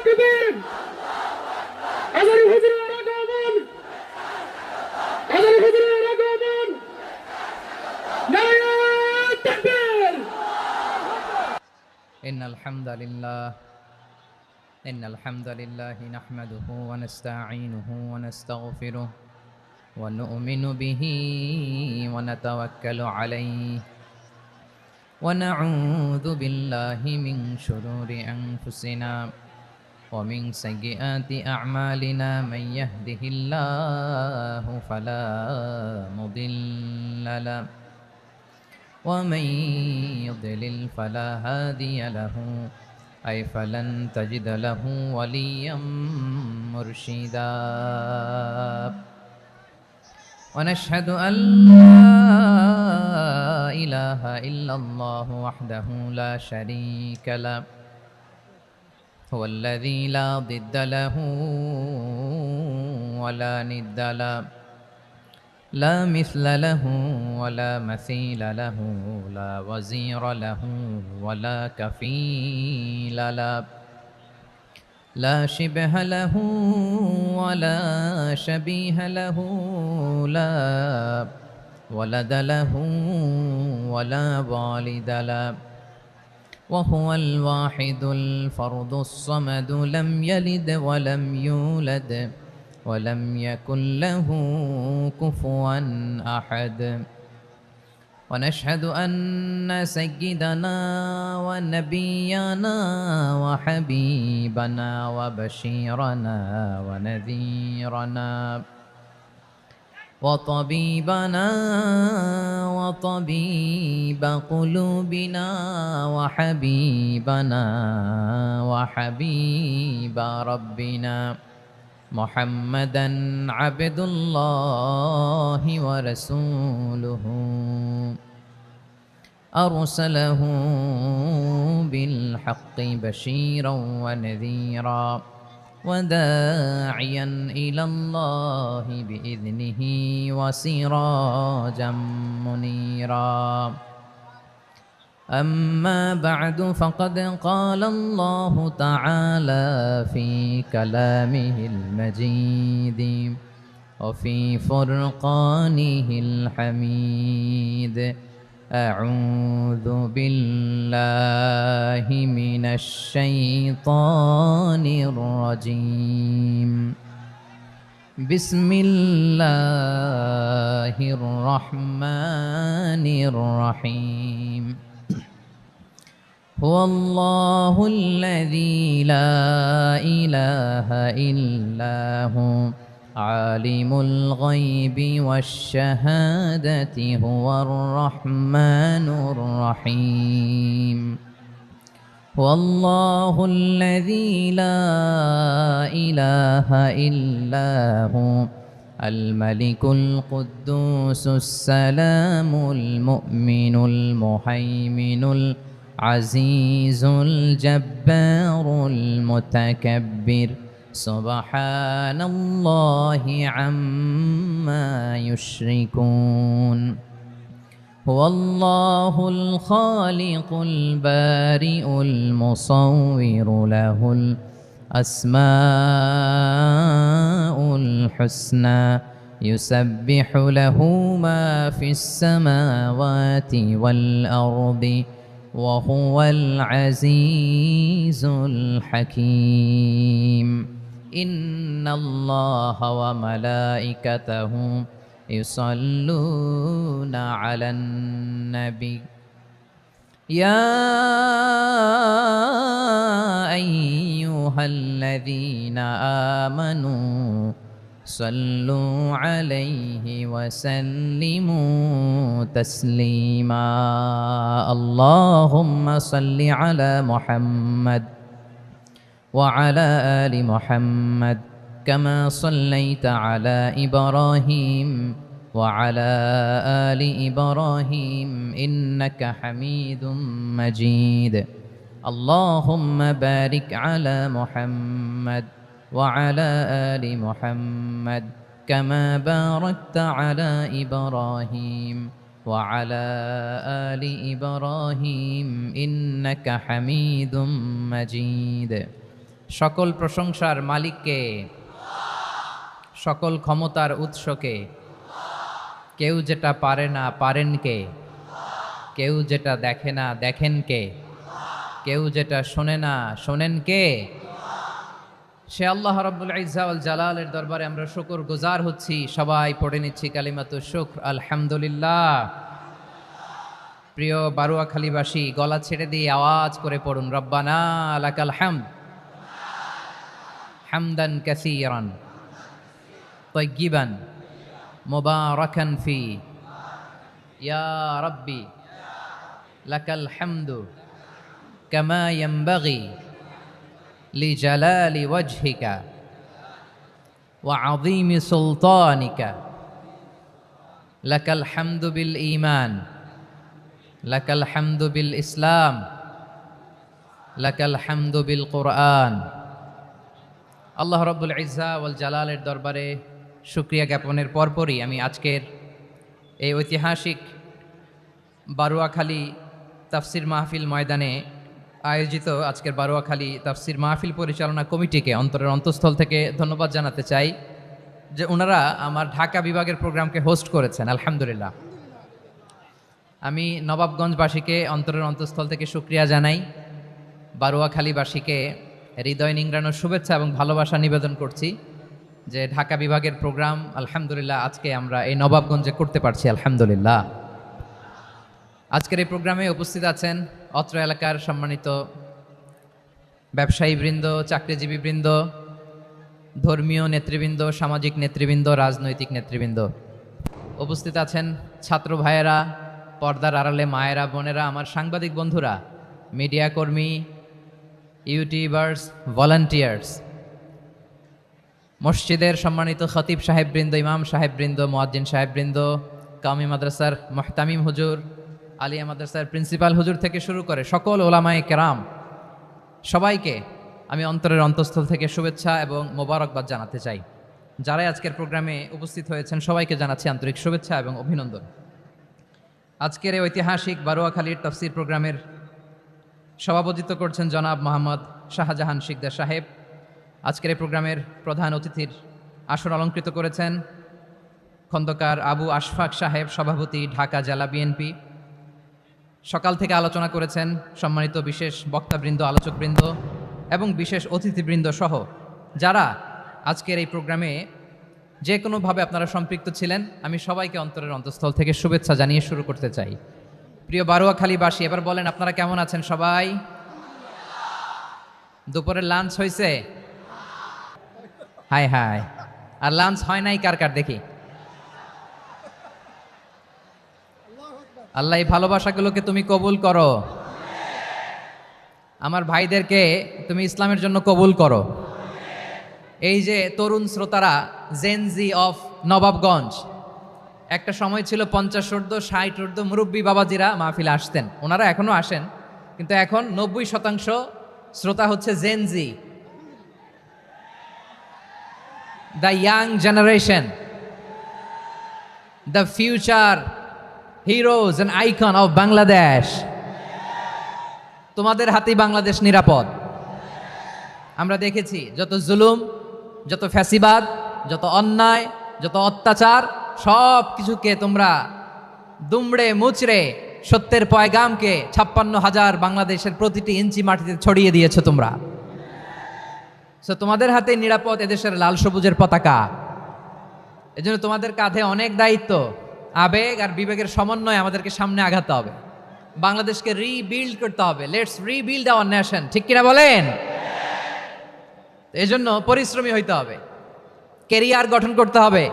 তাকবীর আজারি হুজুরের আগমন আজারি হুজুরের আগমন নারায়ে তাকবীর إن الحمد لله نحمده ونستعينه ونستغفره ونؤمن به ونتوكل عليه ونعوذ بالله من شرور أنفسنا ومن سيئات أعمالنا من يهده الله فلا مضل له ومن يضلل فلا هادي له أي فلن تجد له وليا مرشدا ونشهد أن لا إله إلا الله وحده لا شريك له هو الذي لا ضد له ولا ند له لا مثل له ولا مثيل له لا وزير له ولا كفيل له لا شبه له ولا شبيه له لا ولد له ولا والد له وهو الواحد الفرد الصمد لم يلد ولم يولد ولم يكن له كفوا أحد ونشهد أن سيدنا ونبينا وحبيبنا وبشيرنا ونذيرنا وطبيبنا وطبيب قلوبنا وحبيبنا وحبيب ربنا محمدا عبد الله ورسوله أرسله بالحق بشيرا ونذيرا وداعيا إلى الله بإذنه وسراجا منيرا أما بعد فقد قال الله تعالى في كلامه المجيد وفي فرقانه الحميد أعوذ بالله من الشيطان الرجيم بسم الله الرحمن الرحيم هو الله الذي لا إله إلا هو عالم الغيب والشهادة هو الرحمن الرحيم هو الله الذي لا إله إلا هو الملك القدوس السلام المؤمن المهيمن العزيز الجبار المتكبر سبحان الله عما يشركون هو الله الخالق البارئ المصور له الأسماء الحسنى يسبح له ما في السماوات والأرض وهو العزيز الحكيم إن الله وملائكته يصلون على النبي يا أيها الذين آمنوا صلوا عليه وسلموا تسليما اللهم صل على محمد وعلى آل محمد كما صليت على إبراهيم وعلى آل إبراهيم إنك حميد مجيد اللهم بارك على محمد وعلى آل محمد كما باركت على إبراهيم وعلى آل إبراهيم إنك حميد مجيد সকল প্রশংসার মালিককে, সকল ক্ষমতার উৎসকে। কেউ যেটা পারে না পারেন কে, কেউ যেটা দেখে না দেখেন কে, কেউ যেটা শোনে না শোনেন কে? সে আল্লাহ রাব্বুল ইজ্জা ওয়াল জালালের দরবারে আমরা শুকর গুজার হচ্ছি। সবাই পড়ে নিচ্ছি কালিমাতু শুকর, আলহামদুলিল্লাহ। প্রিয় বারুয়াখালীবাসী, গলা ছেড়ে দিয়ে আওয়াজ করে পড়ুন, রব্বানা লাকাল হামদ হামদান কাসীরান তাইয়্যিবান মুবারাকান ফি, ইয়া রাব্বি লাকাল হামদু কামা ইয়ানবাগি লিজালালি ওয়াজহিকা ওয়া আযীমি সুলতানিকা। লাকাল হামদু বিল ঈমান, লাকাল হামদু বিল ইসলাম, লাকাল হামদু বিল কুরআন। আল্লাহ রাব্বুল ইজ্জা ওয়াল জালালের দরবারে শুকরিয়া জ্ঞাপনের পরপরই আমি আজকের এই ঐতিহাসিক বারুয়াখালী তাফসির মাহফিল ময়দানে আয়োজিত আজকের বারুয়াখালী তাফসির মাহফিল পরিচালনা কমিটিকে অন্তরের অন্তঃস্থল থেকে ধন্যবাদ জানাতে চাই যে ওনারা আমার ঢাকা বিভাগের প্রোগ্রামকে হোস্ট করেছেন, আলহামদুলিল্লাহ। আমি নবাবগঞ্জবাসীকে অন্তরের অন্তঃস্থল থেকে শুকরিয়া জানাই, বারুয়াখালীবাসীকে হৃদয় নিংড়ানোর শুভেচ্ছা এবং ভালোবাসা নিবেদন করছি যে ঢাকা বিভাগের প্রোগ্রাম আলহামদুলিল্লাহ আজকে আমরা এই নবাবগঞ্জে করতে পারছি, আলহামদুলিল্লাহ। আজকের এই প্রোগ্রামে উপস্থিত আছেন অত্র এলাকার সম্মানিত ব্যবসায়ীবৃন্দ, চাকরিজীবীবৃন্দ, ধর্মীয় নেতৃবৃন্দ, সামাজিক নেতৃবৃন্দ, রাজনৈতিক নেতৃবৃন্দ। উপস্থিত আছেন ছাত্র ভাইয়েরা, পর্দার আড়ালে মায়েরা, বোনেরা, আমার সাংবাদিক বন্ধুরা, মিডিয়া কর্মী, ইউটিউবার্স, ভলান্টিয়ার্স, মসজিদের সম্মানিত খতিব সাহেববৃন্দ, ইমাম সাহেববৃন্দ, মুয়াজ্জিন সাহেববৃন্দ, কামি মাদ্রাসার মুহতামিম হুজুর, আলিয়া মাদ্রাসার প্রিন্সিপাল হুজুর থেকে শুরু করে সকল ওলামায়ে কেরাম, সবাইকে আমি অন্তরের অন্তঃস্থল থেকে শুভেচ্ছা এবং মোবারকবাদ জানাতে চাই। যারাই আজকের প্রোগ্রামে উপস্থিত হয়েছেন সবাইকে জানাচ্ছি আন্তরিক শুভেচ্ছা এবং অভিনন্দন। আজকের এই ঐতিহাসিক বারুয়াখালীর তাফসির প্রোগ্রামের সভাপতিত্ব করছেন জনাব মোহাম্মদ শাহজাহান শিকদার সাহেব। আজকের এই প্রোগ্রামের প্রধান অতিথির আসন অলঙ্কৃত করেছেন খন্দকার আবু আশফাক সাহেব, সভাপতি, ঢাকা জেলা বিএনপি। সকাল থেকে আলোচনা করেছেন সম্মানিত বিশেষ বক্তাবৃন্দ, আলোচকবৃন্দ এবং বিশেষ অতিথিবৃন্দ সহ যারা আজকের এই প্রোগ্রামে যে কোনোভাবে আপনারা সম্পৃক্ত ছিলেন। আমি সবাইকে অন্তরের অন্তঃস্থল থেকে শুভেচ্ছা জানিয়ে শুরু করতে চাই। প্রিয় বারুয়াখালীবাসী, এবার বলেন আপনারা কেমন আছেন সবাই? দুপুরের লাঞ্চ হয়েছে? হাই হাই, আর লাঞ্চ হয় নাই কার কার দেখি? আল্লাহ এই ভালোবাসাগুলোকে তুমি কবুল করো। আমার ভাইদেরকে তুমি ইসলামের জন্য কবুল করো। এই যে তরুণ শ্রোতারা, জেনজি অফ নবাবগঞ্জ, একটা সময় ছিল 50 ঊর্ধ্ব 60 ঊর্ধ্ব মুরব্বী বাবাজিরা মাহফিলে আসতেন, ওনারা এখনো আসেন, কিন্তু এখন 90% শ্রোতা হচ্ছে Gen Z, the young generation, the future heroes and icon of Bangladesh. তোমাদের হাতেই বাংলাদেশ নিরাপদ। আমরা দেখেছি যত জুলুম, যত ফ্যাসিবাদ, যত অন্যায়, যত অত্যাচার, সব কিছুকে তোমরা দুমড়ে মুচড়ে সত্যের পয়গামকে 56,000 বাংলাদেশের প্রতিটি ইঞ্চি মাটিতে ছড়িয়ে দিয়েছো তোমরা। সো তোমাদের হাতে নিরাপদ এদেশের লাল সবুজের পতাকা। এজন্য তোমাদের কাঁধে অনেক দায়িত্ব, আবেগ আর বিবেকের সমন্বয়ে আমাদেরকে সামনে আগাতে হবে। বাংলাদেশকে রিবিল্ড করতে হবে। লেটস রিবিল্ড আওয়ার নেশন, ঠিক কিনা বলেন? এই জন্য পরিশ্রমী হইতে হবে, কেরিয়ার গঠন করতে হবে,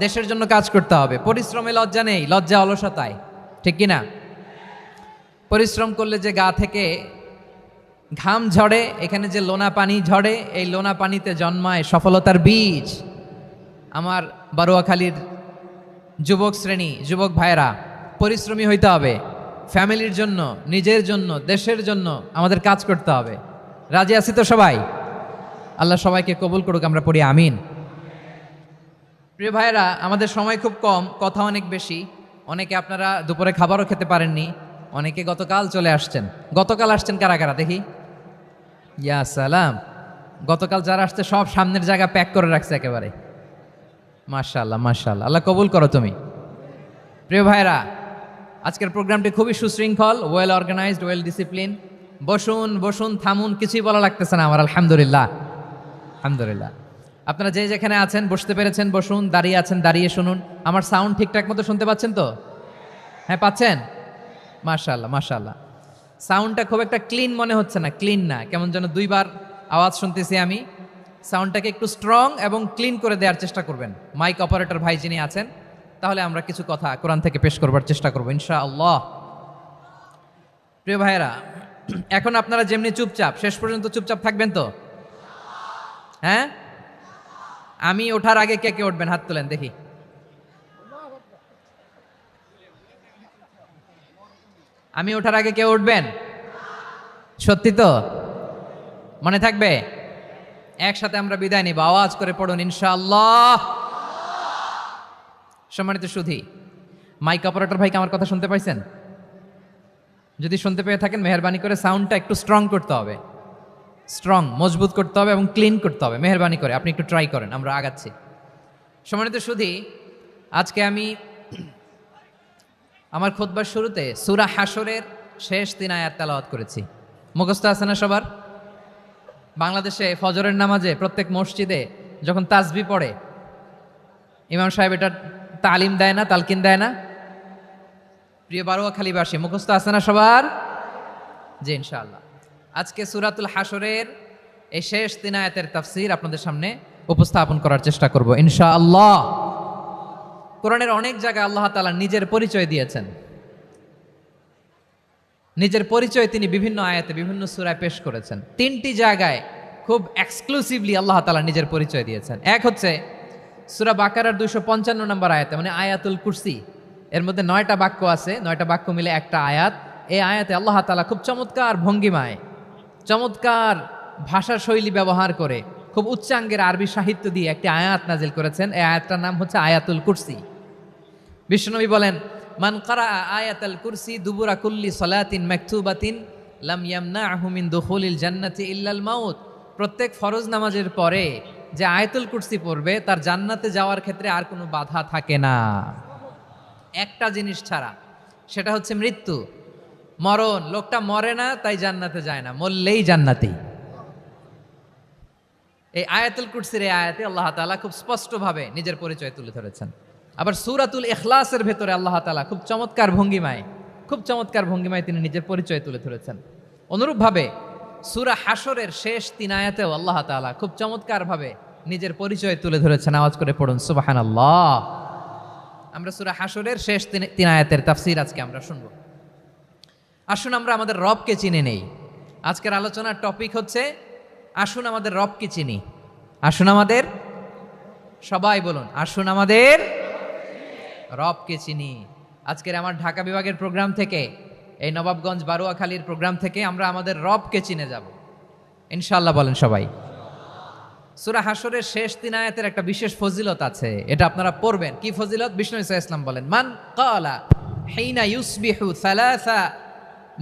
দেশের জন্য কাজ করতে হবে। পরিশ্রমে লজ্জা নেই, লজ্জা অলসতায়, ঠিক কিনা? পরিশ্রম করলে যে গা থেকে ঘাম ঝরে, এখানে যে লোনা পানি ঝরে, এই লোনা পানিতে জন্মায় সফলতার বীজ। আমার বারুয়াখালীর যুবক শ্রেণী, যুবক ভাইয়েরা, পরিশ্রমী হইতে হবে। ফ্যামিলির জন্য, নিজের জন্য, দেশের জন্য আমাদের কাজ করতে হবে। রাজি আছি তো সবাই? আল্লাহ সবাইকে কবুল করুক, আমরা পড়ি আমিন। প্রিয় ভাইয়েরা, আমাদের সময় খুব কম, কথা অনেক বেশি। অনেকে আপনারা দুপুরে খাবারও খেতে পারেননি, অনেকে গতকাল চলে আসছেন। গতকাল আসছেন কারা কারা দেখি? ইয়া সালাম, গতকাল যারা আসছে সব সামনের জায়গা প্যাক করে রাখছে একেবারে। মাশাআল্লাহ মাশাআল্লাহ, আল্লাহ কবুল করো তুমি। প্রিয় ভাইরা, আজকের প্রোগ্রামটি খুবই সুশৃঙ্খল, ওয়েল অর্গানাইজড, ওয়েল ডিসিপ্লিন। বসুন বসুন, থামুন, কিছুই বলা লাগতেছে না আমার। আলহামদুলিল্লাহ আলহামদুলিল্লাহ। আপনারা যে যেখানে আছেন বসতে পেরেছেন বসুন, দাঁড়িয়ে আছেন দাঁড়িয়ে শুনুন। আমার সাউন্ড ঠিকঠাক মতো শুনতে পাচ্ছেন তো? হ্যাঁ পাচ্ছেন? মাশাআল্লাহ মাশাআল্লাহ। সাউন্ডটা খুব একটা ক্লিন মনে হচ্ছে না, ক্লিন না, কেমন যেন দুইবার আওয়াজ শুনতেছি আমি। সাউন্ডটাকে একটু স্ট্রং এবং ক্লিন করে দেওয়ার চেষ্টা করবেন মাইক অপারেটর ভাই যিনি আছেন, তাহলে আমরা কিছু কথা কোরআন থেকে পেশ করবার চেষ্টা করবো ইনশাআল্লাহ। প্রিয় ভাইয়েরা, এখন আপনারা যেমনি চুপচাপ, শেষ পর্যন্ত চুপচাপ থাকবেন তো? হ্যাঁ, আমি ওঠার আগে কে কে উঠবেন হাত তোলেন দেখি। আমি ওঠার আগে কে উঠবেন? সত্যি তো? মনে থাকবে? একসাথে আমরা বিদায় নিব, আওয়াজ করে পড়ুন ইনশাআল্লাহ। সম্মানিত সুধী, মাইক অপারেটর ভাইকে আমার কথা শুনতে পাইছেন? যদি শুনতে পেয়ে থাকেন মেহরবানি করে সাউন্ডটা একটু স্ট্রং করতে হবে, স্ট্রং মজবুত করতে হবে এবং ক্লিন করতে হবে। মেহরবানি করে আপনি একটু ট্রাই করেন, আমরা আগাচ্ছি। সম্মানিত সুধী, আজকে আমি আমার খুতবার শুরুতে সূরা হাশরের শেষ 3 আয়াত তেলাওয়াত করেছি। মুখস্থ আছে না সবার? বাংলাদেশে ফজরের নামাজে প্রত্যেক মসজিদে যখন তাসবিহ পড়ে ইমাম সাহেব এটা তালিম দেয় না, তালকিন দেয় না? প্রিয় বারোয়াখালীবাসী, মুখস্থ আছে না সবার? জি ইনশাআল্লাহ। আজকে সূরাতুল হাশরের এই শেষ 3 আয়াতের তাফসীর আপনাদের সামনে উপস্থাপন করার চেষ্টা করব ইনশাআল্লাহ। কোরআনের অনেক জায়গায় আল্লাহ তাআলা নিজের পরিচয় দিয়েছেন। নিজের পরিচয় তিনি বিভিন্ন আয়াতে বিভিন্ন সূরায় পেশ করেছেন। 3টি জায়গায় খুব এক্সক্লুসিভলি আল্লাহ তাআলা নিজের পরিচয় দিয়েছেন। এক হচ্ছে সূরা বাকারার 255 নম্বর আয়াতে, মানে আয়াতুল কুরসি। এর মধ্যে 9টা বাক্য আছে, 9টা বাক্য মিলে একটা আয়াত। এই আয়াতে আল্লাহ তাআলা খুব চমৎকার ভঙ্গিমায়, চমৎকার ভাষা শৈলী ব্যবহার করে, খুব উচ্চাঙ্গের আরবি সাহিত্য দিয়ে একটি আয়াত নাজিল করেছেন। এই আয়াতটার নাম হচ্ছে আয়াতুল কুরসি। বিশ্বনবী বলেন, মান কারা আয়াতুল কুরসি দুবুরা কুল্লি সালাতিন মাকতুবাতিন লাম ইয়ামনাহু মিন দুখুলিল জান্নাতি ইল্লাল মাউত। প্রত্যেক ফরজ নামাজের পরে যে আয়াতুল কুরসি পড়বে তার জান্নাতে যাওয়ার ক্ষেত্রে আর কোনো বাধা থাকে না, একটা জিনিস ছাড়া, সেটা হচ্ছে মৃত্যু, মরণ। লোকটা মরে না তাই জান্নাতে যায় না, মরলেই জান্নাতি। এই আয়াতুল কুরসির এই আয়াতে আল্লাহ তাআলা খুব স্পষ্টভাবে নিজের পরিচয় তুলে ধরেছেন। আবার সূরাতুল ইখলাসের ভেতরে আল্লাহ তাআলা খুব চমৎকার ভঙ্গিমায় তিনি নিজের পরিচয় তুলে ধরেছেন। অনুরূপভাবে সূরা হাশরের শেষ 3 আয়াতেও আল্লাহ তাআলা খুব চমৎকারভাবে নিজের পরিচয় তুলে ধরেছেন। আওয়াজ করে পড়ুন সুবহানাল্লাহ। আমরা সূরা হাশরের শেষ 3 আয়াতের তাফসীর আজকে আমরা শুনব। আসুন আমরা আমাদের রবকে চিনে নেই। আজকের আলোচনার টপিক হচ্ছে আসুন আমাদের রবকে চিনি। আসুন আমাদের, সবাই বলুন, আসুন আমাদের রবকে চিনি। আজকের আমার ঢাকা বিভাগের প্রোগ্রাম থেকে, এই নবাবগঞ্জ বারোয়াখালীর প্রোগ্রাম থেকে আমরা আমাদের রবকে চিনে যাব ইনশাআল্লাহ। বলেন সবাই। সূরা হাশরের শেষ 3 আয়াতের একটা বিশেষ ফজিলত আছে, এটা আপনারা পড়বেন। কি ফজিলত? বিষ্ণু ঈসা ইসলাম বলেন, মান ক্বালা হিনা ইউসবিহু সালাসা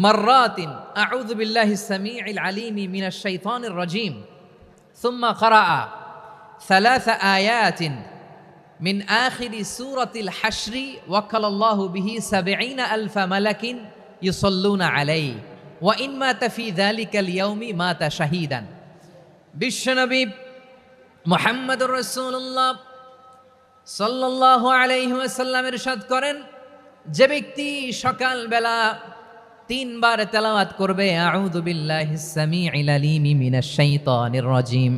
মাররাতিন আউযু বিল্লাহিস সামিউল আলিমি মিনাশ শাইতানির রাজীম সুম্মা ক্বারাআ সালাসা আয়াতিন মিন আখিরি সূরাতিল হাশরি ওয়াক্কালাল্লাহু বিহি ৭০,০০০ মালাকিন ইউসাল্লুনা আলাইহি ওয়া ইন মাতা ফি যালিকাল ইয়াউমি মাতা শাহীদান। বিশ্বনবী মুহাম্মদুর রাসূলুল্লাহ সাল্লাল্লাহু আলাইহি ওয়াসাল্লাম ইরশাদ করেন, যে ব্যক্তি সকালবেলা 3 বার তেলাওয়াত করবে আউযু বিল্লাহিস সামিউল আলিমি মিনাশ শাইতানির রাজীম,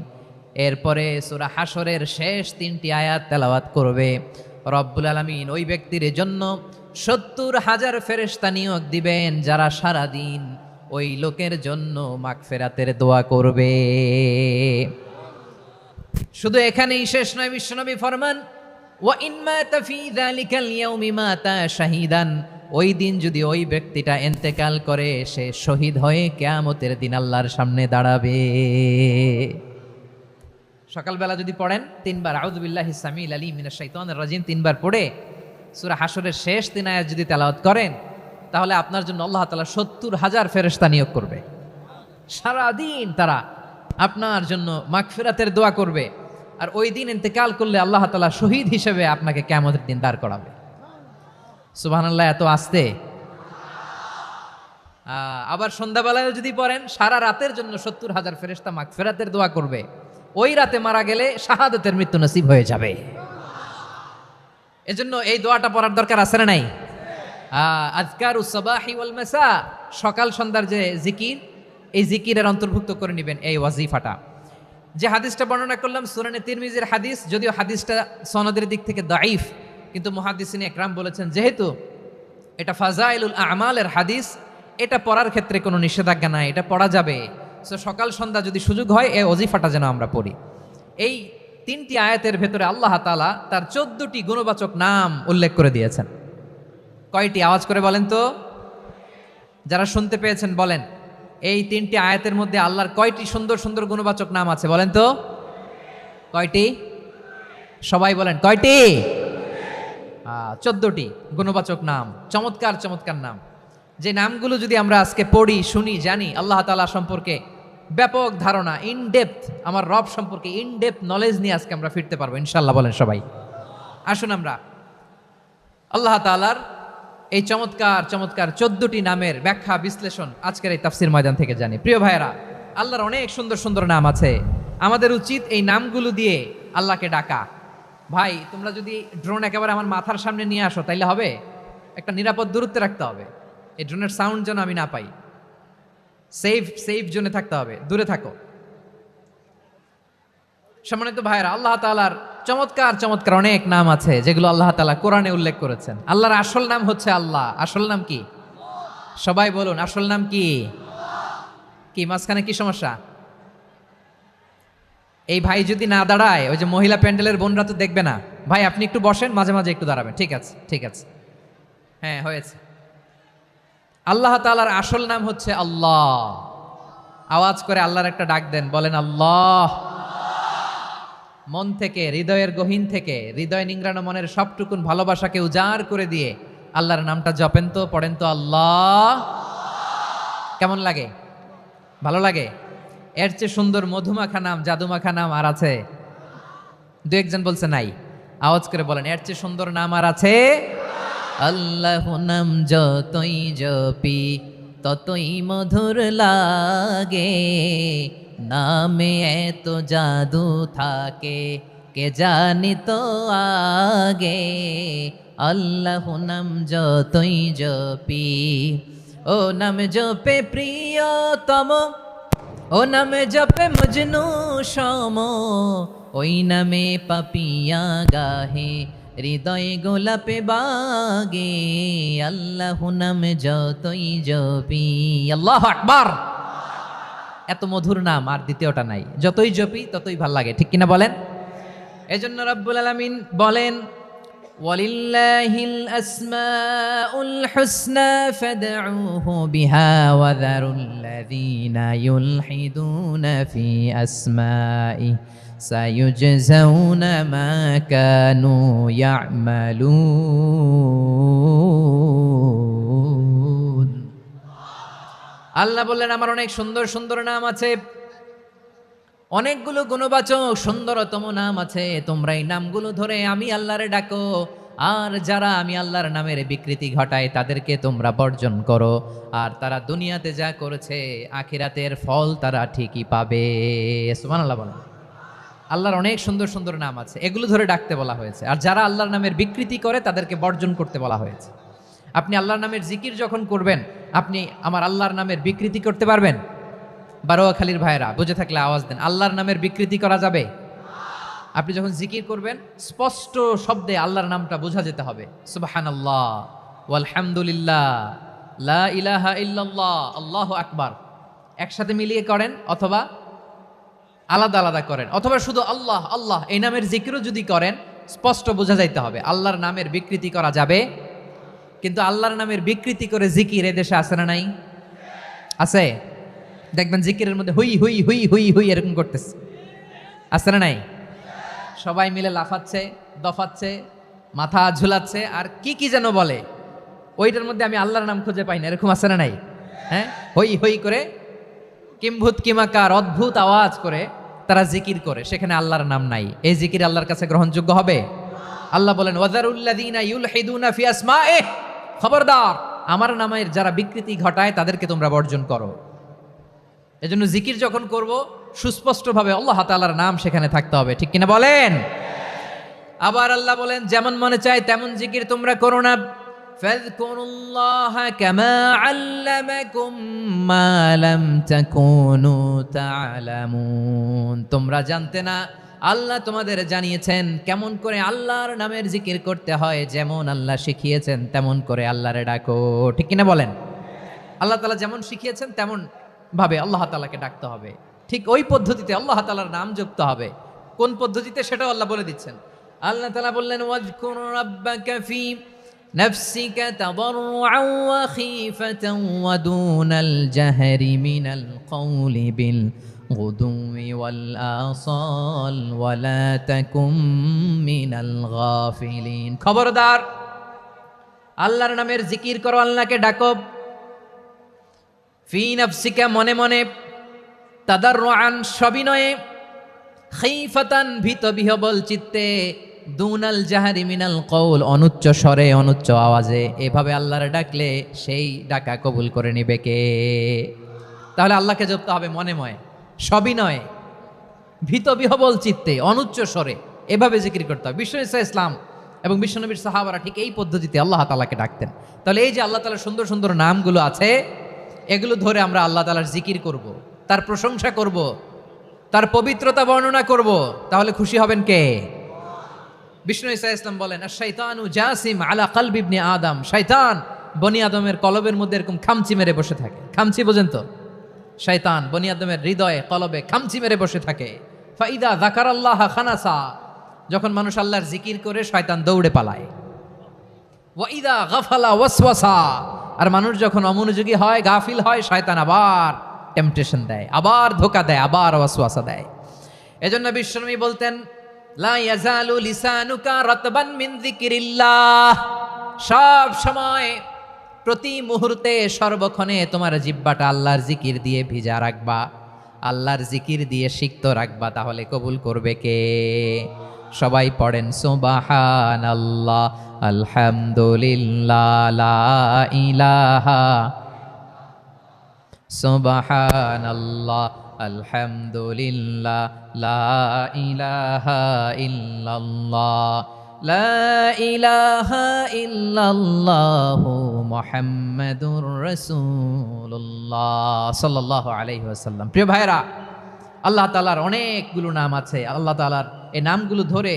এরপরে সূরা হাশরের শেষ 3টি আয়াত তেলাওয়াত করবে, রব্বুল আলামিন ওই ব্যক্তির জন্য ৭০,০০০ ফেরেশতা নিয়োগ দিবেন যারা সারা দিন ওই লোকের জন্য মাগফিরাতের দোয়া করবে। শুধু এখানেই শেষ নয়, বিশ্বনবী ফরমান, ওয়া ইন মাতা ফি যালিকাল ইয়াউমি মাতা শাহীদান, ওই দিন যদি ওই ব্যক্তিটা ইন্তেকাল করে সে শহীদ হয়ে কিয়ামতের দিন আল্লাহর সামনে দাঁড়াবে। সকালবেলা যদি পড়েন 3 বার আউযু বিল্লাহিস সামিউল আলিম মিনাশ শাইতানির রাজীম 3 বার পড়ে সূরা হাশরের শেষ 3 আয়াত যদি তেলাওয়াত করেন, তাহলে আপনার জন্য আল্লাহ তাআলা ৭০,০০০ ফেরেশতা নিয়োগ করবে। সারা দিন তারা আপনার জন্য মাগফিরাতের দোয়া করবে, আর ওই দিন ইন্তেকাল করলে আল্লাহ তাআলা শহীদ হিসেবে আপনাকে কিয়ামতের দিন দাঁড় করাবে। সুবহানাল্লাহ, এত আস্তে। আবার সন্ধ্যাবেলায় যদি পড়েন, সারা রাতের জন্য 70,000 ফেরেশতা মাগফিরাতের দোয়া করবে। ওই রাতে মারা গেলে শাহাদাতের মৃত্যু নসিব হয়ে যাবে। এজন্য এই দোয়াটা পড়ার দরকার আছে না নাই? আযকারুস সাবাহি ওয়াল মাসা, সকাল সন্ধ্যার যে জিকির, এই জিকিরের অন্তর্ভুক্ত করে নেবেন এই ওয়াজিফাটা। যে হাদিসটা বর্ণনা করলাম সুনানে তিরমিজির হাদিস, যদিও হাদিসটা সনদের দিক থেকে দাঈফ, কিন্তু মুহাদ্দিসিন একরাম বলেছেন যেহেতু এটা ফাজাইলুল আমালের হাদিস, এটা পড়ার ক্ষেত্রে কোনো নিষেধাজ্ঞা নাই, এটা পড়া যাবে। সো সকাল সন্ধ্যা যদি সুযোগ হয় এই ওয়াজিফাটা যেন আমরা পড়ি। এই 3টি আয়াতের ভেতরে আল্লাহ তাআলা তার 14টি গুণবাচক নাম উল্লেখ করে দিয়েছেন। কয়টি? আওয়াজ করে বলেন তো, যারা শুনতে পেয়েছেন বলেন, এই 3টি আয়াতের মধ্যে আল্লাহর কয়টি সুন্দর সুন্দর গুণবাচক নাম আছে বলেন তো? কয়টি? সবাই বলেন কয়টি? 14টি গুণবাচক নাম, চমৎকার চমৎকার নাম। যে নামগুলো যদি আমরা আজকে পড়ি, শুনি, জানি, আল্লাহ তাআলা সম্পর্কে ব্যাপক ধারণা, ইনডেপথ, আমার রব সম্পর্কে ইনডেপথ নলেজ নিয়ে আজকে আমরা ফিরতে পারবো ইনশাআল্লাহ। বলেন সবাই। আসুন আমরা আল্লাহ তাআলার এই চমৎকার চমৎকার 14টি নামের ব্যাখ্যা বিশ্লেষণ আজকের এই তাফসীর ময়দান থেকে জানি। প্রিয় ভাইয়েরা, আল্লাহর অনেক সুন্দর সুন্দর নাম আছে। আমাদের উচিত এই নামগুলো দিয়ে আল্লাহকে ডাকা। ভাই, তোমরা যদি ড্রোন একেবারে আমার মাথার সামনে নিয়ে আসো তাইলে হবে? একটা নিরাপদ দূরত্বে রাখতে হবে। এই ড্রোনের সাউন্ড যেন আমি না পাই। সেফ জোনে থাকতে হবে, দূরে থাকো। সম্মানিত ভাইয়েরা, আল্লাহ তাআলার চমৎকার চমৎকার অনেক নাম আছে যেগুলো আল্লাহ তাআলা কোরআনে উল্লেখ করেছেন। আল্লাহর আসল নাম হচ্ছে আল্লাহ। আসল নাম কি? সবাই বলুন, আসল নাম কি? কি মাঝখানে কি সমস্যা? এই ভাই যদি না দাঁড়ায়, ওই যে মহিলা প্যান্ডেলের বোনরা তো দেখবে না। ভাই আপনি একটু বসেন, মাঝে মাঝে একটু দাঁড়াবেন। ঠিক আছে, ঠিক আছে, হ্যাঁ হয়েছে। আল্লাহ তাআলার আসল নাম হচ্ছে আল্লাহ। আওয়াজ করে আল্লাহর একটা ডাক দেন, বলেন আল্লাহ। মন থেকে, হৃদয়ের গহীন থেকে, হৃদয় নিংড়ানো মনের সবটুকুন ভালোবাসাকে উজাড় করে দিয়ে আল্লাহর নামটা জপেন তো, পড়েন তো আল্লাহ। কেমন লাগে? ভালো লাগে? এর চেয়ে সুন্দর মধুমাখা নাম, জাদুমাখা নাম আর আছে? দু একজন বলছে নাই। আওয়াজ করে বলেন, এর চেয়ে সুন্দর নাম আর আছে? আল্লাহ নাম যতই জপি ততই মধুর লাগে, নামে এত জাদু থাকে কে জানি তো আগে। আল্লাহ নাম যতই জপি, ও নাম জপে প্রিয়তম, ও নামে জপে মজনু সম, ওই নামে পাপিয়া গাহে হৃদয় গোলাপে বাগে। আল্লাহ নাম যতই জপি। আল্লাহু আকবার। এত মধুর নাম আর দ্বিতীয়টা নাই। যতই জপি ততই ভাল লাগে, ঠিক কিনা বলেন? এজন্য রব্বুল আলামিন বলেন, ওয়ালিল্লাহিল আসমাউল হুসনা ফাদউহু বিহা ওয়া যারুল্লাযীনা ইউলহিদুনা ফি আসমাই সায়ুজজাউনা মা কানু ইয়ামালুন। আল্লাহ বললেন, আমার অনেক সুন্দর সুন্দর নাম আছে, অনেকগুলো গুণবাচক সুন্দরতম নাম আছে। তোমরা এই নামগুলো ধরে আমি আল্লাহরে ডাকো, আর যারা আমি আল্লাহর নামের বিকৃতি ঘটায় তাদেরকে তোমরা বর্জন করো, আর তারা দুনিয়াতে যা করেছে আখিরাতের ফল তারা ঠিকই পাবে। সুবহানাল্লাহ বলেন। আল্লাহর অনেক সুন্দর সুন্দর নাম আছে, এগুলো ধরে ডাকতে বলা হয়েছে। আর যারা আল্লাহর নামের বিকৃতি করে তাদেরকে বর্জন করতে বলা হয়েছে। আপনি আল্লাহর নামের জিকির যখন করবেন, আপনি আমার আল্লাহর নামের বিকৃতি করতে পারবেন? বারোয়াখালীর ভাইয়েরা বুঝে থাকলে আওয়াজ দেন, আল্লাহর নামের বিকৃতি করা যাবে? আপনি যখন জিকির করবেন স্পষ্ট শব্দে আল্লাহর নামটা বোঝা যেতে হবে। সুবহানাল্লাহ, ওয়ালহামদুলিল্লাহ, লা ইলাহা ইল্লাল্লাহ, আল্লাহু আকবার। একসাথে মিলিয়ে করেন অথবা আলাদা আলাদা করেন, অথবা শুধু আল্লাহ আল্লাহ এই নামের জিকিরও যদি করেন স্পষ্ট বোঝা যাইতে হবে। আল্লাহর নামের বিকৃতি করা যাবে? কিন্তু আল্লাহর নামের বিকৃতি করে জিকির এদেশে আছে না নাই? আছে। দেখবেন জিকিরের মধ্যে হুই হুই হুই হুই হুই এরকম করতেছে, আছে না নাই? সবাই মিলে লাফাচ্ছে, দফাচ্ছে, মাথা ঝুলাচ্ছে, আর কি কি যেন বলে, ওইটার মধ্যে আমি আল্লাহর নাম খুঁজে পাই না, এরকম আছে না নাই? হ্যাঁ, হই হই করে কিম্ভূত কিমাকার অদ্ভুত আওয়াজ করে তারা জিকির করে, সেখানে আল্লাহর নাম নাই। এই জিকির আল্লাহর কাছে গ্রহণযোগ্য হবে? আল্লাহ বলেন ওয়াযারুল্লাযীনা ইউলহিদুনা ফি আসমাইহি, খবরদার আমার নামের যারা বিকৃতি ঘটায় তাদেরকে তোমরা বর্জন করো। এজন্য জিকির যখন করব সুস্পষ্টভাবে আল্লাহ তাআলার নাম সেখানে থাকতে হবে, ঠিক কিনা বলেন? আবার আল্লাহ বলেন যেমন মনে চায় তেমন জিকির তোমরা করো না। ফাযকুরুল্লাহা কামা আল্লামাকুম মা লাম তাকুনু তা'লামুন, তোমরা জানতে না, আল্লাহ তোমাদের জানিয়েছেন কেমন করে আল্লাহর নামের জিকির করতে হয়, যেমন আল্লাহ শিখিয়েছেন তেমন করে আল্লাহরে ডাকো, ঠিক কিনা বলেন? আল্লাহ তাআলা যেমন শিখিয়েছেন তেমন ভাবে আল্লাহ তাআলাকে ডাকতে হবে, ঠিক ওই পদ্ধতিতে আল্লাহ তাআলার নাম জপতে হবে। কোন পদ্ধতিতে সেটাও আল্লাহ বলে দিচ্ছেন। আল্লাহ তাআলা বললেন ওয়াজকুর রাব্বাকা ফি নাফসিকা তাদাররুআন ওয়া খীফাতান ওয়া দুনাল জাহরি মিনাল কওলি বিল গুদুই ওয়াল আসাল ওয়া লা তাকুম মিনাল গাফিলিন, খবরদার আল্লাহর নামের জিকির করো, আল্লাহকে ডাকো। ফি নাফসিকা মনে মনে, তাদাররুআন সবিনয়ে, খীফাতান ভীত বিহবল চিত্তে, দুনাল জাহারি মিনাল কওল অনুচ্চ স্বরে অনুচ্চ আওয়াজে। এভাবে আল্লাহর ডাকলে সেই ডাকা কবুল করে নিবে কে? তাহলে আল্লাহকে জপতে হবে মনে মনে, সবিনয়ে, ভীত বিহবল চিত্তে, অনুচ্চ স্বরে, এভাবে জিকির করতে হবে। বিশ্বনবী ইসলাম এবং বিশ্বনবীর সাহাবারা ঠিক এই পদ্ধতিতে আল্লাহ তাআলাকে ডাকতেন। তাহলে এই যে আল্লাহ তাআলার সুন্দর সুন্দর নামগুলো আছে, এগুলো ধরে আমরা আল্লাহ তাআলার জিকির করব, তার প্রশংসা করব, তার পবিত্রতা বর্ণনা করব, তাহলে খুশি হবেন কে? বিষ্ণু ঈসা ইসলাম বলেন আশ-শাইতানু জাসিম আলা কলবি ইবনে আদম, শয়তান বনি আদমের কলবের মধ্যে এরকম খামচি মেরে বসে থাকে। খামচি বোঝেন তো? শয়তান বনি আদমের হৃদয়ে কলবে খামচি মেরে বসে থাকে। ফাইদা যাকারাল্লাহ খানাসা, যখন মানুষ আল্লাহর জিকির করে শয়তান দৌড়ে পালায়। ওয়া ইদা গাফালা ওয়াসওয়াসা, আর মানুষ যখন অমনোযোগী হয়, গাফিল হয়, শয়তান আবার টেম্পটেশন দেয়, আবার ধোঁকা দেয়, আবার ওয়াসওয়াসা দেয়। এজন্য বিশ্বনবী বলতেন লা ইয়াজালু লিসানুকা রাতবান মিন যিকিরিল্লাহ, সব সময় প্রতি মুহূর্তে সর্বক্ষণে তোমার জিহ্বাটা আল্লাহর জিকির দিয়ে ভিজা রাখবা, আল্লাহর জিকির দিয়ে সিক্ত রাখবা, তাহলে কবুল করবে কে? সবাই পড়েন সুবহানাল্লাহ আলহামদুলিল্লাহ লা ইলাহা, সুবহানাল্লাহ আলহামদুলিল্লাহ লা ইলাহা ইল্লাল্লাহ, লা ইলাহা ইল্লাল্লাহু মুহাম্মাদুর রাসূলুল্লাহ সাল্লাল্লাহু আলাইহি ওয়াসাল্লাম। প্রিয় ভাইরা, আল্লাহ তাআলার অনেকগুলো নাম আছে। আল্লাহ তাআলার এই নামগুলো ধরে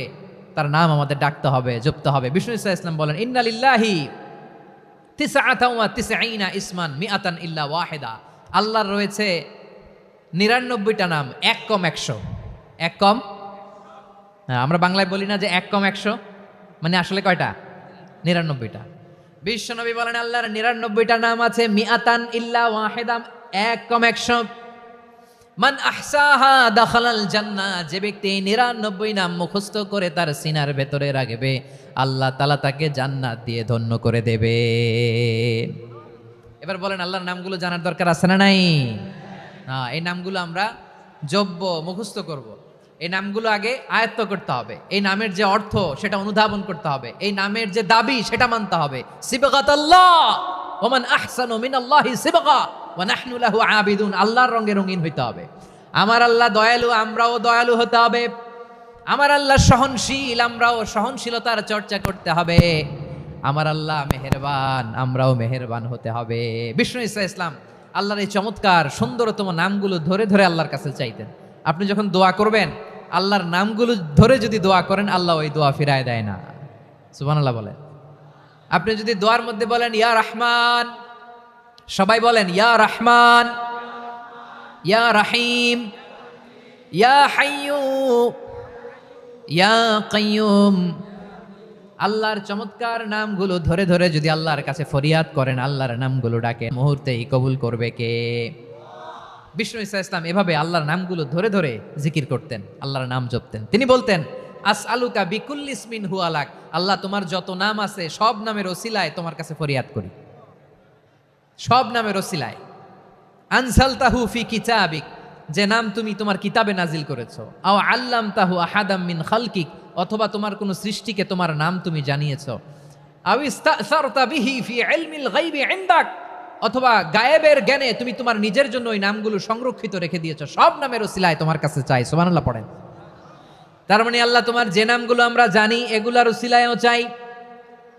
তার নাম আমাদের ডাকতে হবে, জপতে হবে। বিষ্ণু ঈসা ইসলাম বলেন ইন্না লিল্লাহি তিসআতান ওয়া তিসঈনা ইসমান মিআতান ইল্লা ওয়াহিদা, আল্লাহর রয়েছে 99টা নাম, এক কম 100। এক কম, আমরা বাংলায় বলি না যে এক কম 100, মানে আসলে কয়টা? 99টা। বিশ্বনবী বলেন আল্লাহর 99টা নাম আছে, মিআতান ইল্লা ওয়াহিদা, এক কম 100। মান আহসাহা দাখালাল জান্নাহ, যে ব্যক্তি 99 নাম মুখস্থ করে তার সিনার ভেতরে রাখবে, আল্লাহ তাআলা তাকে জান্নাত দিয়ে ধন্য করে দেবে। এবার বলেন আল্লাহর নামগুলো জানার দরকার আছে না নাই? না, এই নামগুলো আমরা জপব, মুখস্থ করব। এই নামগুলো আগে আয়ত্ত করতে হবে। এই নামের যে অর্থ সেটা অনুধাবন করতে হবে। এই নামের যে দাবি সেটা মানতে হবে। সিবগাতাল্লাহ ওয়া মান আহসানু মিনাল্লাহি সিবগা ওয়া নাহনু লাহু আবিদুন, আল্লাহর রঙে রঙিন হইতে হবে। আমার আল্লাহ দয়ালু, আমরাও দয়ালু হতে হবে। আমার আল্লাহ সহনশীল, আমরাও সহনশীলতার চর্চা করতে হবে। আমার আল্লাহ মেহেরবান, আমরাও মেহেরবান হতে হবে। বিষ্ণু ঈসা ইসলাম আল্লাহর এই চমৎকার সুন্দরতম নামগুলো ধরে ধরে আল্লাহর কাছে চাইতেন। আপনি যখন দোয়া করবেন, আল্লাহর নামগুলো ধরে যদি দোয়া করেন, আল্লাহ ওই দোয়া ফিরায় দেয় না। সুবহানাল্লাহ বলেন। আপনি যদি দোয়ার মধ্যে বলেন ইয়া রহমান, সবাই বলেন ইয়া রহমান, ইয়া রহিম, ইয়া হাইয়্যু, ইয়া কাইয়্যুম, আল্লাহর চমৎকার নামগুলো ধরে ধরে যদি আল্লাহর কাছে ফরিয়াদ করেন, আল্লাহর নামগুলো ডাকে, মুহূর্তেই কবুল করবে কে? বিষ্ণু ঈসা ইসলাম এভাবে আল্লাহর নামগুলো ধরে ধরে জিকির করতেন, আল্লাহর নাম জপতেন। তিনি বলতেন আসআলুকা বিকুল্লি ইসমিন হুয়া লাক, আল্লাহ তোমার যত নাম আছে সব নামের ওসিলায় তোমার কাছে ফরিয়াদ করি, সব নামের ওসিলায়। আনসালতাহু ফি কিতাবিক, যে নাম তুমি তোমার কিতাবে নাজিল করেছো, আও আল্লামতাহু আহাদাম মিন খালকিক, অথবা তোমার কোনো সৃষ্টিকে তোমার নাম তুমি জানিয়েছো, আও ইস্তাসারতা বিহি ফি ইলমিল গায়বি ইনদাক, অথবা গায়েবের জ্ঞানে তুমি তোমার নিজের জন্য ওই নামগুলো সংরক্ষিত রেখে দিয়েছো। সব নামের ওসিলায় তোমার কাছে চাই। সুবহানাল্লাহ পড়েন। তার মানে আল্লাহ তোমার যে নামগুলো আমরা জানি এগুলার ওসিলায়ও চাই,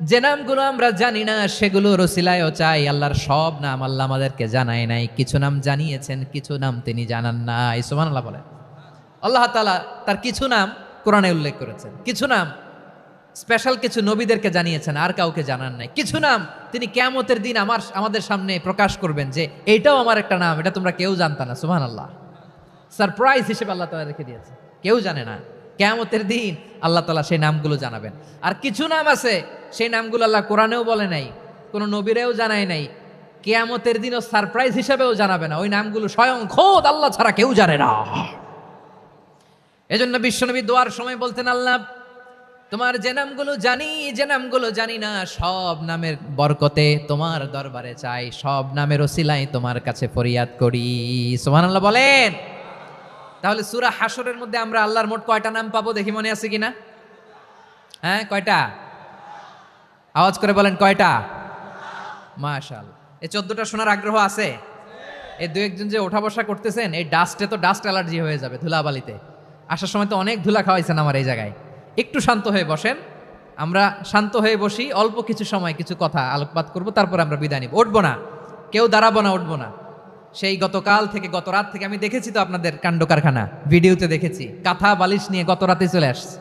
যে নামগুলো আমরা জানি না সেগুলোর ওসিলায়ও চাই। আল্লাহর সব নাম আল্লাহ আমাদেরকে জানায় নাই, কিছু নাম জানিয়েছেন, কিছু নাম তিনি জানান নাই। সুবহানাল্লাহ বলেন। আল্লাহ তাআলা তার কিছু নাম কোরআনে উল্লেখ করেছেন, কিছু নাম স্পেশাল কিছু নবীদেরকে জানিয়েছেন, আর কাউকে জানান নাই। কিছু নাম তিনি কিয়ামতের দিন আমাদের সামনে প্রকাশ করবেন যে এইটাও আমার একটা নাম, এটা তোমরা কেউ জানতা না। সুবহানাল্লাহ। সারপ্রাইজ হিসেবে আল্লাহ তাআলা রেখে দিয়েছে, কেউ জানে না। কিয়ামতের দিন আল্লাহ তাআলা সেই নামগুলো জানাবেন। আর কিছু নাম আছে সেই নামগুলো আল্লাহ কোরআনেও বলে নাই, কোনো নবীরেও জানায় নাই, কিয়ামতের দিনও সারপ্রাইজ হিসেবেও জানাবে না। ওই নামগুলো স্বয়ং খোদ আল্লাহ ছাড়া কেউ জানে না। এজন্য বিশ্বনবী দোয়ার সময় বলতেন, আল্লাহ তোমার যে নামগুলো জানি, যে নামগুলো জানি না, সব নামের বরকতে তোমার দরবারে চাই, সব নামের ওসিলায় তোমার কাছে ফরিয়াদ করি। সুবহানাল্লাহ বলেন। তাহলে সূরা হাশরের মধ্যে আমরা আল্লাহর মোট কয়টা নাম পাবো দেখি, মনে আছে কিনা? হ্যাঁ, কয়টা? আওয়াজ করে বলেন, কয়টা? মাশাআল্লাহ। এই 14টা শোনার আগ্রহ আছে? এই দু একজন যে ওঠা বসা করতেছেন, এই ডাস্টে তো ডাস্ট অ্যালার্জি হয়ে যাবে, ধুলাবালিতে আসার সময় তো অনেক ধুলা খাওয়াইছেন আমার এই জায়গায়। একটু শান্ত হয়ে বসেন, আমরা শান্ত হয়ে বসি, অল্প কিছু সময় কিছু কথা আলোকপাত করব, তারপর আমরা বিদায় নিব। উঠবো না, কেউ দাঁড়াবো না, উঠবো না। সেই গতকাল থেকে, গত রাত থেকে আমি দেখেছি তো আপনাদের কাণ্ড কারখানা, ভিডিওতে দেখেছি, কাঁথা বালিশ নিয়ে গত রাতে চলে আসছে।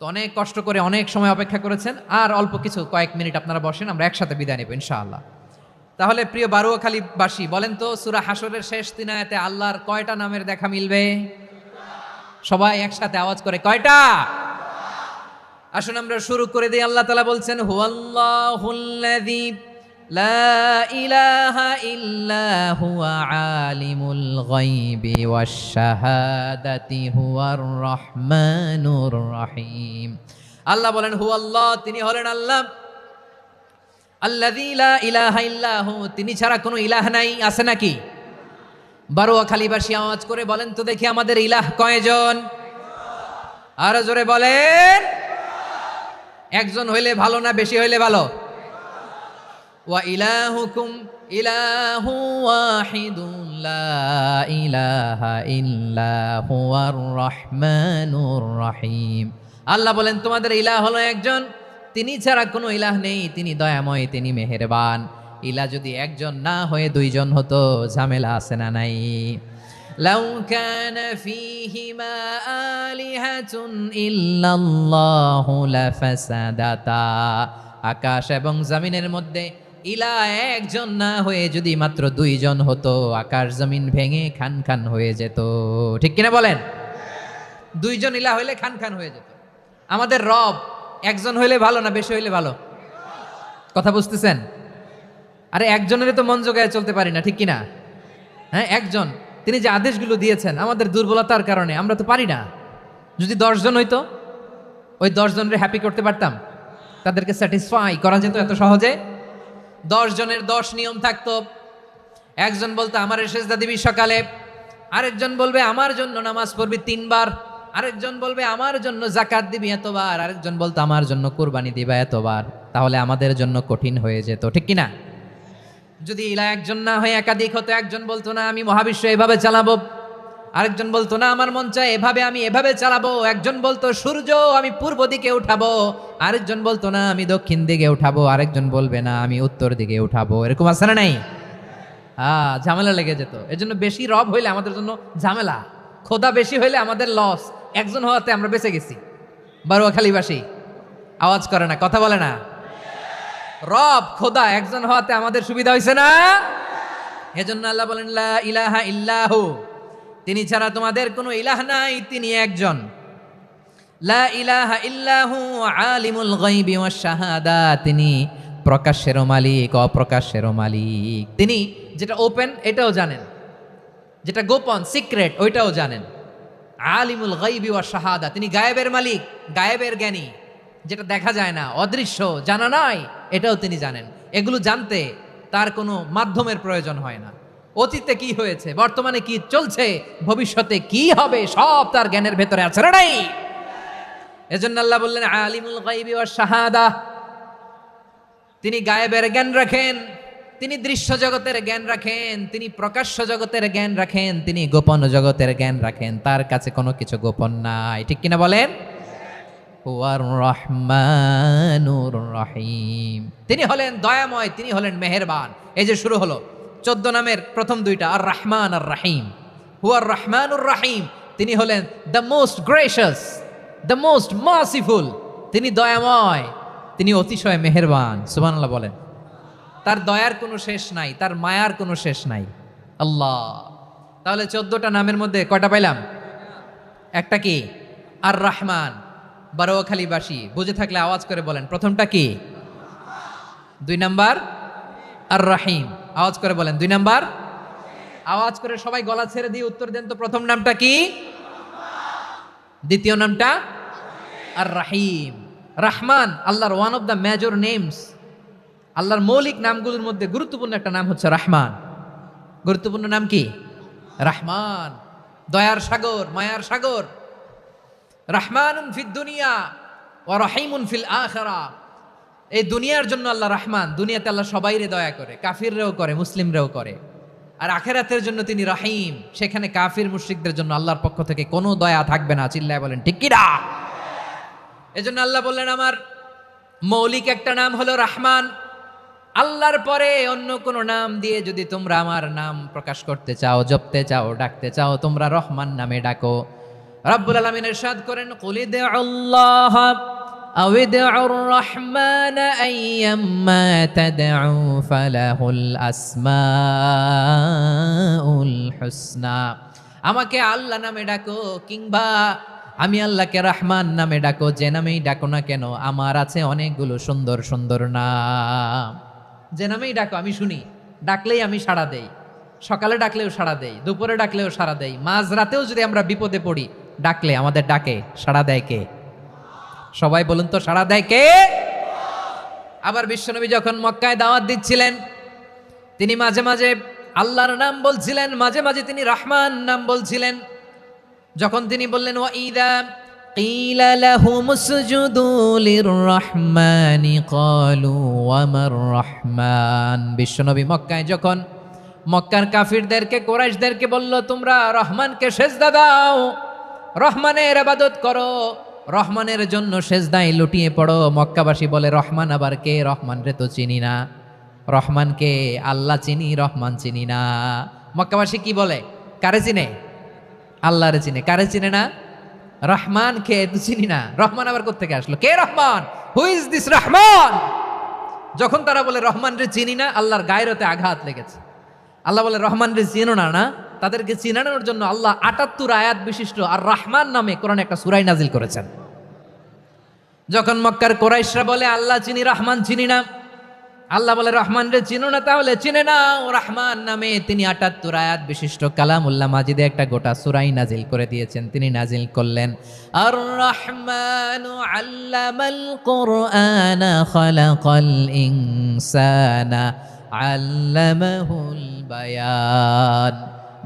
তো অনেক কষ্ট করে অনেক সময় অপেক্ষা করেছেন, আর অল্প কিছু কয়েক মিনিট আপনারা বসেন, আমরা একসাথে বিদায় নেব ইনশাআল্লাহ। তাহলে প্রিয় বারুয়াখালীবাসী, বলেন তো সূরা হাশরের শেষ 3 আয়াতে আল্লাহর কয়টা নামের দেখা মিলবে? সবাই একসাথে আওয়াজ করে, কয়টা? আসুন আমরা শুরু করে দিই। আল্লাহ তাআলা বলছেন, হুয়াল্লাহুল্লাযী লা ইলাহা ইল্লা হুয়া আলিমুল গায়বি ওয়াশ শাহাদাতি হুয়ার রহমানুর রহিম। আল্লাহ বলেন হুয়াল্লাহ, তিনি হলেন আল্লাহ, আল্লাযী লা ইলাহা ইল্লা হু, তিনি ছাড়া কোনো ইলাহ নাই। আছে নাকি? বারুয়াখালীবাসী আওয়াজ করে বলেন তো দেখি, আমাদের ইলাহ কয়জন? আরো জোরে বলেন। একজন হইলে ভালো না বেশি হইলে ভালো? ওয়া ইলাহুকুম ইলাহু ওয়াহিদুন লা ইলাহা ইল্লা হুয়ার রহমানুর রহিম। আল্লাহ বলেন তোমাদের ইলাহ হলো একজন, তিনি ছাড়া কোনো ইলাহ নেই, তিনি দয়াময়, তিনি মেহেরবান। ইলাহ যদি একজন না হয়ে দুইজন হতো, ঝামেলা আছে না নাই? লাউ কানা ফীহিমা আলিহাতুন ইল্লাল্লাহু লাফাসাদাতা, আকাশ এবং জমিনের মধ্যে ইলাহ একজন না হয়ে যদি মাত্র দুইজন হতো, আকাশ জমিন ভেঙে খান খান হয়ে যেত। ঠিক কিনা বলেন? দুইজন ইলাহ হইলে খান খান হয়ে যেত। আমাদের রব একজন হইলে ভালো না বেশি হইলে ভালো? কথা বুঝতেছেন? আরে একজনের তো মন জোগায় চলতে পারি না, ঠিক কিনা? হ্যাঁ, একজন, তিনি যে আদেশগুলো দিয়েছেন আমাদের দুর্বলতার কারণে আমরা তো পারি না। যদি 10 জন হইতো, ওই 10 জনের হ্যাপি করতে পারতাম, তাদেরকে স্যাটিসফাই করা যেত এত সহজে। 10 জনের 10 নিয়ম থাকতো। একজন বলতো আমার সেজদা দিবি সকালে, আরেকজন বলবে আমার জন্য নামাজ পড়বি 3 বার, আরেকজন বলবে আমার জন্য যাকাত দিবি এতবার, আরেকজন বলতো আমার জন্য কুরবানি দিবা এতবার। তাহলে আমাদের জন্য কঠিন হয়ে যেত, ঠিক কিনা? যদি ইলাহ একজন না হয়ে একাধিক হতো, একজন বলতো না আমি মহাবিশ্ব এভাবে চালাবো, আরেকজন বলতো না আমার মন চায় এভাবে, আমি এভাবে চালাবো, একজন বলতো সূর্য আমি পূর্ব দিকে উঠাবো, আরেকজন বলতো না আমি দক্ষিণ দিকে উঠাবো, আরেকজন বলবে না আমি উত্তর দিকে উঠাবো। এরকম আছে না নাই? ঝামেলা লেগে যেত। এজন্য বেশি রব হইলে আমাদের জন্য ঝামেলা, খোদা বেশি হইলে আমাদের লস। একজন হওয়াতে আমরা বেঁচে গেছি। বারুয়াখালীবাসী আওয়াজ করে না, কথা বলে না। রব খোদা একজন হওয়াতে আমাদের সুবিধা হয়েছে না? এজন্য আল্লাহ বলেন লা ইলাহা ইল্লাহু, তিনি ছাড়া তোমাদের কোনো ইলাহ নাই, তিনি একজন। লা ইলাহা ইল্লাহু আলিমুল গায়বি ওয়াশ শাহাদা, তিনি প্রকাশেরও মালিক অপ্রকাশেরও মালিক। তিনি যেটা ওপেন এটাও জানেন, যেটা গোপন সিক্রেট ওইটাও জানেন। আলিমুল গায়বি ওয়াশ শাহাদা, তিনি গায়েবের মালিক, গায়েবের জ্ঞানী, যেটা দেখা যায় না, অদৃশ্য, জানা নাই, এটাও তিনি জানেন। এগুলো জানতে তার কোনো মাধ্যমের প্রয়োজন হয় না। অতীতে কি হয়েছে, বর্তমানে কি চলছে, ভবিষ্যতে কি হবে, সব তার জ্ঞানের ভেতরে আছে না নাই? এজন্য আল্লাহ বললেন আলিমুল গায়বি ওয়াশ শাহাদা, তিনি গায়েবের জ্ঞান রাখেন, তিনি দৃশ্য জগতের জ্ঞান রাখেন, তিনি প্রকাশ্য জগতের জ্ঞান রাখেন, তিনি গোপন জগতের জ্ঞান রাখেন। তার কাছে কোনো কিছু গোপন নাই, ঠিক কিনা বলেন? হুয়ার রহমানুর রহিম, তিনি হলেন দয়াময়, তিনি হলেন মেহেরবান। এই যে শুরু হলো 14 নামের প্রথম দুইটা, আর রহমান আর রাহিম। হুয়ার রহমানুর রাহিম, তিনি হলেন the most gracious, the most merciful, তিনি দয়াময়, তিনি অতিশয় মেহেরবান। সুবহানাল্লাহ বলেন। তার দয়ার কোনো শেষ নাই, তার মায়ার কোনো শেষ নাই। আল্লাহ, তাহলে 14টা নামের মধ্যে কয়টা পাইলাম? একটা কি? আর রহমান। বারোয়াখালীবাসী বুঝে থাকলে আওয়াজ করে বলেন, প্রথমটা কি? 2 নাম্বার আর রাহিম। আওয়াজ করে বলেন 2 নাম্বার। আওয়াজ করে সবাই গলা ছেড়ে দিয়ে উত্তর দেন তো, প্রথম নামটা কি? দ্বিতীয় নামটা? আর রাহিম। রহমান আল্লাহর one of the major names. আল্লাহর মৌলিক নামগুলোর মধ্যে গুরুত্বপূর্ণ একটা নাম হচ্ছে রহমান। গুরুত্বপূর্ণ নাম কি? রহমান, দয়ার সাগর, মায়ার সাগর। রহমানুন ফিদ দুনিয়া ওয়া রহিমুন ফিল আখিরা। এই দুনিয়ার জন্য আল্লাহ রহমান, দুনিয়াতে আল্লাহ সবাইরে দয়া করে, কাফিররেও করে, মুসলিমরেও করে। আর আখিরাতের জন্য তিনি রহিম, সেখানে কাফির মুশরিকদের জন্য আল্লাহর পক্ষ থেকে কোনো দয়া থাকবে না। চিল্লায় বলেন ঠিক কি না? এজন্য আল্লাহ বললেন আমার মৌলিক একটা নাম হলো রহমান। আল্লাহর পরে অন্য কোনো নাম দিয়ে যদি তোমরা আমার নাম প্রকাশ করতে চাও, জপতে চাও, ডাকতে চাও, তোমরা রহমান নামে ডাকো। রব্বুল আলামিন ইরশাদ করেন, কুলিদে আল্লাহ আও ইদউর রহমান আইয়াম্মা তাদউ ফালাহুল আসমাউল হুসনা। আমাকে আল্লাহ নামে ডাকো, কিংবা আমি আল্লাহকে রহমান নামে ডাকো, যে নামেই ডাকো না কেন আমার আছে অনেকগুলো সুন্দর সুন্দর নাম। যে নামেই ডাকো আমি শুনি, ডাকলেই আমি সাড়া দেই। সকালে ডাকলেও সাড়া দেই, দুপুরে ডাকলেও সাড়া দেই, মাঝরাতেও যদি আমরা বিপদে পড়ি ডাকলে আমাদের ডাকে সাড়া দেয় কে? সবাই বলুন তো, সাড়া দেয় কে? আবার বিশ্বনবী যখন মক্কায় দাওয়াত দিচ্ছিলেন, তিনি মাঝে মাঝে আল্লাহর নাম বলছিলেন, মাঝে মাঝে তিনি রহমান নাম বলছিলেন। যখন তিনি বললেন ওয়াইদা কিলা লাহুম উসজুদু লিররহমানি ক্বালু ওয়ামার রহমান। বিশ্বনবী মক্কায় যখন মক্কার কাফিরদেরকে, কুরাইশদেরকে বলল তোমরা রহমানকে সেজদা দাও, রহমানের ইবাদত করো, রহমানের জন্য সেজদায় লুটিয়ে পড়ো। মক্কাবাসী বলে রহমান আবার কে? রহমান রে তো চিনি না। রহমানকে আল্লাহ চিনি, রহমান চিনি না। মক্কাবাসী কি বলে? কারে চিনে? আল্লাহরে চিনে। কারে চিনে না? রহমান কে তো চিনি না। রহমান আবার কোত্থেকে আসলো? কে Rahman? Who is this Rahman? যখন তারা বলে রহমান রে চিনি না, আল্লাহর গায়রতে আঘাত লেগেছে। আল্লাহ বলে রহমান রে চিনো না, না? তাদেরকে চিনানোর জন্য আল্লাহ 78 আয়াত বিশিষ্ট আর রহমান নামে কোরআনে একটা সূরা নাজিল করেছেন। যখন মক্কার কুরাইশরা বলে আল্লাহ চিনি, রহমান চিনি না, আল্লাহ বলে রহমান রে চিনো না, তাহলে চিনে নাও রহমান নামে তিনি 78 আয়াত বিশিষ্ট কালামুল্লাহ মাজিদে একটা গোটা সূরা নাজিল করে দিয়েছেন। তিনি নাজিল করলেন আর রহমানু আল্লামাল কুরআনা খালাকাল ইনসানা আল্লামাহুল বায়ান।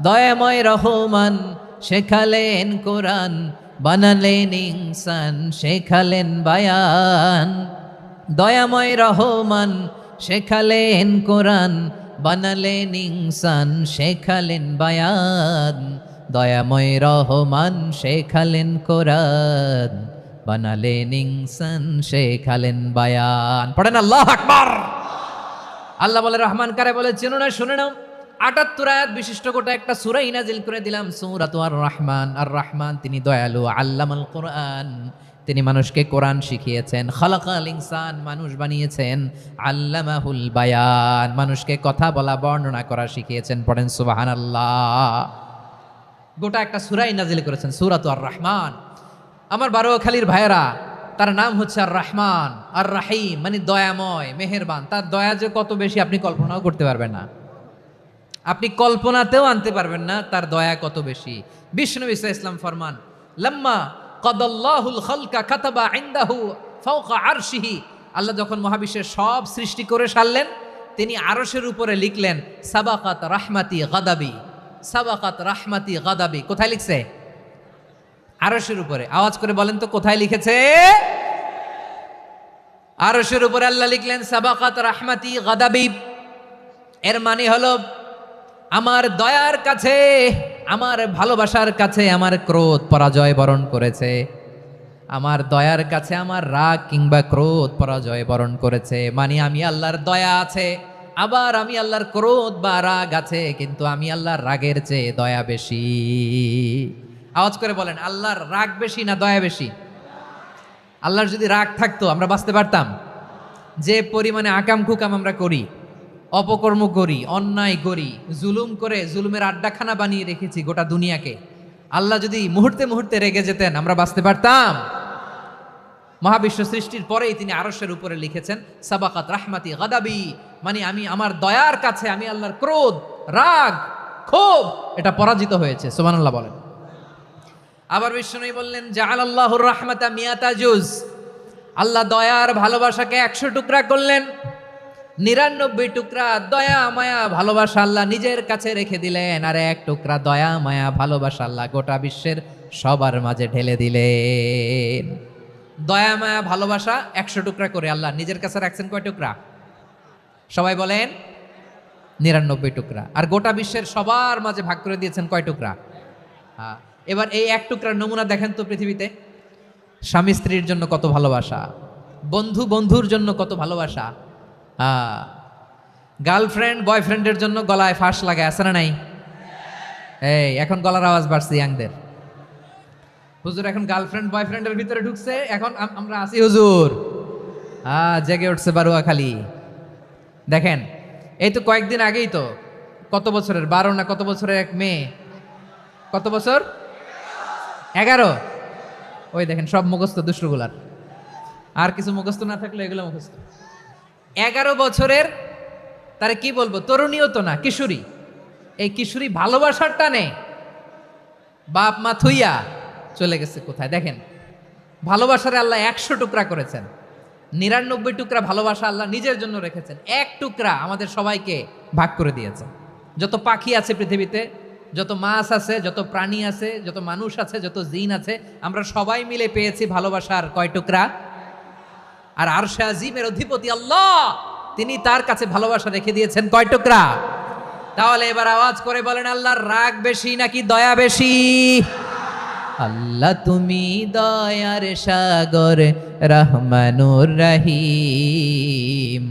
দয়াময় রহমান শেখালেন কোরআন, বানালেন ইনসান, শেখালেন বায়ান। দয়াময় রহমান শেখালেন কোরআন, বানালেন ইনসান, শেখালেন বায়ান। দয়াময় রহমান শেখালেন কোরআন, বানালেন ইনসান, শেখালেন বায়ান। পড়েন আল্লাহু আকবার। আল্লাহ বলে রহমান কারে বলে চেনো না? শুনে নাও, 78 আয়াত বিশিষ্ট গোটা একটা সূরা নাজিল করে দিলাম, সূরাতু আর রহমান। আর রহমান তিনি দয়ালু, আল্লামাল কোরআন, তিনি মানুষকে কোরআন শিখিয়েছেন। খালাকাল ইনসান, মানুষ বানিয়েছেন। আল্লামাহুল বায়ান, মানুষকে কথা বলা, বর্ণনা করা শিখিয়েছেন। পড়েন সুবহানাল্লাহ। গোটা একটা সূরা নাজিল করেছেন, সূরাতু আর রহমান। আমার বারোয়াখালীর ভাইয়েরা, তার নাম হচ্ছে আর রহমান আর রাহিম, মানে দয়াময়, মেহেরবান। তার দয়া যে কত বেশি আপনি কল্পনাও করতে পারবেন না, আপনি কল্পনাতেও আনতে পারবেন না তার দয়া কত বেশি। বিষ্ণু ইসলাম ফরমান, লাম্মা কাদাল্লাহুল খালকা কাতাবা ইনদাহু ফাওকা আরশিহি। আল্লাহ যখন মহাবিশ্বের সব সৃষ্টি করে সারলেন, তিনি আরশের উপরে লিখলেন সাবাকাত রাহমাতি গাদাবি, সাবাকাত রাহমাতি গাদাবি। কোথায় লিখছে? আরশের উপরে। আওয়াজ করে বলেন তো কোথায় লিখেছে? আরশের উপরে আল্লাহ লিখলেন সাবাকাত রাহমাতি গাদাবি। এর মানে হলো আমার দয়ার কাছে, আমার ভালোবাসার কাছে আমার ক্রোধ পরাজয় বরণ করেছে, আমার দয়ার কাছে আমার রাগ কিংবা ক্রোধ পরাজয় বরণ করেছে। মানে আমি আল্লাহর দয়া আছে, আবার আমি আল্লাহর ক্রোধ বা রাগ আছে, কিন্তু আমি আল্লাহর রাগের চেয়ে দয়া বেশি। আওয়াজ করে বলেন আল্লাহর রাগ বেশি না দয়া বেশি? আল্লাহর যদি রাগ থাকতো আমরা বাঁচতে পারতাম? যে পরিমাণে আকাম কুকাম আমরা করি, অপকর্ম করি, অন্যায় করি, জুলুম করে জুলুমের আড্ডাখানা বানিয়ে রেখেছি গোটা দুনিয়াকে, আল্লাহ যদি মুহূর্তে মুহূর্তে রেগে যেতেন আমরা বাঁচতে পারতাম? মহাবিশ্ব সৃষ্টির পরেই তিনি আরশের উপরে লিখেছেন সাবাকাত রাহমাতি গাদাবি, মানে আমি আমার দয়ার কাছে আমি আল্লাহর ক্রোধ, রাগ, ক্ষোভ এটা পরাজিত হয়েছে। সুবহানাল্লাহ বলেন। আবার বিষ্ণু বললেন জাআলাল্লাহুর রাহমাতা মিয়াতা জুজ, আল্লাহ দয়ার ভালোবাসাকে 100 টুকরা করলেন। 99 টুকরা দয়া মায়া ভালোবাসা আল্লাহ নিজের কাছে রেখে দিলেন, আর 1 টুকরা দয়া মায়া ভালোবাসা আল্লাহ গোটা বিশ্বের সবার মাঝে ঢেলে দিলেন। দয়া মায়া ভালোবাসা 100 টুকরা করে আল্লাহ নিজের কাছে রাখছেন কয় টুকরা? সবাই বলেন 99 টুকরা। আর গোটা বিশ্বের সবার মাঝে ভাগ করে দিয়েছেন কয় টুকরা? হ্যাঁ। এবার এই 1 টুকরার নমুনা দেখেন তো পৃথিবীতে। স্বামী স্ত্রীর জন্য কত ভালোবাসা, বন্ধু বন্ধুর জন্য কত ভালোবাসা, গার্লফ্রেন্ড বয়ফ্রেন্ডের জন্য গলায় ফাঁস লাগায়, আছে না নাই? এই এখন গলার আওয়াজ বাড়ছে ইয়াংদের। হুজুর এখন গার্লফ্রেন্ড বয়ফ্রেন্ডের ভিতরে ঢুকছে, এখন আমরা আছি হুজুর। জেগে উঠছে বারুয়া খালি। দেখেন এই তো কয়েকদিন আগেই তো, কত বছরের 12 না কত বছরের এক মেয়ে, কত বছর? 11। ওই দেখেন সব মুখস্থ দুষ্টগুলার, আর কিছু মুখস্থ না থাকলে এগুলো মুখস্থ। 11 বছরের, তারে কি বলবো, তরুণীও তো না, কিশোরী। এই কিশোরী ভালোবাসার টানে বাপ মা থুইয়া চলে গেছে কোথায়? দেখেন ভালোবাসারে আল্লাহ 100 টুকরা করেছেন, 99 টুকরা ভালোবাসা আল্লাহ নিজের জন্য রেখেছেন, 1 টুকরা আমাদের সবাইকে ভাগ করে দিয়েছেন। যত পাখি আছে পৃথিবীতে, যত মাছ আছে, যত প্রাণী আছে, যত মানুষ আছে, যত জিন আছে, আমরা সবাই মিলে পেয়েছি ভালোবাসার কয় টুকরা? আর আরশে আজিমের অধিপতি আল্লাহ, তিনি তার কাছে ভালোবাসা রেখে দিয়েছেন কয় টুকরা? তাহলে এবার আওয়াজ করে বলেন আল্লাহর রাগ বেশি নাকি দয়া বেশি? আল্লাহ তুমি দয়ার সাগর রহমানুর রহিম,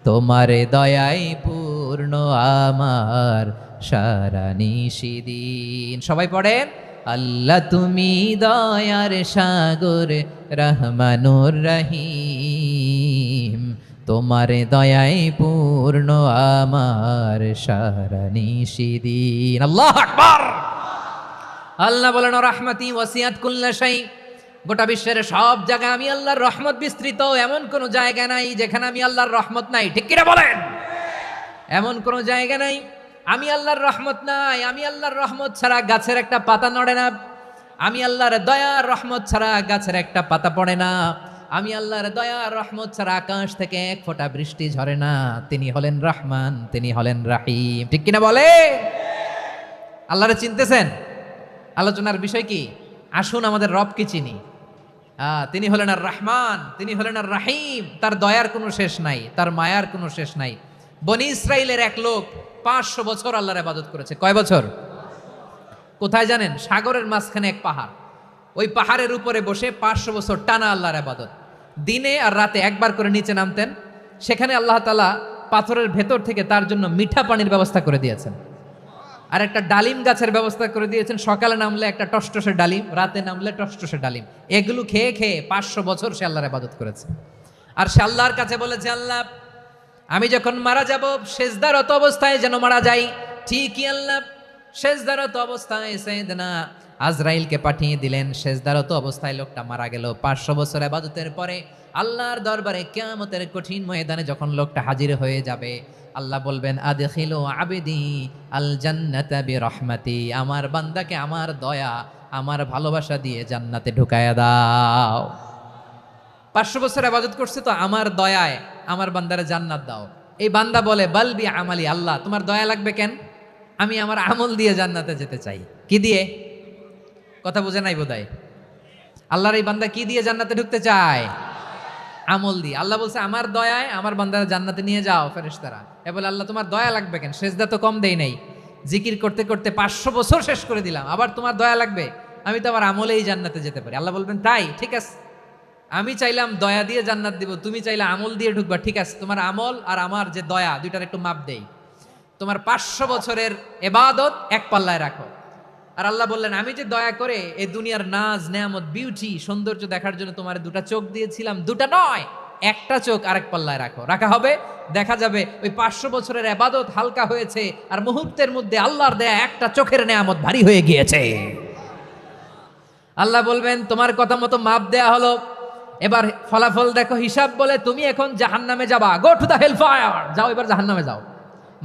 তোমার দয়ায় পূর্ণ আমার সারা নিশিদিন। সবাই পড়েন আল্লাহ তুমি দয়ার সাগর রহমানুর রহিম, তোমার দয়ায় পূর্ণ আমার সারা নিশিদিন। আল্লাহু আকবার। আল্লাহ বলেন রাহমাতি ওয়াসিআত কুল্লা শাই, গোটা বিশ্বের সব জায়গায় আমি আল্লাহর রহমত বিস্তৃত, এমন কোন জায়গা নাই যেখানে আমি আল্লাহর রহমত নাই। ঠিক কিনা বলেন? এমন কোন জায়গা নাই আমি আল্লাহর রহমত নাই। আমি আল্লাহর রহমত ছাড়া গাছের একটা পাতা নড়ে না, আমি আল্লাহর দয়ার রহমত ছাড়া গাছের একটা পাতা পড়ে না, আমি আল্লাহর দয়ার রহমত ছাড়া আকাশ থেকে 1 ফোঁটা বৃষ্টি ঝরে না। তিনি হলেন রহমান, তিনি হলেন রাহিম। ঠিক কিনা বলে? আল্লাহরে চিনতেছেন? আলোচনার বিষয় কি? আসুন আমাদের রবকে চিনি। তিনি হলেন আর রহমান, তিনি হলেন আর রাহিম। তার দয়ার কোনো শেষ নাই, তার মায়ার কোনো শেষ নাই। বনি ইসরাইলের এক লোক 500 বছর আল্লাহর ইবাদত করেছে। কয় বছর? কোথায় জানেন? সাগরের মাঝখানে এক পাহাড়, ওই পাহাড়ের উপরে বসে 500 বছর টানা আল্লাহর ইবাদত। দিনে আর রাতে একবার করে নিচে নামতেন। সেখানে আল্লাহ তাআলা পাথরের ভেতর থেকে তার জন্য মিঠা পানির ব্যবস্থা করে দিয়েছেন, আর একটা ডালিম গাছের ব্যবস্থা করে দিয়েছেন। সকালে নামলে একটা টসটসে ডালিম, রাতে নামলে টসটসে ডালিম। এগুলো খেয়ে খেয়ে 500 বছর সে আল্লাহর ইবাদত করেছে। আর সে আল্লাহর কাছে বলেছে, আল্লাহ আমি যখন মারা যাব সেজদারত অবস্থায় যেন মারা যাই। ঠিকই আল্লাহ সেজদারত অবস্থায় সাইয়েদনা আজরাইলকে পাঠিয়ে দিলেন। সেজদারত অবস্থায় লোকটা মারা গেল। 500 বছর ইবাদতের পরে আল্লাহর দরবারে কিয়ামতের কঠিন ময়দানে যখন লোকটা হাজির হয়ে যাবে, আল্লাহ বলবেন আদখিলু আবদি আল জান্নাতা বিরহমাতি, আমার বান্দাকে আমার দয়া আমার ভালোবাসা দিয়ে জান্নাতে ঢুকায়া দাও। 500 বছর ইবাদত করছে তো আমার দয়ায় আমার বান্দারে জান্নাত দাও। এই বান্দা বলে বালবি আমালি, আল্লাহ তোমার দয়া লাগবে কেন? আমি আমার আমল দিয়ে জান্নাতে যেতে চাই। কি দিয়ে? কথা বুঝে নাই বোধহয়। আল্লাহর এই বান্দা কি দিয়ে জান্নাতে ঢুকতে চায়? আমল দিয়ে। আল্লাহ বলছে আমার দয়ায় আমার বান্দারা জান্নাতে নিয়ে যাও ফেরেশতারা। এ বলে আল্লাহ তোমার দয়া লাগবে কেন? সেজদা তো কম দেই নাই, জিকির করতে করতে 500 বছর শেষ করে দিলাম, আবার তোমার দয়া লাগবে? আমি তো আমার আমলেই জান্নাতে যেতে পারি। আল্লাহ বলবেন তাই, ঠিক আছে, আমি চাইলাম দয়া দিয়ে জান্নাত দিব, তুমি চাইলে আমল দিয়ে ঢুকবা, ঠিক আছে, তোমার আমল আর আমার যে দয়া দুইটার একটু মাপ দেই। তোমার 500 বছরের এবাদত এক পাল্লায় রাখো। আর আল্লাহ বললেন আমি যে দয়া করে এই দুনিয়ার নাজ নেয়ামত বিউটি সৌন্দর্য দেখার জন্য তোমার দুটা চোখ দিয়েছিলাম, দুটা নয় একটা চোখ আরেক পাল্লায় রাখো। রাখা হবে, দেখা যাবে ওই 500 বছরের এবাদত হালকা হয়েছে আর মুহূর্তের মধ্যে আল্লাহর দেয়া একটা চোখের নেয়ামত ভারী হয়ে গিয়েছে। আল্লাহ বলবেন তোমার কথা মতো মাপ দেয়া হলো, এবার ফলাফল দেখো, হিসাব বলে তুমি এখন জাহান্নামে যাবা, go to the hell fire, যাও এবার জাহান্নামে যাও।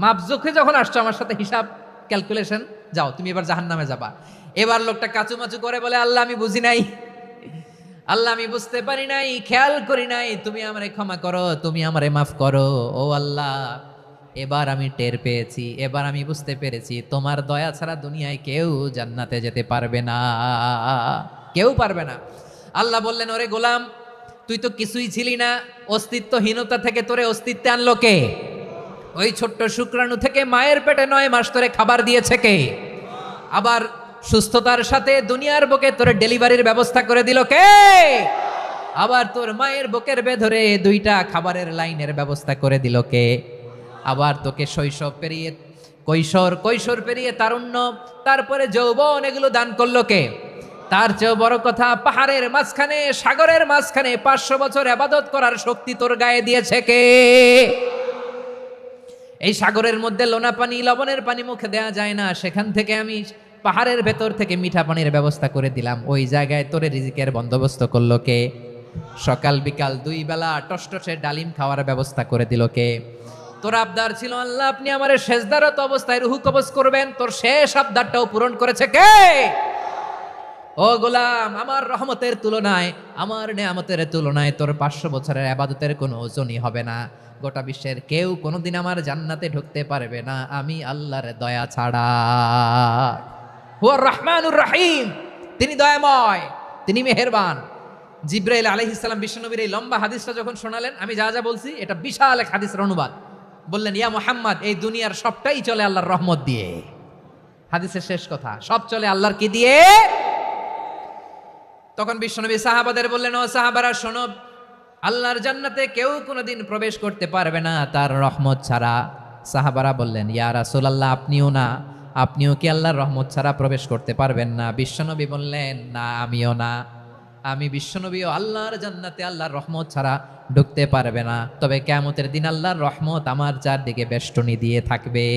মাপ চোখে যখন আসছো আমার সাথে হিসাব ক্যালকুলেশন, যাও তুমি এবার জাহান্নামে যাবা। এবার লোকটা কাচুমাচু করে বলে আল্লাহ আমি বুঝি নাই, আল্লাহ আমি বুঝতে পারি নাই, খেয়াল করি নাই, তুমি আমারে ক্ষমা করো, তুমি আমারে মাফ করো। ও আল্লাহ এবার আমি টের পেয়েছি, এবার আমি বুঝতে পেরেছি তোমার দয়া ছাড়া দুনিয়ায় কেউ জান্নাতে যেতে পারবে না, কেউ পারবে না। আল্লাহ বললেন ওরে গোলাম তুই তো কিছুই ছিলি না, অস্তিত্বহীনতা থেকে তোরে অস্তিত্বে আনলো কে? ওই ছোট্ট শুক্রাণু থেকে মায়ের পেটে 9 মাস তোরে খাবার দিয়েছে কে? আবার সুস্থতার সাথে দুনিয়ার বুকে তোরে ডেলিভারির ব্যবস্থা করে দিল কে? আবার তোর মায়ের বুকের ভেতরে 2টা খাবারের লাইনের ব্যবস্থা করে দিল কে? আবার তোকে শৈশব পেরিয়ে কৈশোর পেরিয়ে তারুণ্য, তারপরে যৌবন, এগুলো দান করলো কে? তার চেয়েও বড় কথা, পাহাড়ের মাঝখানে সাগরের মাঝখানে 500 বছর ইবাদত করার শক্তি তোর গায়ে দিয়েছে কে? এই সাগরের মধ্যে লোনা পানি লবণের পানি মুখে দেয়া যায় না, সেখান থেকে আমি পাহাড়ের ভেতর থেকে মিঠা পানির ব্যবস্থা করে দিলাম, ওই জায়গায় তোরে রিজিকের বন্দোবস্ত করলো কে? সকাল বিকাল 2 বেলা টসটসে ডালিম খাওয়ার ব্যবস্থা করে দিল কে? তোর আবদার ছিল আল্লাহ আপনি আমারে সেজদারত অবস্থায় রুহু কবজ করবেন, তোর শেষ আবদারটাও পূরণ করেছে কে? ও গোলাম আমার রহমতের তুলনায়, আমার নেয়ামতের তুলনায় তোর 500 বছরের ইবাদতের কোনো ওজনই হবে না। গোটা বিশ্বের কেউ কোনোদিন আমার জান্নাতে ঢুকতে পারবে না আমি আল্লাহর দয়া ছাড়া। হুয়া রহমানুর রহিম, তিনি দয়াময়, তিনি মেহেরবান। জিব্রাইল আলাইহিস সালাম বিশ্বনবীর এই লম্বা হাদিসটা যখন শোনালেন, আমি যা যা বলছি এটা বিশাল এক হাদিসের অনুবাদ, বললেন ইয়া মুহাম্মদ এই দুনিয়ার সবটাই চলে আল্লাহর রহমত দিয়ে। হাদিসের শেষ কথা, সব চলে আল্লাহর কি দিয়ে? তখন বিশ্বনবী সাহাবাদের বললেন ও সাহাবারা শোনো, আল্লাহর জান্নাতে কেউ কোনোদিন প্রবেশ করতে পারবে না তার রহমত ছাড়া। সাহাবারা বললেন ইয়া রাসূলুল্লাহ আপনিও না, আপনিও কি আল্লাহর রহমত ছাড়া প্রবেশ করতে পারবেন না? বিশ্বনবী বললেন না আমিও না, আমি বিশ্বনবীও আল্লাহর জান্নাতে আল্লাহর রহমত ছাড়া ঢুকতে পারবে না, তবে কিয়ামতের দিন আল্লাহর রহমত আমার চারদিকে বেষ্টনী দিয়ে থাকবে।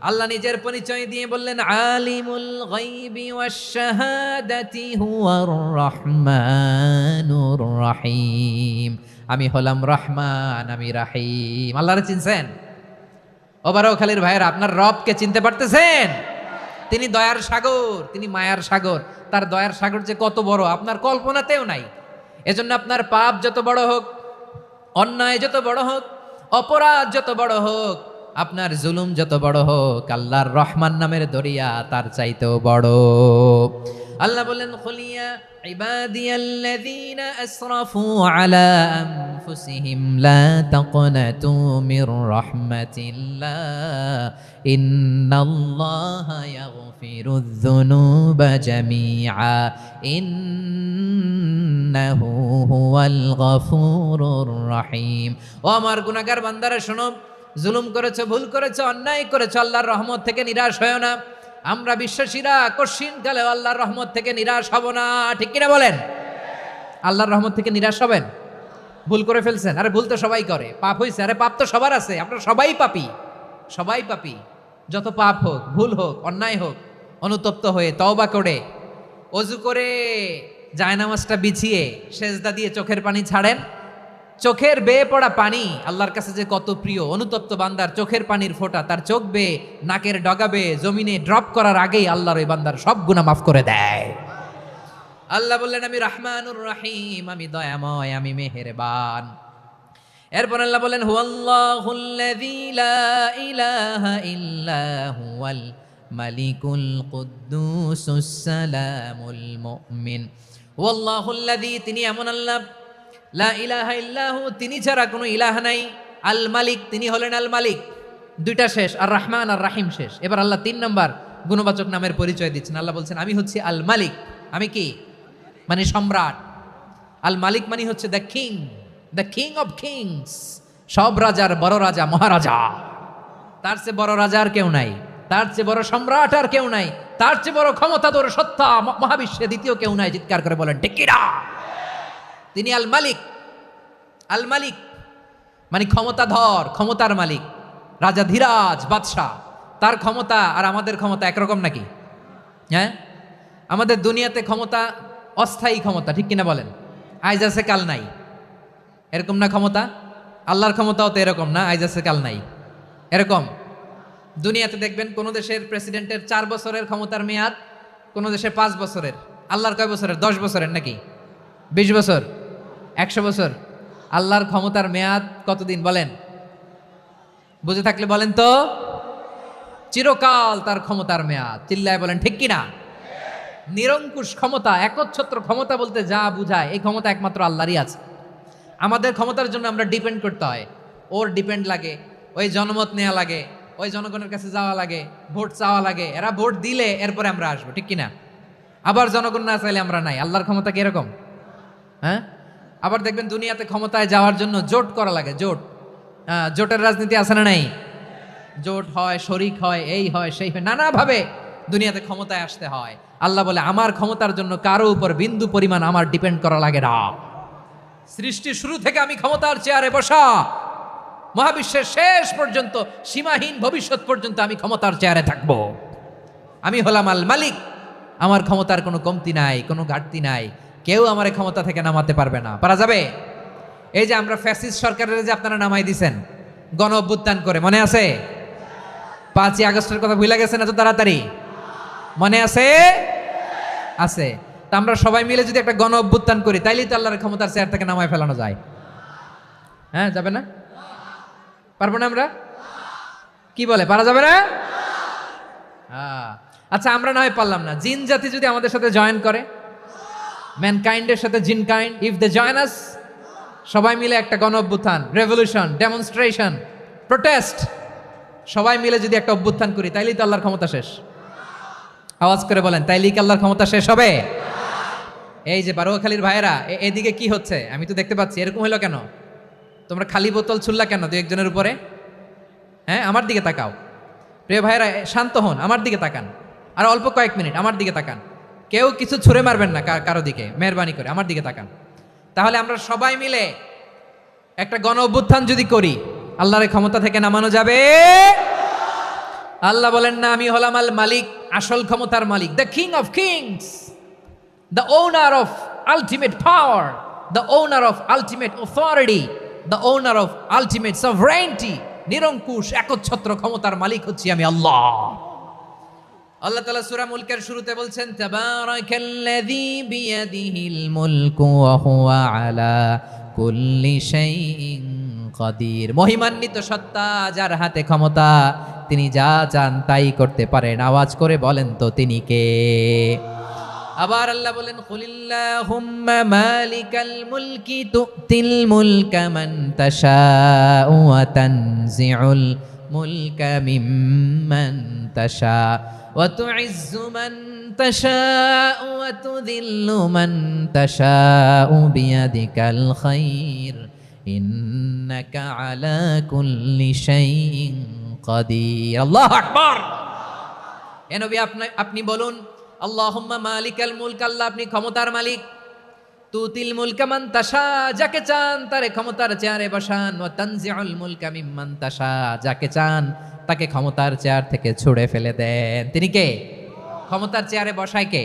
আল্লাহ নিজের পরিচয় দিয়ে বললেন আলিমুল গায়বি ওয়াশ শাহাদাতি হুয়ার রহমানুর রহিম, আমি হলাম রহমান, আমি রাহিম। আল্লাহরে চিনছেন? ও বারোখালীর ভাইয়েরা আপনার রবকে চিনতে পারতেছেন? তিনি দয়ার সাগর, তিনি মায়ার সাগর, তার দয়ার সাগর যে কত বড় আপনার কল্পনাতেও নাই। এজন্য আপনার পাপ যত বড় হোক, অন্যায় যত বড় হোক, অপরাধ যত বড় হোক, আপনার জুলুম যত বড় হোক, আল্লাহর রহমান নামের দরিয়া তার চাইতেও বড়। আল্লাহ বললেন খুলিয়া ইবাদিয়াল্লাযীনা আসরাফু আলা আনফুসিহিম লা তাকনাতু মির রাহমাতিল্লাহ ইন্নাল্লাহা ইয়াগফিরুয যুনুবা জামিআ ইন্নাহু হুয়াল গফুরুর রহিম। ও আমার গুনাহগার বান্দারা শোনো, জুলুম করেছো, ভুল করেছো, অন্যায় করেছো, আল্লাহর রহমত থেকে নিরাশ হয়েও না। আমরা বিশ্বাসীরা কঠিন কালেও আল্লাহর রহমত থেকে নিরাশ হব না, ঠিক কিনা বলেন? আল্লাহর রহমত থেকে নিরাশ হবেন? ভুল করে ফেলছেন, আরে ভুল তো সবাই করে, পাপ হয়েছে, আরে পাপ তো সবার আছে, আপনারা সবাই পাপী, সবাই পাপী। যত পাপ হোক, ভুল হোক, অন্যায় হোক, অনুতপ্ত হয়ে তওবা করে ওযু করে জায়নামাজটা বিছিয়ে সেজদা দিয়ে চোখের পানি ছাড়েন। চোখের বেয়ে পড়া পানি আল্লাহর কাছে যে কত প্রিয়। অনুতপ্ত বান্দার চোখের পানির ফোঁটা তার চোখ বেয়ে নাকের ডগা বেয়ে জমিনে ড্রপ করার আগেই আল্লাহর ওই বান্দার সব গুনাহ মাফ করে দেয়। আল্লাহ বললেন আমি রহমানুর রহিম, আমি দয়াময়, আমি মেহেরবান। এরপর আল্লাহ বলেন হুয়াল্লাহুল্লাযী লা ইলাহা ইল্লা হুয়াল মালিকুল কুদ্দুসুস সালামুল মুমিন। হুয়াল্লাহুল্লাযী, তিনি এমন আল্লাহ, লা ইলাহা ইল্লাহু, তিনি ছাড়া কোনো ইলাহ নাই, আল মালিক, তিনি হলেন আল মালিক। দুইটা শেষ, আর রহমান আর রাহিম শেষ। এবার আল্লাহ 3 নম্বর গুণবাচক নামের পরিচয় দিচ্ছেন। আল্লাহ বলছেন আমি হচ্ছি আল মালিক। আমি কি? মানে সম্রাট। আল মালিক মানে হচ্ছে দ্য কিং অফ কিংস, সব রাজার বড় রাজা, মহারাজা। তার চেয়ে বড় রাজা আর কেউ নাই, তার চেয়ে বড় সম্রাট আর কেউ নাই, তার চেয়ে বড় ক্ষমতাধর সত্তা মহাবিশ্বে দ্বিতীয় কেউ নাই। চিৎকার করে বলেন ঠিক কিনা? তিনি আল মালিক। আল মালিক মানে ক্ষমতাধর, ক্ষমতার মালিক, রাজা ধীরাজ বাদশাহ। তার ক্ষমতা আর আমাদের ক্ষমতা একরকম নাকি? হ্যাঁ, আমাদের দুনিয়াতে ক্ষমতা অস্থায়ী ক্ষমতা, ঠিক কিনা বলেন? আইজ আছে কাল নাই, এরকম না ক্ষমতা? আল্লাহর ক্ষমতাও তো এরকম না, আইজ আছে কাল নাই এরকম। দুনিয়াতে দেখবেন কোন দেশের প্রেসিডেন্টের 4 বছরের ক্ষমতার মেয়াদ, কোন দেশের 5 বছরের। আল্লাহর কয় বছরের? 10 বছরের নাকি 20 বছর, 100 বছর। আল্লাহর ক্ষমতার মেয়াদ কতদিন বলেন? বুঝে থাকলে বলেন তো। চিরকাল তার ক্ষমতার মেয়াদ। চিল্লায় বলেন ঠিক কিনা? নিরঙ্কুশ ক্ষমতা, একচ্ছত্র ক্ষমতা বলতে যা বুঝায়, এই ক্ষমতা একমাত্র আল্লাহরই আছে। আমাদের ক্ষমতার জন্য আমরা ডিপেন্ড করতে হয়, ওর ডিপেন্ড লাগে, ওই জনমত নেওয়া লাগে, ওই জনগণের কাছে যাওয়া লাগে, ভোট চাওয়া লাগে, এরা ভোট দিলে এরপরে আমরা আসবো, ঠিক কিনা? আবার জনগণ না চাইলে আমরা নাই। আল্লাহর ক্ষমতা কি এরকম? হ্যাঁ, আবার দেখবেন দুনিয়াতে ক্ষমতায় যাওয়ার জন্য জোট করা লাগে, জোট। জোটের রাজনীতি আছে না নাই? জোট হয়, শরিক হয়, এই হয় সেই হয়, নানাভাবে দুনিয়াতে ক্ষমতায় আসতে হয়। আল্লাহ বলে আমার ক্ষমতার জন্য কারো উপর বিন্দু পরিমাণ আমার ডিপেন্ড করা লাগে না। সৃষ্টির শুরু থেকে আমি ক্ষমতার চেয়ারে বসা, মহাবিশ্বের শেষ পর্যন্ত, সীমাহীন ভবিষ্যৎ পর্যন্ত আমি ক্ষমতার চেয়ারে থাকব। আমি হলাম আল মালিক। আমার ক্ষমতার কোনো কমতি নাই, কোনো ঘাটতি নাই। কেউ আমার এই ক্ষমতা থেকে নামাতে পারবে না। পারা যাবে? এই যে আমরা ফ্যাসিস্ট সরকারের যে আপনারা নামাই দিছেন গণ অভ্যুত্থান করে, মনে আছে? 5ই আগস্টের কথা ভুলে গেছেন এত তাড়াতাড়ি? মনে আছে? আছে। তা আমরা সবাই মিলে যদি একটা গণ অভ্যুত্থান করি, তাইলেই তো আল্লাহর ক্ষমতার চেয়ার থেকে নামায় ফেলানো যায়। হ্যাঁ, যাবে না? পারবো না আমরা? কি বলে, পারা যাবে না? আচ্ছা, আমরা না হয় পারলাম না, জিন জাতি যদি আমাদের সাথে জয়েন করে, ম্যানকাইন্ডের সাথে জিন kind, if they join us, সবাই মিলে একটা গণ অভ্যুত্থান, রেভলিউশন, ডেমনস্ট্রেশন, প্রোটেস্ট, সবাই মিলে যদি একটা অভ্যুত্থান করি, তাইলেই তো আল্লাহর ক্ষমতা শেষ। আওয়াজ করে বলেন, তাইলেই কি আল্লাহর ক্ষমতা শেষ হবে? এই যে বারোয়াখালীর ভাইয়েরা, এদিকে কি হচ্ছে আমি তো দেখতে পাচ্ছি, এরকম হলো কেন? তোমরা খালি বোতল ছুড়লা কেন 2-1 জনের উপরে? হ্যাঁ, আমার দিকে তাকাও। প্রিয় ভাইয়েরা, শান্ত হন, আমার দিকে তাকান, আর অল্প কয়েক মিনিট আমার দিকে তাকান। কেউ কিছু ছুঁড়ে মারবেন না কারো দিকে, মেহরবানি করে আমার দিকে তাকান। তাহলে আমরা সবাই মিলে একটা গণ অভ্যুত্থান যদি করি, আল্লাহর ক্ষমতা থেকে নামানো যাবে? আল্লাহ বলেন না, আমি হলাম আল মালিক, আসল ক্ষমতার মালিক, the king of kings, the owner of ultimate power, the owner of ultimate authority, the owner of ultimate sovereignty. নিরঙ্কুশ একচ্ছত্র ক্ষমতার মালিক হচ্ছি আমি আল্লাহ। আল্লাহ তাআলা সূরা মুলকের শুরুতে বলছেন, তাবারাকাল্লাযী বিয়াদিহিল মুলকু ওয়া হুয়া আলা কুল্লি শাইইন কাদির। মহিমান্বিত সত্তা, যার হাতে ক্ষমতা, তিনি যা চান তাই করতে পারেন। আওয়াজ করে বলেন তো তিনি কে? আবার আল্লাহ বলেন, কুলিল্লাহুম্মা মালিকাল মুলকি তুতিল মুলকা মান তাশাউ ওয়া তানজিউল মুলকা মিম্মান তাশা ওয়া তুইজ্জু মান তাশাউ ওয়া তুযিল্লু মান তাশাউ বিয়াদিকাল খায়র ইন্নাকা আলা কুল্লি শাইইন কাদির। আল্লাহু আকবার। এ নবী, আপনি বলুন, আল্লাহুম্মা মালিকাল মুলক, আল্লাহ আপনি ক্ষমতার মালিক। তুতিল মুলকা মান তাশা, যাকে চান তারে ক্ষমতার চেয়ারে বসান। ওয়া তানজিউল মুলকা মিম্মান তাশা, যাকে চান তাকে ক্ষমতার চেয়ার থেকে ছুঁড়ে ফেলে দেন। তিনি কে? ক্ষমতার চেয়ারে বসায় কে?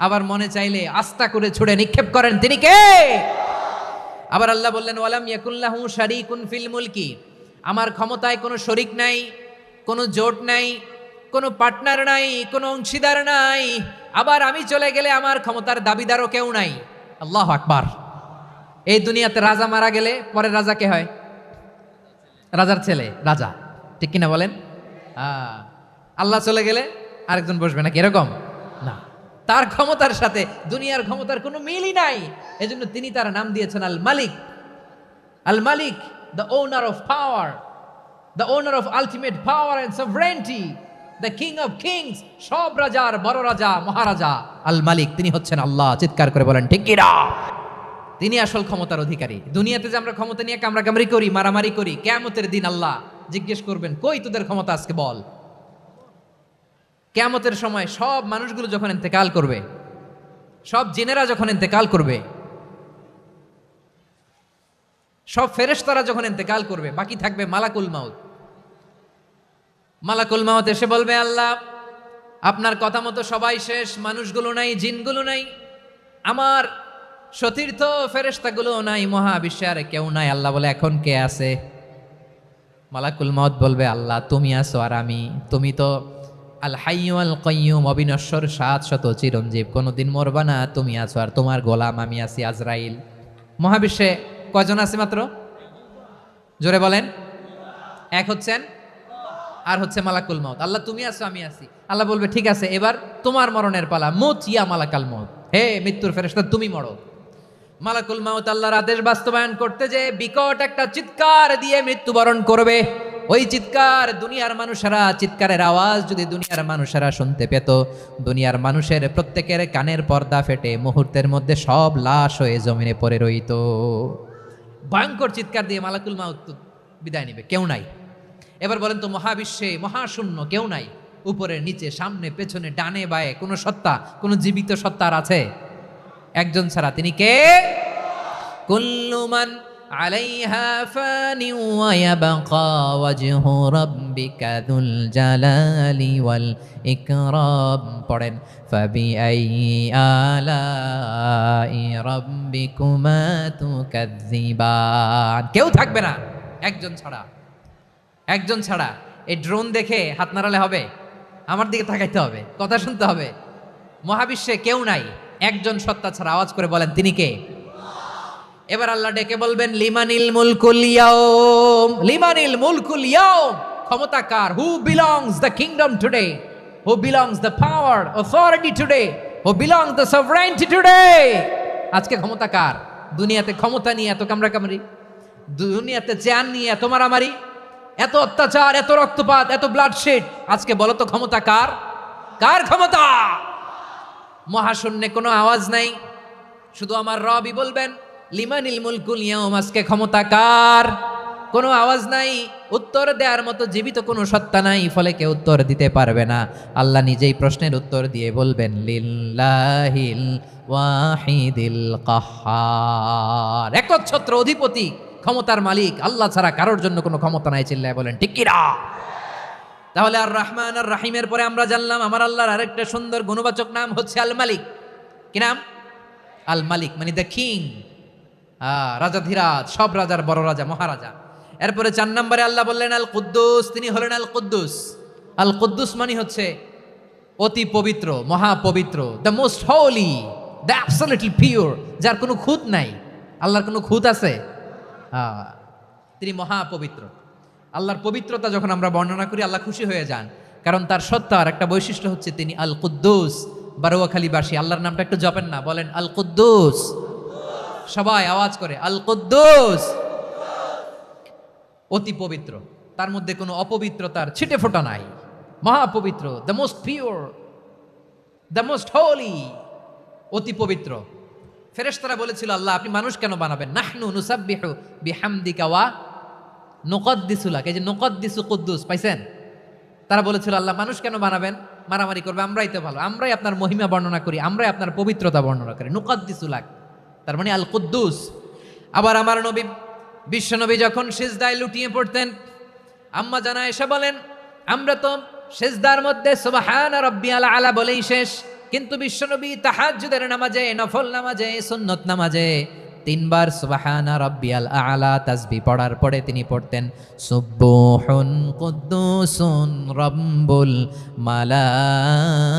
আবার মনে চাইলে আস্তা করে ছুঁড়ে নিক্ষেপ করেন, তিনি কে? আবার আল্লাহ বললেন, ওয়ালাম ইয়াকুল্লাহু শারীকুন ফিল মুলকি, আমার ক্ষমতায় কোনো শরিক নাই, কোনো জোট নাই, কোনো পার্টনার নাই, কোনো অংশীদার নাই। আবার আমি চলে গেলে আমার ক্ষমতার দাবিদারও কেউ নাই। আল্লাহু আকবার। এই দুনিয়াতে রাজা মারা গেলে পরের রাজা কে হয়? রাজার ছেলে রাজা, ঠিক কিনা বলেন? আল্লাহ চলে গেলে আরেকজন বসবে নাকি এরকম না, তার ক্ষমতার সাথে দুনিয়ার ক্ষমতার কোনো মিলই নাই। এজন্য তিনি তার নাম দিয়েছেন আল মালিক। আল মালিক, the owner of power, the owner of ultimate power and sovereignty, the king of kings, সব রাজার বড় রাজা, মহারাজা আল মালিক, তিনি হচ্ছেন আল্লাহ। চিৎকার করে বলেন ঠিক কিনা? তিনি আসল ক্ষমতার অধিকারী। দুনিয়াতে যে আমরা ক্ষমতা নিয়ে কামড়াকামড়ি করি, মারামারি করি, কিয়ামতের দিন আল্লাহ জিজ্ঞেস করবেন, কই তোদের ক্ষমতা আজকে বল। কিয়ামতের সময় সব মানুষগুলো যখন ইন্তেকাল করবে, সব জিনেরা যখন ইন্তেকাল করবে, সব ফেরেশতারা যখন ইন্তেকাল করবে, বাকি থাকবে মালাকুল মাউত। মালাকুল মাউত এসে বলবে, আল্লাহ আপনার কথা মতো সবাই শেষ, মানুষগুলো নাই, জিনগুলো নাই, আমার সতীর্থ ফেরেশতাগুলো নাই, মহাবিশ্বে আর কেউ নাই। আল্লাহ বলে, এখন কে আছে? মালাকুল মাউত বলবে, আল্লাহ তুমি আছো আর আমি। তুমি তো আল হাইয়্যু আল কাইয়্যুম, অবিনশ্বর, শাশ্বত, চিরঞ্জীব, কোনোদিন মরবা না, তুমি আছো আর তোমার গোলাম আমি আছি আজরাইল। মহাবিশ্বে কয়জন আছে মাত্র? জোরে বলেন। এক হচ্ছেন আর হচ্ছে মালাকুল মাউত। আল্লাহ তুমি আছো আমি আছি। আল্লাহ বলবে, ঠিক আছে, এবার তোমার মরণের পালা, মুত ইয়া মালাকাল মাউত, হে মৃত্যুর ফেরেশতা তুমি মরো। মালাকুল মাউত আল্লাহর আদেশ বাস্তবায়ন করতে যে বিকট একটা চিৎকার দিয়ে মৃত্যুবরণ করবে। ওই চিৎকার দুনিয়ার মানুষেরা, চিৎকারের আওয়াজ যদি দুনিয়ার মানুষেরা শুনতে পেত, দুনিয়ার মানুষের প্রত্যেকের কানের পর্দা ফেটে মুহূর্তের মধ্যে সব লাশ হয়ে জমিনে পড়ে রইত। ভয়ঙ্কর চিৎকার দিয়ে মালাকুল মাউত বিদায় নেবে, কেউ নাই। এবার বলেন তো, মহাবিশ্বে মহাশূন্য, কেউ নাই, উপরে নিচে সামনে পেছনে ডানে বায়ে কোনো সত্তা, কোনো জীবিত সত্তা আর আছে? একজন ছাড়া, তিনি কে? কুল্লু মান আলাইহা ফানি ওয়া ইয়াবকা ওয়াজহু রাব্বিকা যুল জালালি ওয়াল ইকরাম। পড়েন, ফাবিআইয়ি আলাই রাব্বিকুমা তুকাজ্জিবান। কেউ থাকবে না একজন ছাড়া, একজন ছাড়া। এই ড্রোন দেখে হাত নাড়ালে হবে? আমার দিকে তাকাইতে হবে, কথা শুনতে হবে। মহাবিশ্বে কেউ নাই, একজন সত্তা ছাড়া। আওয়াজ করে বলেন, তিনি কে? এবার আল্লাহ ডেকে বলবেন, লিমানিল মুলকুল ইয়াউম, লিমানিল মুলকুল ইয়াউম, ক্ষমতা কার? Who belongs the kingdom today, who belongs the power authority today, who belongs the sovereignty today. আজকে ক্ষমতা কার? দুনিয়াতে ক্ষমতা নিয়ে এত কামড়াকামড়ি, দুনিয়াতে জ্ঞান নিয়ে এত মারামারি, এত অত্যাচার, এত রক্তপাত, এত ব্লাডশেড, আজকে বলো তো ক্ষমতা কার? কার ক্ষমতা? মহাশূন্যে কোনো আওয়াজ নাই, শুধু আমার রবই বলবেন, লিমানিল মুলকুল ইয়াউম, আজকে ক্ষমতা কার? কোনো আওয়াজ নাই, উত্তর দেওয়ার মতো জীবিত কোনো সত্তা নাই, ফলে কেউ উত্তর দিতে পারবে না। আল্লাহ নিজেই প্রশ্নের উত্তর দিয়ে বলবেন, লিল্লাহিল ওয়াহিদিল কাহ্হার, একচ্ছত্র অধিপতি, ক্ষমতার মালিক আল্লাহ ছাড়া কারোর জন্য কোনো ক্ষমতা নাই। চিল্লায় বলেন ঠিক কিনা? তাহলে আর রহমান আর রাহিমের পরে আমরা জানলাম আমার আল্লাহর আরেকটা সুন্দর গুণবাচক নাম হচ্ছে আল মালিক। কি নাম? আল মালিক, মানে দ্য কিং, রাজাধিরাজ, সব রাজার বড় রাজা, মহারাজা। এরপরে 4 নম্বরে আল্লাহ বললেন আল কুদ্দুস, তিনি হলেন আল কুদ্দুস। আল কুদ্দুস মানে হচ্ছে অতি পবিত্র, মহাপবিত্র, the most holy, the absolutely pure, যার কোনো খুঁত নাই। আল্লাহর কোনো খুঁত আছে? তিনি মহাপবিত্র। আল্লাহর পবিত্রতা যখন আমরা বর্ণনা করি, আল্লাহ খুশি হয়ে যান, কারণ তার সত্তার একটা বৈশিষ্ট্য হচ্ছে তিনি আল কুদ্দুস। বারোয়াখালীবাসী আল্লাহর নামটা একটু জপেন না, বলেন আল কুদ্দুস, সবাই আওয়াজ করে আল কুদ্দুস। অতি পবিত্র, তার মধ্যে কোনো অপবিত্রতার ছিটে ফোঁটা নাই, মহাপবিত্র, the most pure, the most holy, অতি পবিত্র। ফেরেশতারা বলেছিল, আল্লাহ আপনি মানুষ কেন বানাবেন? নাহনু নুসাব্বিহু বিহামদিকা ওয়া নুকদ্দিসু লাক। এই যে নুকদ্দিসু কুদ্দুস পাইছেন? তারা বলেছিল, আল্লাহ মানুষ কেন বানাবেন? মারামারি করবে, আমরাই তো ভালো, আমরাই আপনার মহিমা বর্ণনা করি, আমরাই আপনার পবিত্রতা বর্ণনা করি। নুকদ্দিসু লাক, তার মানে আল কুদ্দুস। আবার আমার নবী, বিশ্ব নবী যখন সিজদায় লুটিয়ে পড়তেন, আম্মা জানা এসে বলেন, আমরা তো সিজদার মধ্যে সুবহান রাব্বিয়াল আলা বলেই শেষ, কিন্তু বিশ্বনবী তাহাজ্জুদের নামাজে, নফল নামাজে, সুন্নত নামাজে 3 বার সুবহানা রাব্বিয়াল আলা তাসবিহ পড়ার পরে তিনি পড়তেন সুবহুন কুদ্দুসুন রাব্বুল মালাইকাতি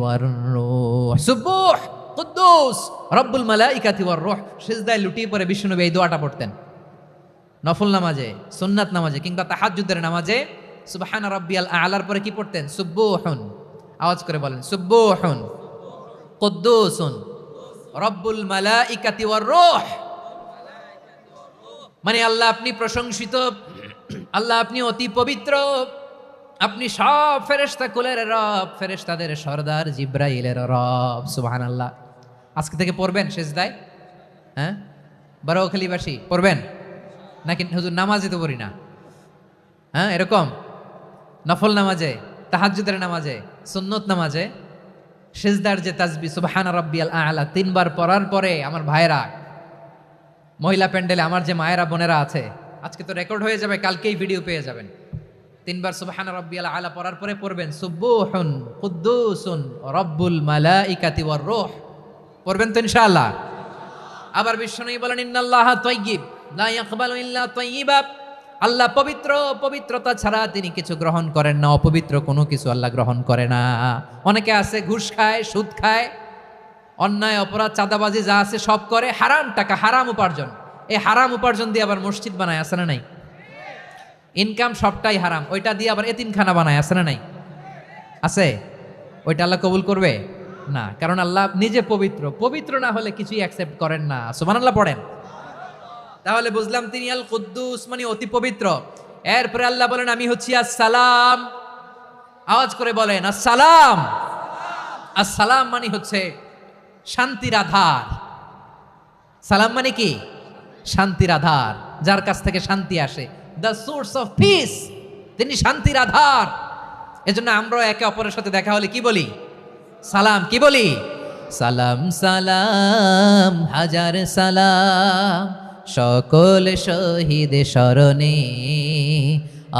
ওয়ার রূহ। সুবহ কুদ্দুস রব্বুল মালাইকাতি ওয়ার রূহ। সিজদায় লুটিয়ে পড়ে বিশ্বনবী এই দোয়াটা পড়তেন নফল নামাজে, সুন্নাত নামাজে কিংবা তাহাজ্জুদের নামাজে। সুবহান রাব্বিয়াল আ'লার পরে কি পড়তেন? সুব্বুহুন, আওয়াজ করে বলেন সুব্বুহুন কুদ্দুসুন রব্বুল মালাইকাতি ওয়ার রূহ। মানে আল্লাহ আপনি প্রশংসিত, আল্লাহ আপনি অতি পবিত্র, আপনি সব ফেরেশতা কুলের রব, ফেরেশতাদের সরদার জিব্রাইলের রব। সুবহানাল্লাহ। আজকে থেকে পড়বেন সিজদায়? হ্যাঁ, বারোখালীবাসী পড়বেন নাকি? হুজুর নামাজে তো পড়ি না। হ্যাঁ, এরকম নফল নামাজে, তাহাজ্জুদের নামাজে, সুন্নত নামাজে সিজদার যে তাসবিহ সুবহান রাব্বিয়াল আ'লা 3 বার পড়ার পরে আমার ভাইরা, মহিলা প্যান্ডেলে আমার যে মায়েরা বোনেরা আছে, আজকে তো রেকর্ড হয়ে যাবে, কালকেই ভিডিও পেয়ে যাবেন। 3 বার সুবহান রাব্বিয়াল আ'লা পড়ার পরে পড়বেন সুব্বুহুন কুদ্দুসুন রব্বুল মালাইকাতি ওয়ার রূহ। পড়বেন তো ইনশাআল্লাহ? আবার বিশ্বনবী বলেন ইন্নাল্লাহা তাইয়্যিব লা ইয়াকবালু ইল্লা তাইয়্যিবা। আল্লাহ পবিত্র, পবিত্রতা ছাড়া তিনি কিছু গ্রহণ করেন না, অপবিত্র কোনো কিছু আল্লাহ গ্রহণ করে না। অনেকে আছে ঘুষ খায়, সুদ খায়, অন্যায় অপরাধ চাঁদাবাজি যা আছে সব করে, হারাম টাকা, হারাম উপার্জন। এই হারাম উপার্জন দিয়ে আবার মসজিদ বানায়, আছে না নাই? ইনকাম সবটাই হারাম, ওইটা দিয়ে আবার এতিমখানা বানায়, আছে না নাই? আছে। ওইটা আল্লাহ কবুল করবে না, কারণ আল্লাহ নিজে পবিত্র, পবিত্র না হলে কিছুই অ্যাকসেপ্ট করেন না। সুবহানাল্লাহ পড়েন। তাহলে বুঝলাম তিনি আল কুদ্দুস মানে অতি পবিত্র। এরপরে আল্লাহ বলেন আমি হচ্ছি আসসালাম। আওয়াজ করে বলেন আসসালাম। আসসালাম মানে হচ্ছে শান্তির আধার। সালাম মানে কি? শান্তির আধার, যার কাছ থেকে শান্তি আসে। দ্য সোর্স অফ পিস, তিনি শান্তির আধার। এজন্য আমরা একে অপরের সাথে দেখা হলে কি বলি? সালাম। কি বলি? সালাম সালাম হাজার সালাম সকল শহীদ স্মরণে,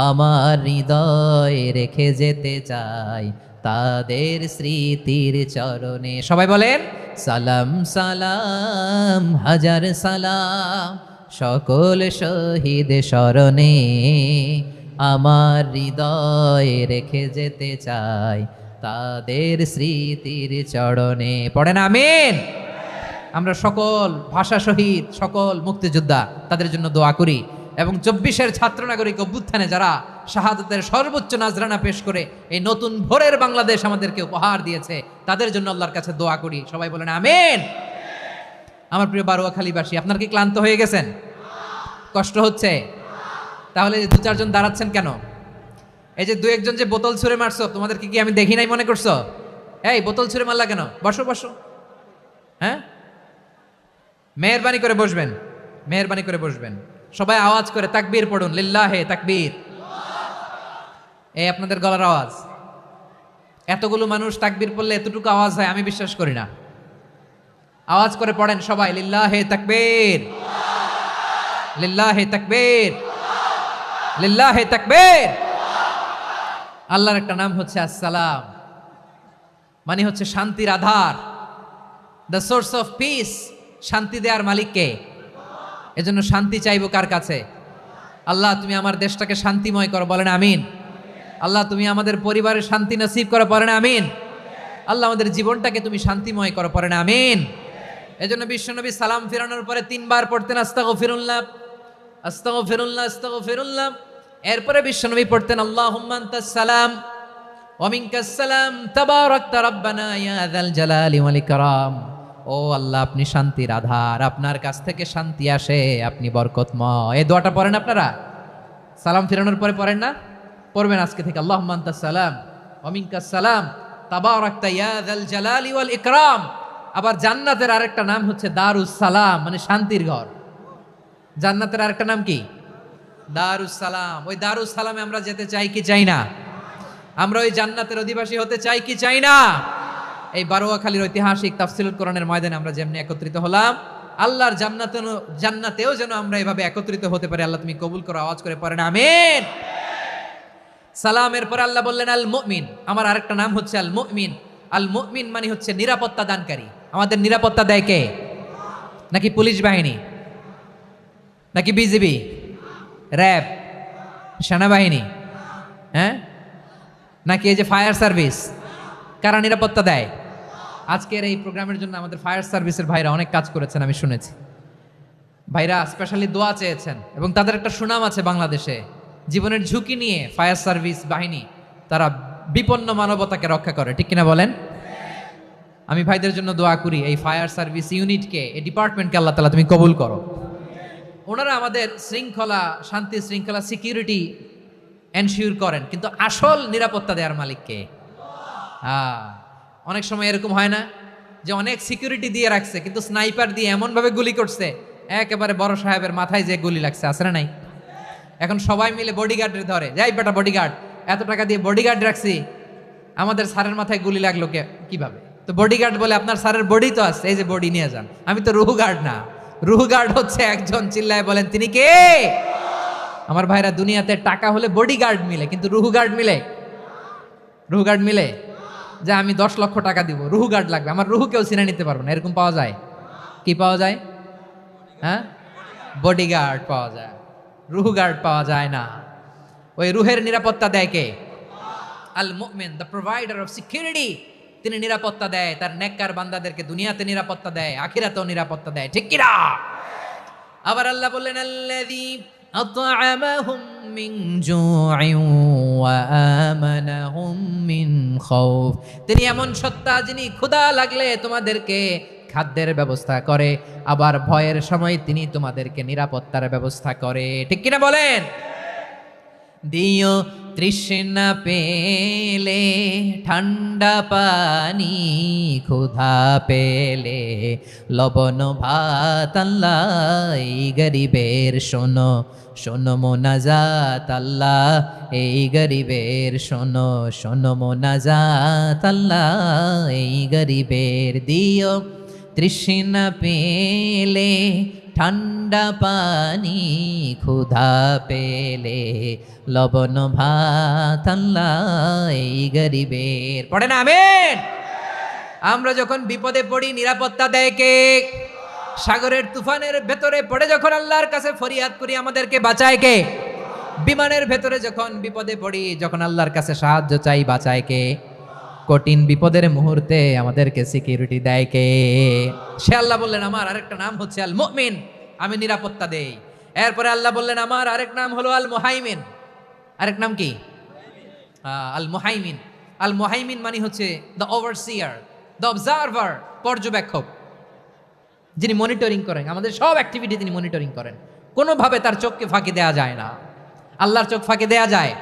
আমার হৃদয় রেখে যেতে চাই তাদের স্মৃতির চরণে। সবাই বলেন সালাম সালাম হাজার সালাম সকল শহীদ স্মরণে, আমার হৃদয় রেখে যেতে চাই তাদের স্মৃতির চরণে। পড়েন আমিন। আমরা সকল ভাষা শহীদ, সকল মুক্তিযোদ্ধা, তাদের জন্য দোয়া করি। এবং 24-এর ছাত্র নাগরিক অভ্যুত্থানে যারা শাহাদাতের সর্বোচ্চ নাজরানা পেশ করে এই নতুন ভোরের বাংলাদেশ আমাদেরকে উপহার দিয়েছে, তাদের জন্য আল্লাহর কাছে দোয়া করি। সবাই বলেন আমিন। আমার প্রিয় বারোয়াখালীবাসী, আপনার কি ক্লান্ত হয়ে গেছেন? কষ্ট হচ্ছে? তাহলে 2-4 জন দাঁড়াচ্ছেন কেন? এই যে 2-1 জন যে বোতল ছুঁড়ে মারছো, তোমাদেরকে কি আমি দেখি নাই মনে করছো? এই বোতল ছুঁড়ে মারলা কেন? বসো বসো। হ্যাঁ, মেহেরবানি করে বসবেন, মেহেরবানি করে বসবেন। সবাই আওয়াজ করে তাকবীর পড়ুন, লিল্লাহে তাকবীর। এই আপনাদের গলার আওয়াজ। এতগুলো মানুষ তাকবীর পড়লে এতটুকু আওয়াজ হয় আমি বিশ্বাস করি না। আওয়াজ করে পড়েন সবাই, লিল্লাহে তাকবীর, লিল্লাহে তাকবীর, লিল্লাহে তাকবীর। আল্লাহর একটা নাম হচ্ছে আসসালাম, মানে হচ্ছে শান্তির আধার, দ্য সোর্স অফ পিস। শান্তি দেওয়ার মালিককে। এজন্য শান্তি চাইবো কার কাছে? আল্লাহ তুমি আমার দেশটাকে শান্তিময় করো, বলেন আমিন। আল্লাহ তুমি আমাদের পরিবারের শান্তি নসিব করো, পড়েন আমিন। আল্লাহ আমাদের জীবনটাকে তুমি শান্তিময় করো, পড়েন আমিন। এজন্য বিশ্বনবী সালাম ফিরানোর পরে 3 বার পড়তেন আস্তাগফিরুল্লাহ, আস্তাগফিরুল্লাহ, আস্তাগফিরুল্লাহ। এরপরে বিশ্বনবী পড়তেন আল্লাহুম্মা আনতাস সালাম ওয়া মিনকাস সালাম তাবারাকতা রাব্বানা ইয়া যাল জালালি ওয়াল ইকরাম। ও আল্লাহ আপনি শান্তির আধার, আপনার কাছ থেকে শান্তি আসে, আপনি বরকতময়। এই দোয়াটা পড়েন আপনারা সালাম ফিরানোর পরে, পড়েন না? পড়বেন আজকে থেকে আল্লাহুম্মা আনতাস সালাম ওয়া মিনকাস সালাম তাবারাকতা ইয়া যাল জালালি ওয়াল ইকরাম। আবার জান্নাতের আরেকটা নাম হচ্ছে দারুস সালাম, মানে শান্তির ঘর। জান্নাতের আরেকটা নাম কি? দারুস সালাম। ওই দারুস সালামে আমরা যেতে চাই কি চাই না? আমরা ওই জান্নাতের অধিবাসী হতে চাই কি চাই না? এই বারোয়াখালীর ঐতিহাসিক তাফসীরুল কোরআনের ময়দানে আমরা যেমনি একত্রিত হলাম, আল্লাহর জান্নাতেও যেন আমরা এভাবে একত্রিত হতে পারি। আল্লাহ তুমি কবুল করো। আওয়াজ করে পড়েন আমিন। সালামের পর আল্লাহ বললেন আল মুমিন। আমার আরেকটা নাম হচ্ছে আল মুমিন। আল মুমিন মানে হচ্ছে নিরাপত্তা দানকারী। আমাদের নিরাপত্তা দেয় কে? নাকি পুলিশ বাহিনী, নাকি বিজিবি, র্যাব, সেনাবাহিনী, হ্যাঁ, নাকি এই যে ফায়ার সার্ভিস? কারা নিরাপত্তা দেয়? আজকের এই প্রোগ্রামের জন্য আমাদের ফায়ার সার্ভিসের ভাইরা অনেক কাজ করেছেন, আমি শুনেছি। ভাইরা স্পেশালি দোয়া চেয়েছেন এবং তাদের একটা সুনাম আছে বাংলাদেশে। জীবনের ঝুঁকি নিয়ে ফায়ার সার্ভিস বাহিনী তারা বিপন্ন মানবতাকে রক্ষা করে, ঠিক কিনা বলেন? আমি ভাইদের জন্য দোয়া করি, এই ফায়ার সার্ভিস ইউনিটকে, এই ডিপার্টমেন্টকে আল্লাহ তাআলা তুমি কবুল করো। ওনারা আমাদের শৃঙ্খলা, শান্তি শৃঙ্খলা, সিকিউরিটি এনশিওর করেন, কিন্তু আসল নিরাপত্তা দেওয়ার মালিককে। অনেক সময় এরকম হয় না যে অনেক সিকিউরিটি দিয়ে রাখছে কিন্তু স্নাইপার দিয়ে এমনভাবে গুলি করছে একেবারে বড় সাহেবের মাথায় যে গুলি লাগছে, আছে না নাই? এখন সবাই মিলে বডিগার্ডের ধরে, যাই বেটা বডিগার্ড, এত টাকা দিয়ে বডিগার্ড রাখছি, আমাদের স্যারের মাথায় গুলি লাগলো কিভাবে? তো বডিগার্ড বলে আপনার স্যারের বডি তো আছে, এই যে বডি নিয়ে যান। আমি তো রুহু গার্ড না, রুহু গার্ড হচ্ছে একজন, চিল্লায় বলেন তিনি কে? আমার ভাইরা, দুনিয়াতে টাকা হলে বডিগার্ড মিলে, কিন্তু রুহু গার্ড মিলে? রুহু গার্ড মিলে? যে আমি 10 লক্ষ টাকা দিব, রুহু গার্ড লাগবে, আমার রুহু কেউ চিনে নিতে পারবে না, এরকম পাওয়া যায়? কি পাওয়া যায়? হ্যাঁ, বডিগার্ড পাওয়া যায়, রুহু গার্ড পাওয়া যায় না। ওই রুহের নিরাপত্তা দেয় কে? আল মুমিন, দ্য প্রোভাইডার অফ সিকিউরিটি। তিনি নিরাপত্তা দেয় তার নেককার বান্দাদেরকে, দুনিয়াতে নিরাপত্তা দেয়, আখিরাতেও নিরাপত্তা দেয়, ঠিক কিনা? আবার আল্লাহ বললেন, আল্লাযী আত'আমাহুম মিন জু'ইন ওয়া আমানাহুম মিন খাউফ। তিনি এমন সত্তা যিনি ক্ষুধা লাগলে তোমাদেরকে খাদ্যের ব্যবস্থা করে, আবার ভয়ের সময় তিনি তোমাদেরকে নিরাপত্তার ব্যবস্থা করে, ঠিক কিনা বলেন? দিও তৃষ্ণা পেলে ঠান্ডা পানি, ক্ষুধা পেলে লবণ ভাত, আল্লাহ এই গরিবের শোনো শোনো মোনাজাত, আল্লাহ এই গরিবের শোনো শোনো মোনাজাত, আল্লাহ এই গরিবের। দিও তৃষ্ণা পেলে ঠান্ডা পানি, ক্ষুধা পেলে লবণ ভাত, আল্লাহ এই গরিবের। পড়ে না আমিন? আমরা যখন বিপদে পড়ি নিরাপত্তা দেয় কে? সাগরের তুফানের ভেতরে পড়ে যখন আল্লাহর কাছে ফরিয়াদ করি আমাদেরকে বাঁচায় কে? বিমানের ভেতরে যখন বিপদে পড়ি, যখন আল্লাহর কাছে সাহায্য চাই, বাঁচায় কে? কঠিন বিপদের মুহূর্তে আমাদেরকে সিকিউরিটি দেয় কে? সে আল্লাহ বললেন, আমার আরেকটা নাম হচ্ছে আল মুমিন, আমি নিরাপত্তা দেই। এরপরে আল্লাহ বললেন, আমার আরেক নাম হলো আল মুহাইমিন। আরেক নাম কি? আল মুহাইমিন। আল মুহাইমিন মানে হচ্ছে দ্য ওভারসিয়ার, দ্য অবজারভার, পর্যবেক্ষক, যিনি মনিটরিং করেন আমাদের সব অ্যাক্টিভিটি, তিনি মনিটরিং করেন। কোনোভাবে তার চোখকে ফাঁকি দেয়া যায় না। আল্লাহর চোখ ফাঁকি দেয়া যায়?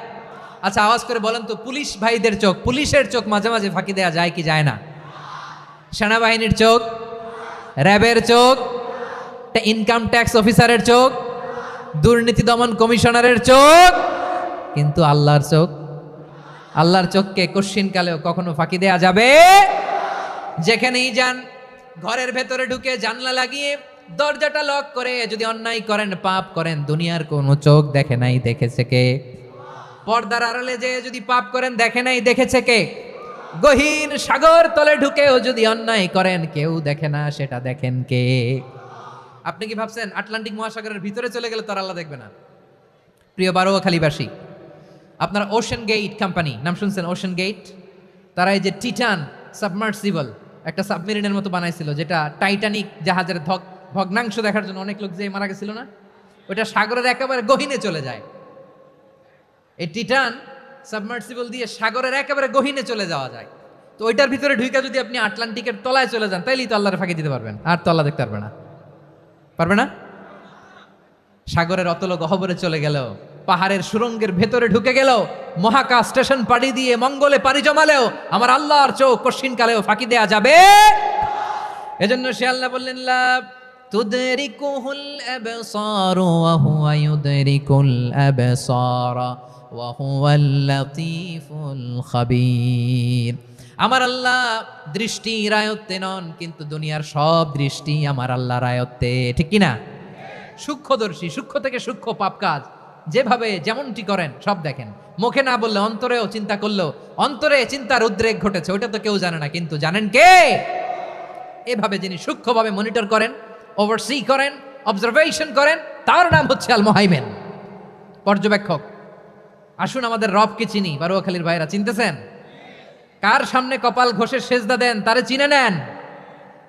আচ্ছা, আওয়াজ করে বলেন তো, পুলিশ ভাইদের চোখ, পুলিশের চোখ মাঝে মাঝে ফাঁকি দেয়া যায় কি যায় না? সেনাবাহিনীর চোখ, র্যাবের চোখ, ইনকাম ট্যাক্স অফিসারের চোখ, দুর্নীতি দমন কমিশনারের চোখ, কিন্তু আল্লাহর চোখ? আল্লাহর চোখকে কশ্চিনকালেও কখনো ফাঁকি দেয়া যাবে? যেখানেই যান, ঘরের ভেতরে ঢুকে জানলা লাগিয়ে দরজাটা লক করে যদি অন্যায় করেন, পাপ করেন, দুনিয়ার কোনো চোখ দেখে নাই, দেখেছে কে? পর্দার আড়ালে যে যদি পাপ করেন, দেখে নাই, দেখেছে কে? গহীন সাগর তলে ঢুকেও যদি অন্যায় করেন, কেউ দেখে না, সেটা দেখেন কে? আপনি কি ভাবছেন আটলান্টিক মহাসাগরের ভিতরে চলে গেলে তার আল্লাহ দেখবে না? প্রিয় বারোয়াখালীবাসী, আপনারা ওশেন গেট কোম্পানি নাম শুনছেন? ওশেন গেট, তারা এই যে টিটান সাবমার্সিবল একটা সাবমেরিনের মতো বানাইছিল, যেটা টাইটানিক জাহাজের ভগ্নাংশ দেখার জন্য অনেক লোক যে মারা গেছিল না, ওইটা সাগরের একেবারে গহীনে চলে যায়। এই টিটান সাবমার্সিবল দিয়ে সাগরের একেবারে গহীনে চলে যাওয়া যায়। তো ওইটার ভিতরে ঢুকে যদি আপনি আটলান্টিকের তলায় চলে যান, তাইলেই তো আল্লাহর ফাঁকি দিতে পারবেন, আর তো আল্লাহ দেখতে পারবে না। পারবে না? সাগরের অতল গহ্বরে চলে গেল, পাহাড়ের সুরঙ্গের ভেতরে ঢুকে গেল, মহাকাশ স্টেশন পাড়ি দিয়ে মঙ্গলে পাড়ি জমালেও আমার আল্লাহর চোখ কশ্চিনকালেও ফাঁকি দেয়া যাবে? এজন্য সে আল্লাহ বললেন, লা তুদরিকুহুল আবসার ওয়া হুয়া ইউদরিকুল আবসার ওয়া হুয়াল লাতীফুল খাবীর। আমার আল্লাহ দৃষ্টির আয়ত্তে নন, কিন্তু দুনিয়ার সব দৃষ্টি আমার আল্লাহর আয়ত্তে, ঠিক কিনা? সূক্ষ্মদর্শী, সূক্ষ্ম থেকে সূক্ষ্ম পাপ কাজ যেভাবে যেমনটি করেন সব দেখেন। মুখে না বললে অন্তরেও চিন্তা করলেও অন্তরে চিন্তার উদ্রেক ঘটেছে, ওইটা তো কেউ জানে না, কিন্তু জানেন কে? এভাবে যিনি সূক্ষ্মভাবে মনিটর করেন, ওভারসি করেন, অবজারভেশন করেন, তার নাম হচ্ছে আল মুহাইমিন, পর্যবেক্ষক। আসুন আমাদের রবকে চিনি। বারোয়াখালীর ভাইরা চিনতেছেন? কার সামনে কপাল ঘষে সেজদা দেন তারে চিনে নেন।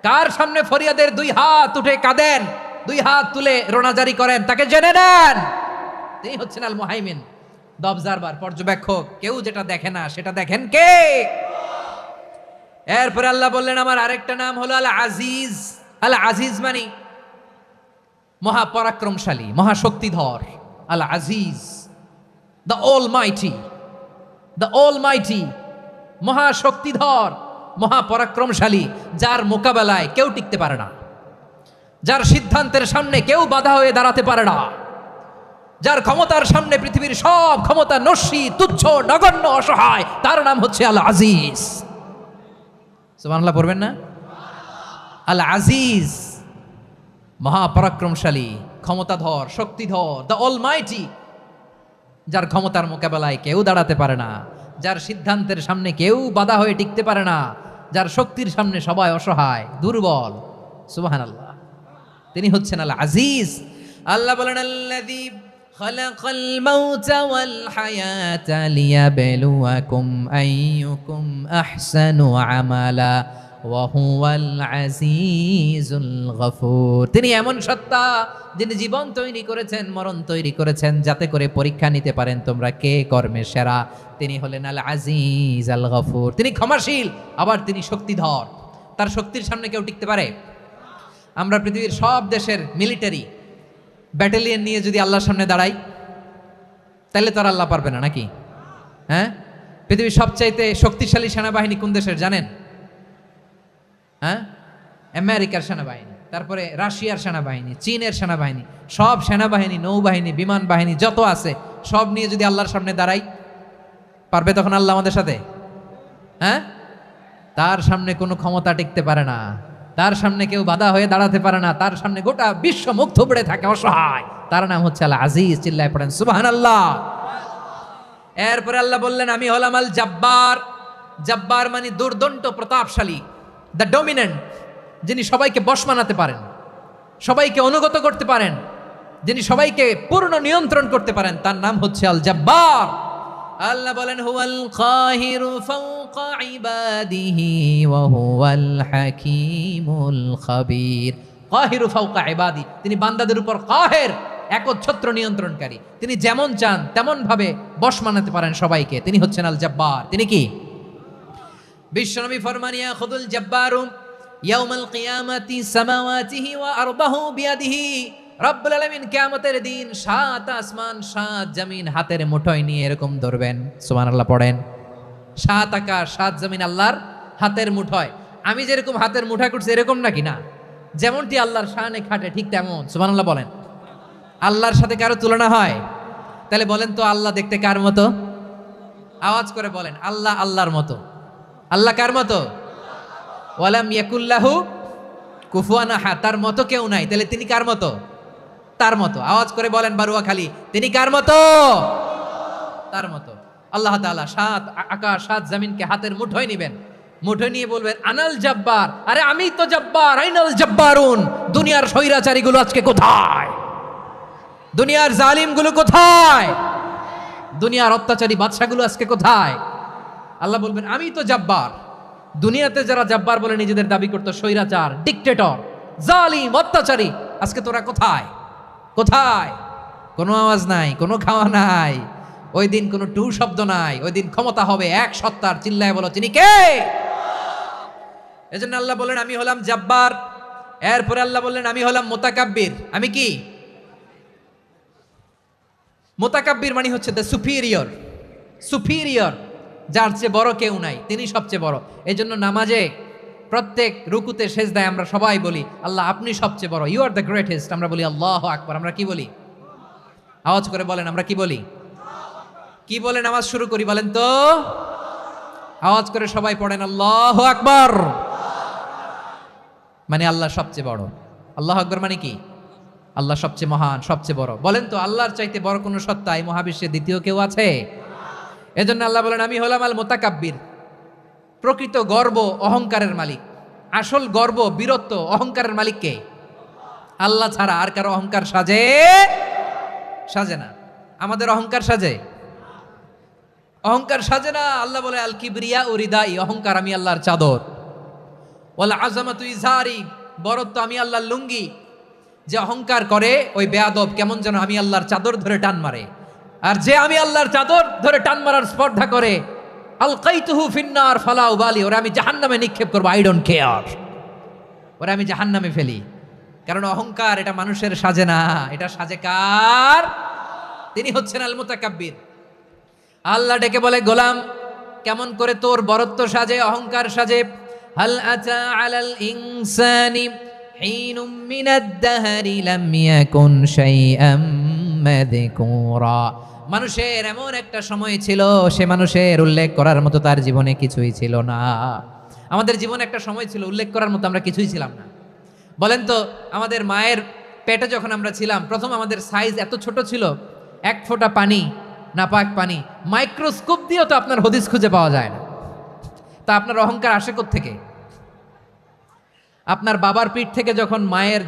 কার সামনে ফরিয়াদের দুই হাত উঠে কাঁদেন, দুই হাত তুলে রোনাজারি করেন, তাকে জেনে নেন। তিনি হচ্ছেন আল মুহাইমিন, দ্য অবজারভার, পর্যবেক্ষক। কেউ যেটা দেখে না সেটা দেখেন কে? এরপরে আল্লাহ বললেন আমার আরেকটা নাম হলো আল আজিজ। আল আজিজ মানে মহাপরাক্রমশালী, মহাশক্তিধর। আল আজিজ, দ্য অলমাইটি, দ্য অলমাইটি, মহাশক্তিধর, মহাপরাক্রমশালী, যার মোকাবেলায় কেউ টিকতে পারে না, যার সিদ্ধান্তের সামনে কেউ বাধা হয়ে দাঁড়াতে পারে না, যার ক্ষমতার সামনে পৃথিবীর সব ক্ষমতা নস্যি, তুচ্ছ, নগণ্য, অসহায়, তার নাম হচ্ছে আল আজিজ। সুবহানাল্লাহ পড়বেন না? আল আজিজ, মহাপরাক্রমশালী, ক্ষমতাধর, শক্তিধর, দ্য অলমাইটি, যার ক্ষমতার মোকাবেলায় কেউ দাঁড়াতে পারে না, যার সিদ্ধান্তের সামনে কেউ বাধা হয়ে টিকতে পারে না, যার শক্তির সামনে সবাই অসহায়, দুর্বল। সুবহানাল্লাহ, তিনি হচ্ছেন আল আজিজ। আল্লাহ বলেন আল্লাযী খালাকাল মাউতা ওয়াল হায়াতা লিয়াবলুয়াকুম আইয়ুকুম আহসানু আমালা ওয়া হুয়াল আজিজুল গফুর। তিনি এমন সত্তা যিনি জীবন তৈরি করেছেন, মরণ তৈরি করেছেন, যাতে করে পরীক্ষা নিতে পারেন তোমরা কে কর্মে সেরা। তিনি হলেন আল আজিজ আল গফুর। তিনি ক্ষমাশীল, আবার তিনি শক্তিধর। তার শক্তির সামনে কেউ টিকতে পারে? আমরা পৃথিবীর সব দেশের মিলিটারি ব্যাটালিয়ন নিয়ে যদি আল্লাহর সামনে দাঁড়াই, তাহলে তো আর আল্লাহ পারবে না নাকি? হ্যাঁ, পৃথিবীর সবচাইতে শক্তিশালী সেনাবাহিনী কোন দেশের জানেন? হ্যাঁ, আমেরিকার সেনাবাহিনী, তারপরে রাশিয়ার সেনাবাহিনী, চীনের সেনাবাহিনী, সব সেনাবাহিনী, নৌবাহিনী, বিমান বাহিনী যত আছে সব নিয়ে যদি আল্লাহর সামনে দাঁড়াই, পারবে তখন আল্লাহ আমাদের সাথে? হ্যাঁ, তার সামনে কোনো ক্ষমতা টিকতে পারে না, তার সামনে কেউ বাধা হয়ে দাঁড়াতে পারে না, তার সামনে গোটা বিশ্ব মুখ থুবড়ে থাকে, অসহায়। তার নাম হচ্ছে আল আজিজ। চিল্লায় পড়েন সুবহানাল্লাহ। এরপরে আল্লাহ বললেন আমি হলাম আল জব্বার। জব্বার মানে দুর্দণ্ড, প্রতাপশালী, দ্য ডমিনেন্ট, যিনি সবাইকে বশ মানাতে পারেন, সবাইকে অনুগত করতে পারেন, যিনি সবাইকে পূর্ণ নিয়ন্ত্রণ করতে পারেন, তার নাম হচ্ছে আল জব্বার। আল্লাহ বলেন হুয়াল কাহিরু ফাওকা ইবাদিহি ওয়া হুয়াল হাকীমুল খাবীর। কাহিরু ফাওকা ইবাদি, তিনি বান্দাদের উপর কাহের, একচ্ছত্র নিয়ন্ত্রণকারী। তিনি যেমন চান তেমন ভাবে বশ মানাতে পারেন সবাইকে। তিনি হচ্ছেন আল জব্বার। তিনি কি? বিশ্বনবী ফরমান ইয়াখুদুল জব্বারু ইয়াউমাল কিয়ামাতি সামাওয়াতিহি ওয়া আরদাহু বিয়াদিহি। রব্বুল আলামিন কিয়ামতের দিন 7 আসমান 7 জমিন হাতের মুঠোয় নিয়ে এরকম ধরবেন। সুবহানাল্লাহ পড়েন। 7 আকাশ 7 জমিন আল্লাহর হাতের মুঠোয়। আমি যেরকম হাতের মুঠা করছি এরকম নাকি? না, যেমনটি আল্লাহর শানে খাটে ঠিক তেমন। সুবহানাল্লাহ বলেন। আল্লাহর সাথে কারো তুলনা হয়? তাহলে বলেন তো আল্লাহ দেখতে কার মতো? আওয়াজ করে বলেন, আল্লাহ আল্লাহর মতো। আল্লাহ কার মতো? ওয়ালাম ইয়াকুল্লাহু কুফুয়ান আহাদ, তার মতো কেউ নাই। তাহলে তিনি কার মতো? তার মতো। আওয়াজ করে বলেন বারুয়াখালী, তিনি কার মতো? তার মতো। আল্লাহ তাআলা 7 আকাশ 7 জমিনকে হাতের মুঠোয় নেবেন, মুঠোয় নিয়ে বলবেন আনাল জব্বার। আরে আমি তো জব্বার, আইনাল জব্বারুন। দুনিয়ার স্বৈরাচারীগুলো আজকে কোথায়? দুনিয়ার জালিমগুলো কোথায়? দুনিয়ার অত্যাচারী বাদশাগুলো আজকে কোথায়? আল্লাহ বলবেন আমি তো জব্বার। দুনিয়াতে যারা জব্বার বলে নিজেদের দাবি করতো, স্বৈরাচার, ডিক্টেটর, জালিম, অত্যাচারী, আজকে তোরা কোথায়? কোথায়? কোনো আওয়াজ নাই, কোনো খাওয়া নাই, ওই দিন কোনো টু শব্দ নাই। ওই দিন ক্ষমতা হবে এক সত্তার। চিল্লায় বলো তিনি কে? এজন্য আল্লাহ বললেন আমি হলাম জব্বার। এরপরে আল্লাহ বললেন আমি হলাম মুতাকাব্বির। আমি কি? মুতাকাব্বির মানে হচ্ছে দ্য সুপিরিয়র। সুপিরিয়র, যার চেয়ে বড় কেউ নাই, তিনি সবচেয়ে বড়। এই জন্য নামাজে প্রত্যেক রুকুতে সেজদায় আমরা সবাই বলি আল্লাহ আপনি সবচেয়ে বড়, ইউ আর দ্য গ্রেটেস্ট। আমরা বলি আল্লাহু আকবার। আমরা কি বলি? আওয়াজ করে বলেন, আমরা কি বলি? কি বলে নামাজ শুরু করি বলেন তো? আওয়াজ করে সবাই পড়েন আল্লাহু আকবার। মানে আল্লাহ সবচেয়ে বড়। আল্লাহু আকবার মানে কি? আল্লাহ সবচেয়ে মহান, সবচেয়ে বড়। বলেন তো আল্লাহর চাইতে বড় কোনো সত্তা এই মহাবিশ্বে দ্বিতীয় কেউ আছে? এজন্য আল্লাহ বলেন আমি হলাম আল মুতাকাব্বির। প্রকৃত গর্ব অহংকারের মালিক। আসল গর্ব, বীরত্ব, অহংকারের মালিক কে? আল্লাহ ছাড়া আর কারো অহংকার সাজে? সাজে না। আমাদের অহংকার সাজে? অহংকার সাজে না। আল্লাহ বলে আল কিবরিয়া উরিদাই, অহংকার আমি আল্লাহর চাদর। ওয়াল আযামাতু ইজারি, বরত্ব আমি আল্লাহর লুঙ্গি। যে অহংকার করে ওই বেয়াদব কেমন যেন আমি আল্লাহর চাদর ধরে টান মারে, আর যে আমি আল্লাহর চাদর ধরে টান মারার স্পর্ধা করে আলকাইতুহু ফিন্নার ফালা উবালি, ওরা আমি জাহান্নামে নিক্ষেপ করবো, আই ডোন্ট কেয়ার, ওরা আমি জাহান্নামে ফেলি। কারণ অহংকার এটা মানুষের সাজে না, এটা সাজে কার? তিনি হচ্ছেন আল মুতাকাব্বির। আল্লাহ ডেকে বলে, গোলাম কেমন করে তোর বরত্ব সাজে, অহংকার সাজে? হাল আতা আলাল ইনসানি হিনুম মিনাদ দাহরি লাম ইয়াকুন শাইআম মাযকুরা। মানুষের এমন একটা সময় ছিল, সে মানুষের উল্লেখ করার মতো তার জীবনে কিছুই ছিল না। আমাদের জীবনে একটা সময় ছিল উল্লেখ করার মতো আমরা কিছুই ছিলাম না। বলেন তো, আমাদের মায়ের পেটে যখন আমরা ছিলাম, প্রথম আমাদের সাইজ এত ছোট ছিল, এক ফোঁটা পানি, নাপাক পানি, মাইক্রোস্কোপ দিয়েও তো আপনার হদিস খুঁজে পাওয়া যায় না। তা আপনার অহংকার আসে কোত্থেকে? আপনার বাবার পিঠ থেকে যখন মায়ের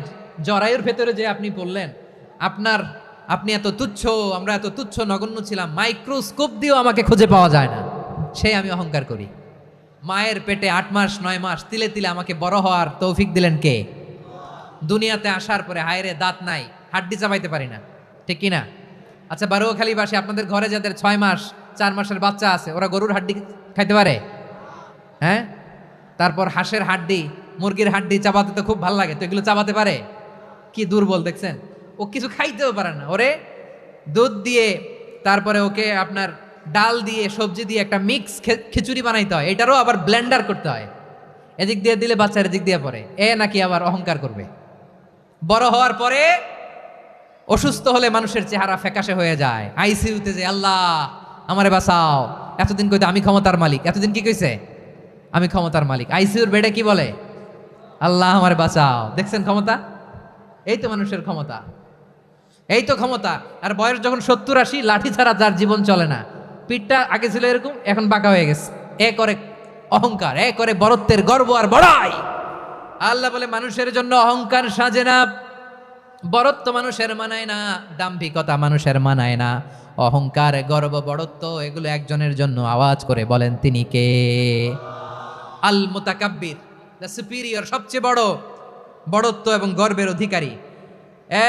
জরায়ুর ভেতরে যে আপনি বললেন আপনি এত তুচ্ছ, আমরা এত তুচ্ছ নগণ্য ছিলাম, মাইক্রোস্কোপ দিয়েও আমাকে খুঁজে পাওয়া যায় না, সেই আমি অহংকার করি। মায়ের পেটে 8 মাস 9 মাস তিলে তিলে আমাকে বড় হওয়ার তৌফিক দিলেন কে? দুনিয়াতে আসার পরে হায়রে দাঁত নাই, হাড্ডি চাবাইতে পারি না, ঠিক কি না? আচ্ছা, বারোখালীবাসী, আপনাদের ঘরে যাদের 6 মাস 4 মাসের বাচ্চা আছে, ওরা গরুর হাড্ডি খাইতে পারে? হ্যাঁ। তারপর হাঁসের হাড্ডি, মুরগির হাড্ডি চাবাতে তো খুব ভালো লাগে, তো এগুলো চাবাতে পারে? কি দুর্বল দেখছেন, ও কিছু খাইতেও পারে না। ওরে দুধ দিয়ে, তারপরে ওকে আপনার ডাল দিয়ে, সবজি দিয়ে একটা মিক্স খিচুড়ি বানাইতে হয়, এটারও আবার ব্লেন্ডার করতে হয়। এদিক দিয়ে দিলে বাচ্চার এদিক দিয়ে পড়ে, এ নাকি আবার অহংকার করবে। বড় হওয়ার পরে অসুস্থ হলে মানুষের চেহারা ফ্যাকাশে হয়ে যায়, আইসিইউতে যে আল্লাহ আমারে বাঁচাও, এতদিন কইতে আমি ক্ষমতার মালিক, এতদিন কি কইছে? আমি ক্ষমতার মালিক। আইসিইউর বেডে কি বলে? আল্লাহ আমারে বাঁচাও। দেখছেন ক্ষমতা? এই তো মানুষের ক্ষমতা, এই তো ক্ষমতা। আর বয়স যখন 70-80, লাঠি ছাড়া যার জীবন চলে না। পিঠটা আগে ছিল এরকম, এখন বাঁকা হয়ে গেছে। এ করে অহংকার, এ করে বরত্বের গর্ব আর বড়াই। আল্লাহ বলে মানুষের জন্য অহংকার সাজে না, বরত্ব মানুষের মানায় না, দাম্ভিকতা মানুষের মানায় না। অহংকার, গর্ব, বড়ত্ব এগুলো একজনের জন্য। আওয়াজ করে বলেন তিনি কে? আল মুতাকাব্বির, দ্য সুপিরিয়র, সবচেয়ে বড় বড়ত্ব এবং গর্বের অধিকারী।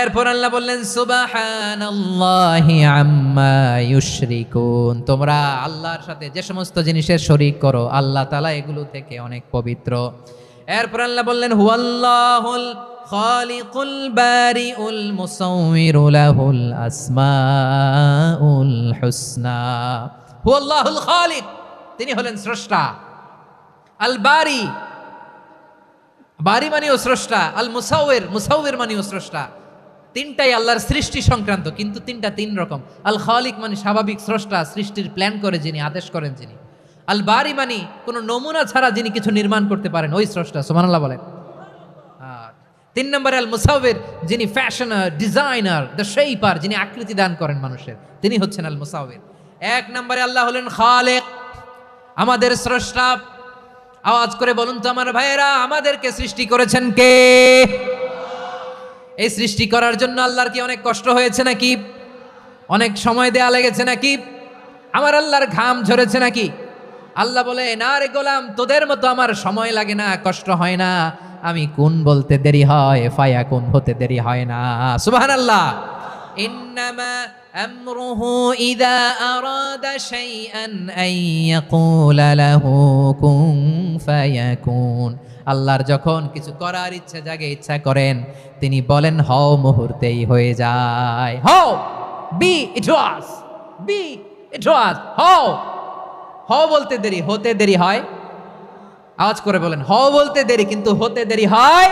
এরপর আল্লাহ বললেন সুবহানাল্লাহি আম্মা ইউশরিকুন, তোমরা আল্লাহর সাথে যে সমস্ত জিনিসের শরীক করো, আল্লাহ তাআলা এগুলো থেকে অনেক পবিত্র। এরপর আল্লাহ বললেন হুয়াল্লাহুল খালিকুল বারিউল মুসাউমিরু লাহুল আসমাউল হুসনা। হুয়াল্লাহুল খালিক, তিনি হলেন স্রষ্টা। আল বারি, বারি মানেও স্রষ্টা। আল মুসাউইর, মুসাউইর মানেও স্রষ্টা। তিনটাই আল্লাহর সৃষ্টি সংক্রান্ত, কিন্তু তিনটা তিন রকম। আল খালিক মানে স্বাভাবিক স্রষ্টা, সৃষ্টির প্ল্যান করে যিনি, আদেশ করেন যিনি। আল বারি মানে কোনো নমুনা ছাড়া যিনি কিছু নির্মাণ করতে পারেন, ওই স্রষ্টা। সুবহানাল্লাহ বলেন। 3 নম্বরে আল মুসাউইর, যিনি ফ্যাশনার, ডিজাইনার, দ্য শেপার, যিনি আকৃতি দান করেন মানুষের, তিনি হচ্ছেন আল মুসাউইর। 1 নম্বরে আল্লাহ হলেন খালেক, আমাদের স্রষ্টা। আওয়াজ করে বলুন তো আমার ভাইয়েরা, আমাদেরকে সৃষ্টি করেছেন কে? এই সৃষ্টি করার জন্য আল্লাহর কি অনেক কষ্ট হয়েছে নাকি? অনেক সময় দেয়া লেগেছে নাকি? আমার আল্লাহর ঘাম ঝরেছে নাকি? আল্লাহ বলে, না রে গোলাম, তোদের মতো আমার সময় লাগে না, কষ্ট হয় না। আমি কোন বলতে দেরি হয়, ফায়া কোন হতে দেরি হয় না। সুবহানাল্লাহ। ইন্নামা আমরুহু ইযা আরাদা শাইআন আন ইয়াকুলা লাহু কুন ফায়াকুন। আল্লাহর যখন কিছু করার ইচ্ছা জাগে, ইচ্ছা করেন, তিনি বলেন হও, মুহূর্তেই হয়ে যায়। হও, বি ইট ওয়াজ, বি ইট ওয়াজ। হও, হও বলতে দেরি, হতে দেরি হয়। আওয়াজ করে বলেন, হও বলতে দেরি, কিন্তু হতে দেরি হয়।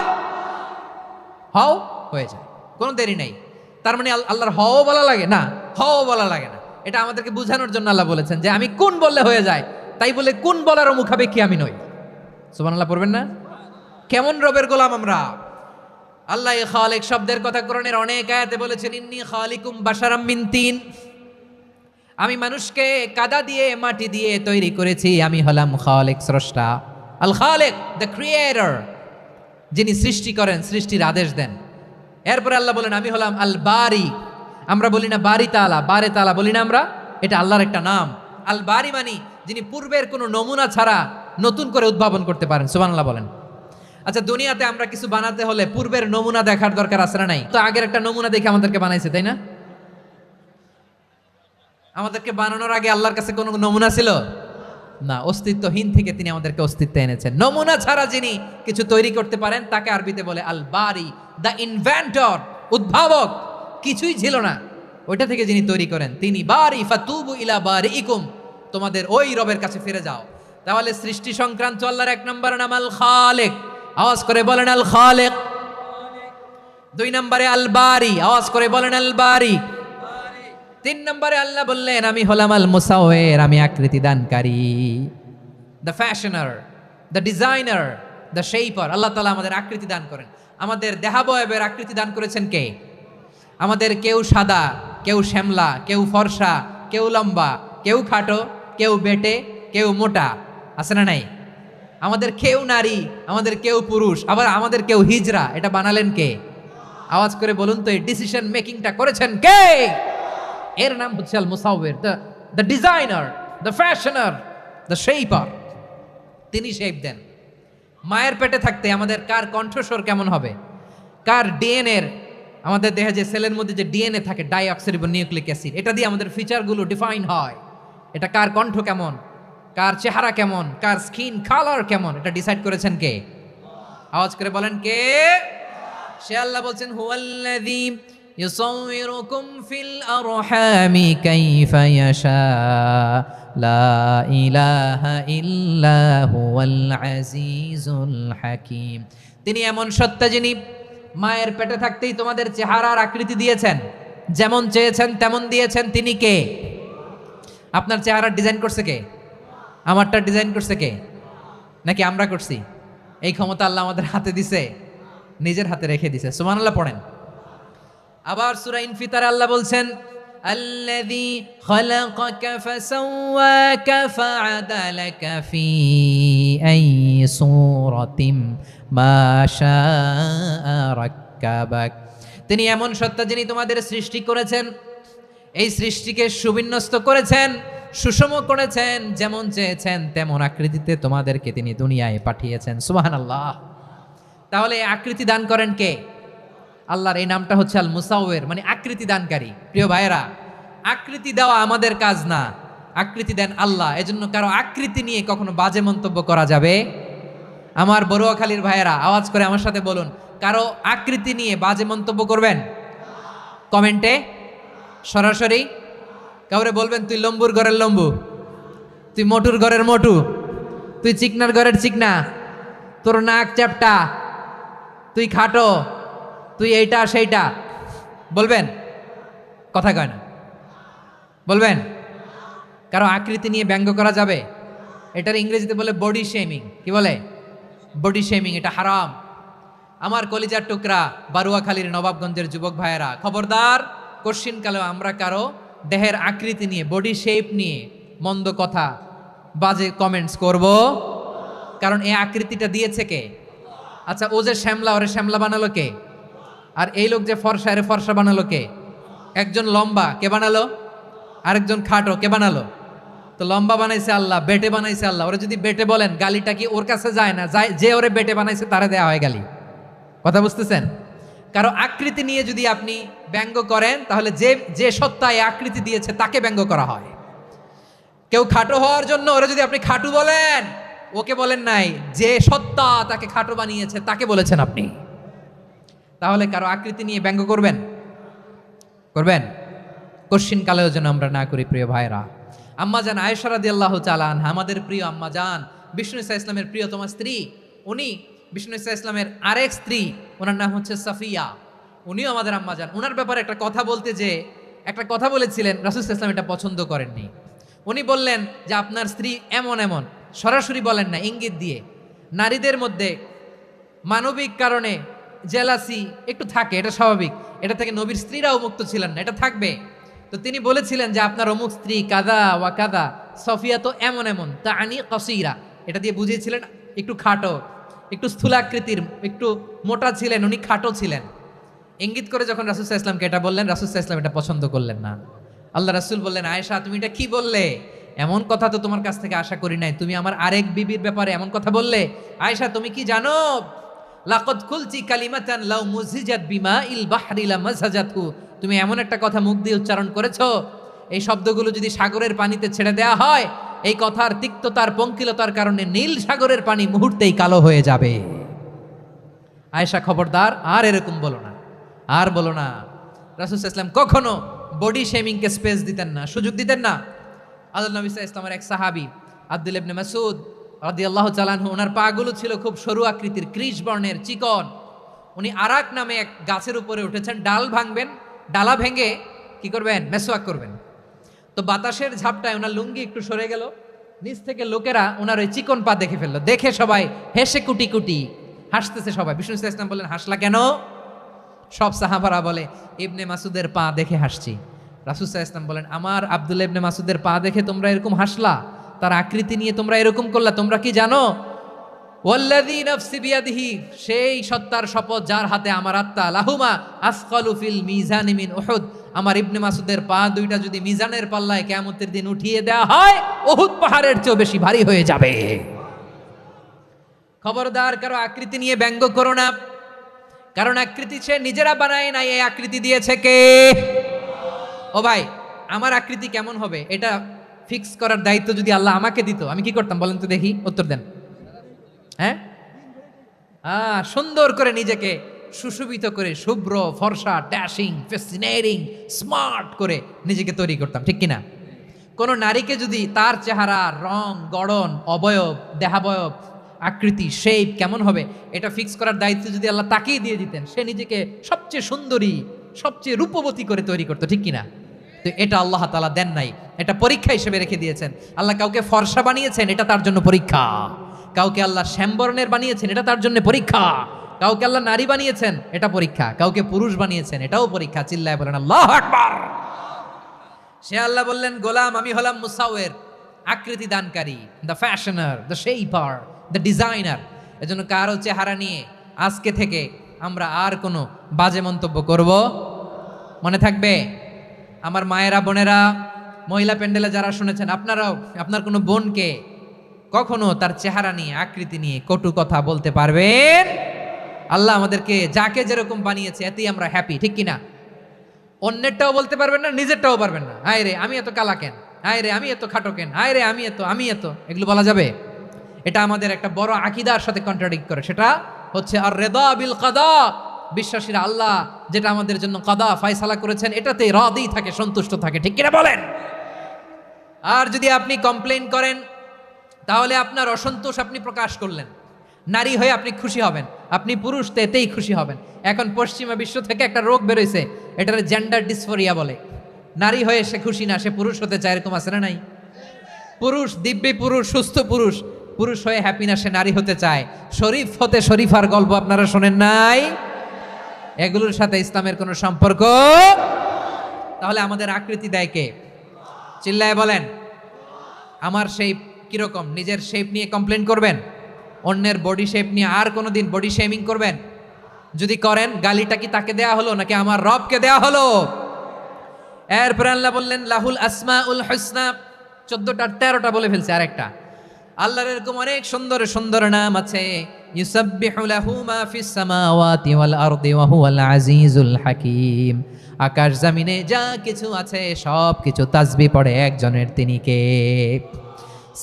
হও, হয়ে যায়, কোনো দেরি নেই। তার মানে আল্লাহর হও বলা লাগে না, হও বলা লাগে না। এটা আমাদেরকে বোঝানোর জন্য আল্লাহ বলেছেন যে আমি কোন বললে হয়ে যায়, তাই বলে কোন বলারও মুখাপেক্ষী আমি নই। সুবহানাল্লাহ পড়বেন না? কেমন রবের গোলাম আমরা। আল্লাহ এই খালিক শব্দের কথা কোরআনের অনেক আয়াতে বলেছেন, ইন্নী খালিকুম বাশারাম মিন তিন, আমি মানুষকে কাদা দিয়ে, মাটি দিয়ে তৈরি করেছি, আমি হলাম খালিক, স্রষ্টা। আল খালিক, দ্য ক্রিয়েটর, যিনি সৃষ্টি করেন, সৃষ্টির আদেশ দেন। এরপরে আল্লাহ বলেন আমি হলাম আল বারি। আমরা বলি না বারি তাআলা, বারে তাআলা বলি না আমরা, এটা আল্লাহর একটা নাম। আল বারি মানি যিনি পূর্বের কোনো নমুনা ছাড়া নতুন করে উদ্ভাবন করতে পারেন। সুবহানাল্লাহ বলেন। আচ্ছা, দুনিয়াতে আমরা কিছু বানাতে হলে পূর্বের নমুনা দেখার দরকার আছে না নাই? তো আগের একটা নমুনা দেখে আমাদেরকে বানাইছে, তাই না? আমাদেরকে বানানোর আগে আল্লাহর কাছে কোনো নমুনা ছিল না, অস্তিত্বহীন থেকে তিনি আমাদেরকে অস্তিত্বে এনেছেন। নমুনা ছাড়া যিনি কিছু তৈরি করতে পারেন তাকে আরবিতে বলে আল বারি, দ্য ইনভেন্টর, উদ্ভাবক। কিছুই ছিল না, ওইটা থেকে যিনি তৈরি করেন তিনি বারি। ফাতুবু ইলা বারিইকুম, তোমাদের ওই রবের কাছে ফিরে যাও। তাহলে সৃষ্টি সংক্রান্ত আল্লাহর এক নম্বর নাম আল খালেক, আওয়াজ করে বলেন আল খালেক। দুই নম্বরে আল বারি, আওয়াজ করে বলেন আল বারি। তিন নম্বরে আল্লাহ বললেন আমি হলাম আল মুসাওয়ির, আমি আকৃতি দানকারী, the fashioner, the designer, the shaper. আল্লাহ তাআলা আমাদের আকৃতি দান করেন। আমাদের দেহাবয়বের আকৃতি দান করেছেন কে? আমাদের কেউ সাদা, কেউ শ্যামলা, কেউ ফর্সা, কেউ লম্বা, কেউ খাটো, কেউ বেটে, কেউ মোটা, আছে না নাই? আমাদের কেউ নারী, আমাদের কেউ পুরুষ, আবার আমাদের কেউ হিজড়া। এটা বানালেন কে? আওয়াজ করে বলুন তো, এই ডিসিশন মেকিংটা করেছেন কে? এর নাম হচ্ছে আল মুসাওয়ির, the designer, the fashioner, the shaper. তিনি শেপ দেন। মায়ের পেটে থাকতে আমাদের কার কণ্ঠস্বর কেমন হবে, কার ডিএনএর, আমাদের দেহে যে সেলের মধ্যে যে ডিএনএ থাকে, ডাইঅক্সিরিবোনিউক্লিক অ্যাসিড, এটা দিয়ে আমাদের ফিচারগুলো ডিফাইন হয়। এটা কার কণ্ঠ কেমন, কার চেহারা কেমন, কার স্কিন কালার কেমন, এটা ডিসাইড করেছেন কে? আওয়াজ করে বলেন কে? সে আল্লাহ বলছেন হুয়াল্লাযী ইউসাউয়িরুকুম ফিল আরহামি কাইফা ইয়াশা লা ইলাহা ইল্লা হুয়াল আজিজুল হাকীম। তিনি এমন সত্তা যিনি মায়ের পেটে থাকতেই তোমাদের চেহারার আকৃতি দিয়েছেন, যেমন চেয়েছেন তেমন দিয়েছেন। তিনি কে? আপনার চেহারা ডিজাইন করছে কে? আমারটা ডিজাইন করছে কে? নাকি আমরা করছি? এই ক্ষমতা আল্লাহ আমাদের হাতে দিছে, নিজের হাতে রেখে দিছে। সুবহানাল্লাহ পড়েন। আবার সূরা ইনফিতারে আল্লাহ বলছেন আল্লাযী খালাকাকা ফাসাওয়াকা ফাআদালাকা ফি আইয়ি সূরাতিন মা শাআ রাক্কাবাক। তিনি এমন সত্তা যিনি তোমাদের সৃষ্টি করেছেন, এই সৃষ্টিকে সুবিন্যস্ত করেছেন, সুষম করেছেন, যেমন চেয়েছেন তেমন আকৃতিতে তোমাদেরকে তিনি দুনিয়ায় পাঠিয়েছেন। সুবহানাল্লাহ। তাহলে আকৃতি দান করেন কে? আল্লাহর এই নামটা হচ্ছে আল মুসাওয়ির, মানে আকৃতি দানকারী। প্রিয় ভাইয়েরা, আকৃতি দেওয়া আমাদের কাজ না, আকৃতি দেন আল্লাহ। এজন্য কারো আকৃতি নিয়ে কখনো বাজে মন্তব্য করা যাবে? আমার বড়ুয়াখালীর ভাইয়েরা আওয়াজ করে আমার সাথে বলুন, কারো আকৃতি নিয়ে বাজে মন্তব্য করবেন? কমেন্টে সরাসরি কাউরে বলবেন তুই লম্বুর ঘরের লম্বু, তুই মোটুর ঘরের মোটু, তুই চিকনার ঘরের চিকনা, তোর নাক চ্যাপটা, তুই খাটো, তুই এইটা সেইটা বলবেন? কথা কয় না, বলবেন? কারো আকৃতি নিয়ে ব্যঙ্গ করা যাবে? এটার ইংরেজিতে বলে বডি শেমিং। কি বলে? Body shaming. এটা হারাম। আমার কলিজার টুকরা বারুয়াখালীর নবাবগঞ্জের যুবক ভাইয়েরা, খবরদার, কোশ্চিনকালেও আমরা কারো দেহের আকৃতি নিয়ে, বডি শেপ নিয়ে মন্দ কথা, বাজে কমেন্টস করব? কারণ এই আকৃতিটা দিয়েছে কে? আচ্ছা, ও যে শ্যামলা, ওরে শ্যামলা বানালো কে? আর এই লোক যে ফর্সা, এরে ফর্সা বানালো কে? একজন লম্বা, কে বানালো? আরেকজন খাটো, কে বানালো? তো লম্বা বানাইছে আল্লাহ, বেটে বানাইছে আল্লাহ। ওরা যদি বেটে বলেন, গালিটা কি ওর কাছে যায় না? যায়। যে ওরে বেটে বানাইছে তারে দেয়া হয় গালি। কথা বুঝতেছেন? কারো আকৃতি নিয়ে যদি আপনি ব্যঙ্গ করেন, তাহলে যে যে সত্তা এই আকৃতি দিয়েছে তাকে ব্যঙ্গ করা হয়। কেউ খাটো হওয়ার জন্য ওরা যদি আপনি খাটু বলেন, ওকে বলেন নাই, যে সত্তা তাকে খাটো বানিয়েছে তাকে বলেছেন আপনি। তাহলে কারো আকৃতি নিয়ে ব্যঙ্গ করবেন? করবেন? কোশ্চিন কালেও যেন আমরা না করি। প্রিয় ভাইরা, আম্মাজান আয়েশা রাদিয়াল্লাহু তাআলা আনহা, আমাদের প্রিয় আম্মাজান, বিষ্ণু ইসা ইসলামের প্রিয়তমা স্ত্রী, উনি বিষ্ণু ইসা ইসলামের আরেক স্ত্রী, ওনার নাম হচ্ছে সাফিয়া, উনিও আমাদের আম্মাজান। ওনার ব্যাপারে একটা কথা বলতে যে একটা কথা বলেছিলেন, রাসূল সাল্লাল্লাহু আলাইহি ওয়াসাল্লাম এটা পছন্দ করেননি। উনি বললেন যে আপনার স্ত্রী এমন এমন, সরাসরি বলেন না, ইঙ্গিত দিয়ে। নারীদের মধ্যে মানবিক কারণে জেলাসি একটু থাকে, এটা স্বাভাবিক। এটা থেকে নবীর স্ত্রীরাও মুক্ত ছিলেন না, এটা থাকবে। তো তিনি বলেছিলেন যে আপনার অমুক স্ত্রী কাদা ওয়া কাদা, সফিয়া তো এমন এমন, তা আনি কসিরা, এটা দিয়ে বুঝিয়েছিলেন একটু খাটো, একটু স্থূলাকৃতির, একটু মোটা ছিলেন, উনি খাটো ছিলেন। ইঙ্গিত করে যখন রাসূল সাল্লাল্লাহু আলাইহি ওয়াসাল্লামকে এটা বললেন, রাসূল সাল্লাল্লাহু আলাইহি ওয়াসাল্লাম এটা পছন্দ করলেন না। আল্লাহ রাসূল বললেন, আয়েশা তুমি এটা কি বললে? এমন কথা তো তোমার কাছ থেকে আশা করি নাই, তুমি আমার আরেক বিবির ব্যাপারে এমন কথা বললে। আয়েশা তুমি কি জানো, লাকাদ কুলতি কালিমাতান লাউ মুজিজাত বিমা ইল বাহরি লামাজাজাতহু, তুমি এমন একটা কথা মুখ দিয়ে উচ্চারণ করেছো, এই শব্দগুলো যদি সাগরের পানিতে ছেড়ে দেওয়া হয়, এই কথার তিক্ততার পঙ্কিলতার কারণে নীল সাগরের পানি মুহূর্তেই কালো হয়ে যাবে। আয়েশা খবরদার, আর এরকম বলো না, আর বলো না। রাসূল সাল্লাল্লাহু আলাইহি ওয়াসাল্লাম কখনো বডি শেমিংকে স্পেস দিতেন না, সুযোগ দিতেন না। আল্লাহ নবী সাল্লাল্লাহু আলাইহি ওয়াসাল্লামের এক সাহাবী আব্দুল্লাহ ইবনে মাসউদ রাদিয়াল্লাহু তাআলা আনহু, ওনার পাগুলো ছিল খুব সরু আকৃতির, কৃষ বর্ণের, চিকন। উনি আরাক নামে এক গাছের উপরে উঠেছেন, ডাল ভাঙবেন, ডালা ভেঙে কি করবেন, মেসওয়াক করবেন। তো বাতাসের ঝাপটায় ওনার লুঙ্গি একটু সরে গেল, নিচ থেকে লোকেরা ওনার ওই চিকন পা দেখে ফেললো, দেখে সবাই হেসে কুটি কুটি হাসতেছে সবাই। বিষ্ণু সাল্লাল্লাহু আলাইহি ওয়াসাল্লাম বললেন, হাসলা কেন? সব সাহাবারা বলে, ইবনে মাসুদের পা দেখে হাসছি। রাসূল সাল্লাল্লাহু আলাইহি ওয়াসাল্লাম বলেন, আমার আব্দুল্লাহ ইবনে মাসুদের পা দেখে তোমরা এরকম হাসলা, তার আকৃতি নিয়ে তোমরা এরকম করলা, তোমরা কি জানো? ওয়াল্লাযী নাফসি বিয়াদিহি, সেই সত্তার শপথ যার হাতে আমার আত্মা, লাহুমা আসকালু ফিল মিজানি মিন উহুদ, আমার ইবনে মাসুদের পা দুইটা যদি মিজানের পাল্লায় কিয়ামতের দিন উঠিয়ে দেওয়া হয়, উহুদ পাহাড়ের চেয়েও বেশি ভারী হয়ে যাবে। খবরদার, কারো আকৃতি নিয়ে ব্যঙ্গ করো না, কারণ আকৃতি সে নিজেরা বানায় নাই, এই আকৃতি দিয়েছে কে? ও ভাই, আমার আকৃতি কেমন হবে এটা ফিক্স করার দায়িত্ব যদি আল্লাহ আমাকে দিত, আমি কি করতাম বলেন তো দেখি, উত্তর দেন। হ্যাঁ, সুন্দর করে নিজেকে সুশোভিত করে, শুভ্র ফর্সা, ড্যাশিং, ফ্যাসিনেটিং, স্মার্ট করে নিজেকে তৈরি করতাম, ঠিক কিনা? কোন নারীকে যদি তার চেহারা, রং, গড়ন, অবয়ব, দেহাবয়ব, আকৃতি, শেপ কেমন হবে এটা ফিক্স করার দায়িত্ব যদি আল্লাহ তাকেই দিয়ে দিতেন, সে নিজেকে সবচেয়ে সুন্দরী, সবচেয়ে রূপবতী করে তৈরি করতো, ঠিক কিনা? তো এটা আল্লাহ তাআলা দেন নাই, এটা পরীক্ষা হিসেবে রেখে দিয়েছেন। আল্লাহ কাউকে ফর্সা বানিয়েছেন, এটা তার জন্য পরীক্ষা। কাউকে আল্লাহ শ্যামবর্ণের বানিয়েছেন, এটা তার জন্য পরীক্ষা। কাউকে আল্লাহ নারী বানিয়েছেন, এটা পরীক্ষা। কাউকে পুরুষ বানিয়েছেন, এটাও পরীক্ষা। চিল্লায় বলেন আল্লাহু আকবার। সে আল্লাহ বললেন, গোলাম আমি হলাম মুসাওয়ের, আকৃতি দানকারী, the fashioner, the shaper, the designer. এজন্য কারো চেহারা নিয়ে আজকে থেকে আমরা আর কোনো বাজে মন্তব্য করব মনে থাকবে। আমার মায়েরা, বোনেরা, মহিলা প্যান্ডেলে যারা শুনেছেন, আপনারাও আপনার কোনো বোনকে কখনো তার চেহারা নিয়ে, আকৃতি নিয়ে কটু কথা বলতে পারবেন? আল্লাহ আমাদেরকে যাকে যেরকম বানিয়েছে এতেই আমরা হ্যাপি, ঠিক কিনা? অন্যেরটাও বলতে পারবেন না, নিজেরটাও পারবেন না। হায় রে আমি এত কালা কেন, হায় রে আমি এত খাটো কেন, হায় রে আমি এত, এগুলো বলা যাবে? এটা আমাদের একটা বড় আকীদার সাথে কন্ট্রাডিক্ট করে। সেটা হচ্ছে আর রিদা বিল কাদা, বিশ্বাসীরা আল্লাহ যেটা আমাদের জন্য কাদা ফয়সালা করেছেন এটাতে রাদি থাকে, সন্তুষ্ট থাকে, ঠিক কিনা বলেন? আর যদি আপনি কমপ্লেইন করেন তাহলে আপনার অসন্তোষ আপনি প্রকাশ করলেন। নারী হয়ে আপনি খুশি হবেন, আপনি পুরুষ তো এতেই খুশি হবেন। এখন পশ্চিমা বিশ্ব থেকে একটা রোগ বেরোইছে, এটার জেন্ডার ডিসফোরিয়া বলে। নারী হয়ে সে খুশি না, সে পুরুষ হতে চায়, এরকম আছে না নাই? পুরুষ, দিব্যি পুরুষ, সুস্থ পুরুষ, পুরুষ হয়ে হ্যাপি না, সে নারী হতে চায়। শরীফ হতে শরীফার গল্প আপনারা শোনেন নাই? এগুলোর সাথে ইসলামের কোনো সম্পর্ক? তাহলে আমাদের আকৃতি দেয় কে? চিল্লায় বলেন। আমার শেপ কিরকম, নিজের শেপ নিয়ে কমপ্লেন করবেন? অন্যের বডি শেপ নিয়ে আর কোনোদিন বডি শেমিং করবেন? যদি করেন, গালিটা কি তাকে দেয়া হলো নাকি আমার রবকে দেয়া হলো? এরপর আল্লাহ বললেন লাহুল আসমাউল হুসনা, 14টা 13টা বলে ফেলছে, আরেকটা। আল্লাহর এরকম অনেক সুন্দর সুন্দর নাম আছে। ইউসাব্বিহু লাহু মা ফিস সামাওয়াতি ওয়াল আরদি ওয়া হুয়াল আজিজুল হাকীম। আকাশ জমিনে যা কিছু আছে সব কিছু তাসবিহ পড়ে একজনের, তিনি কে?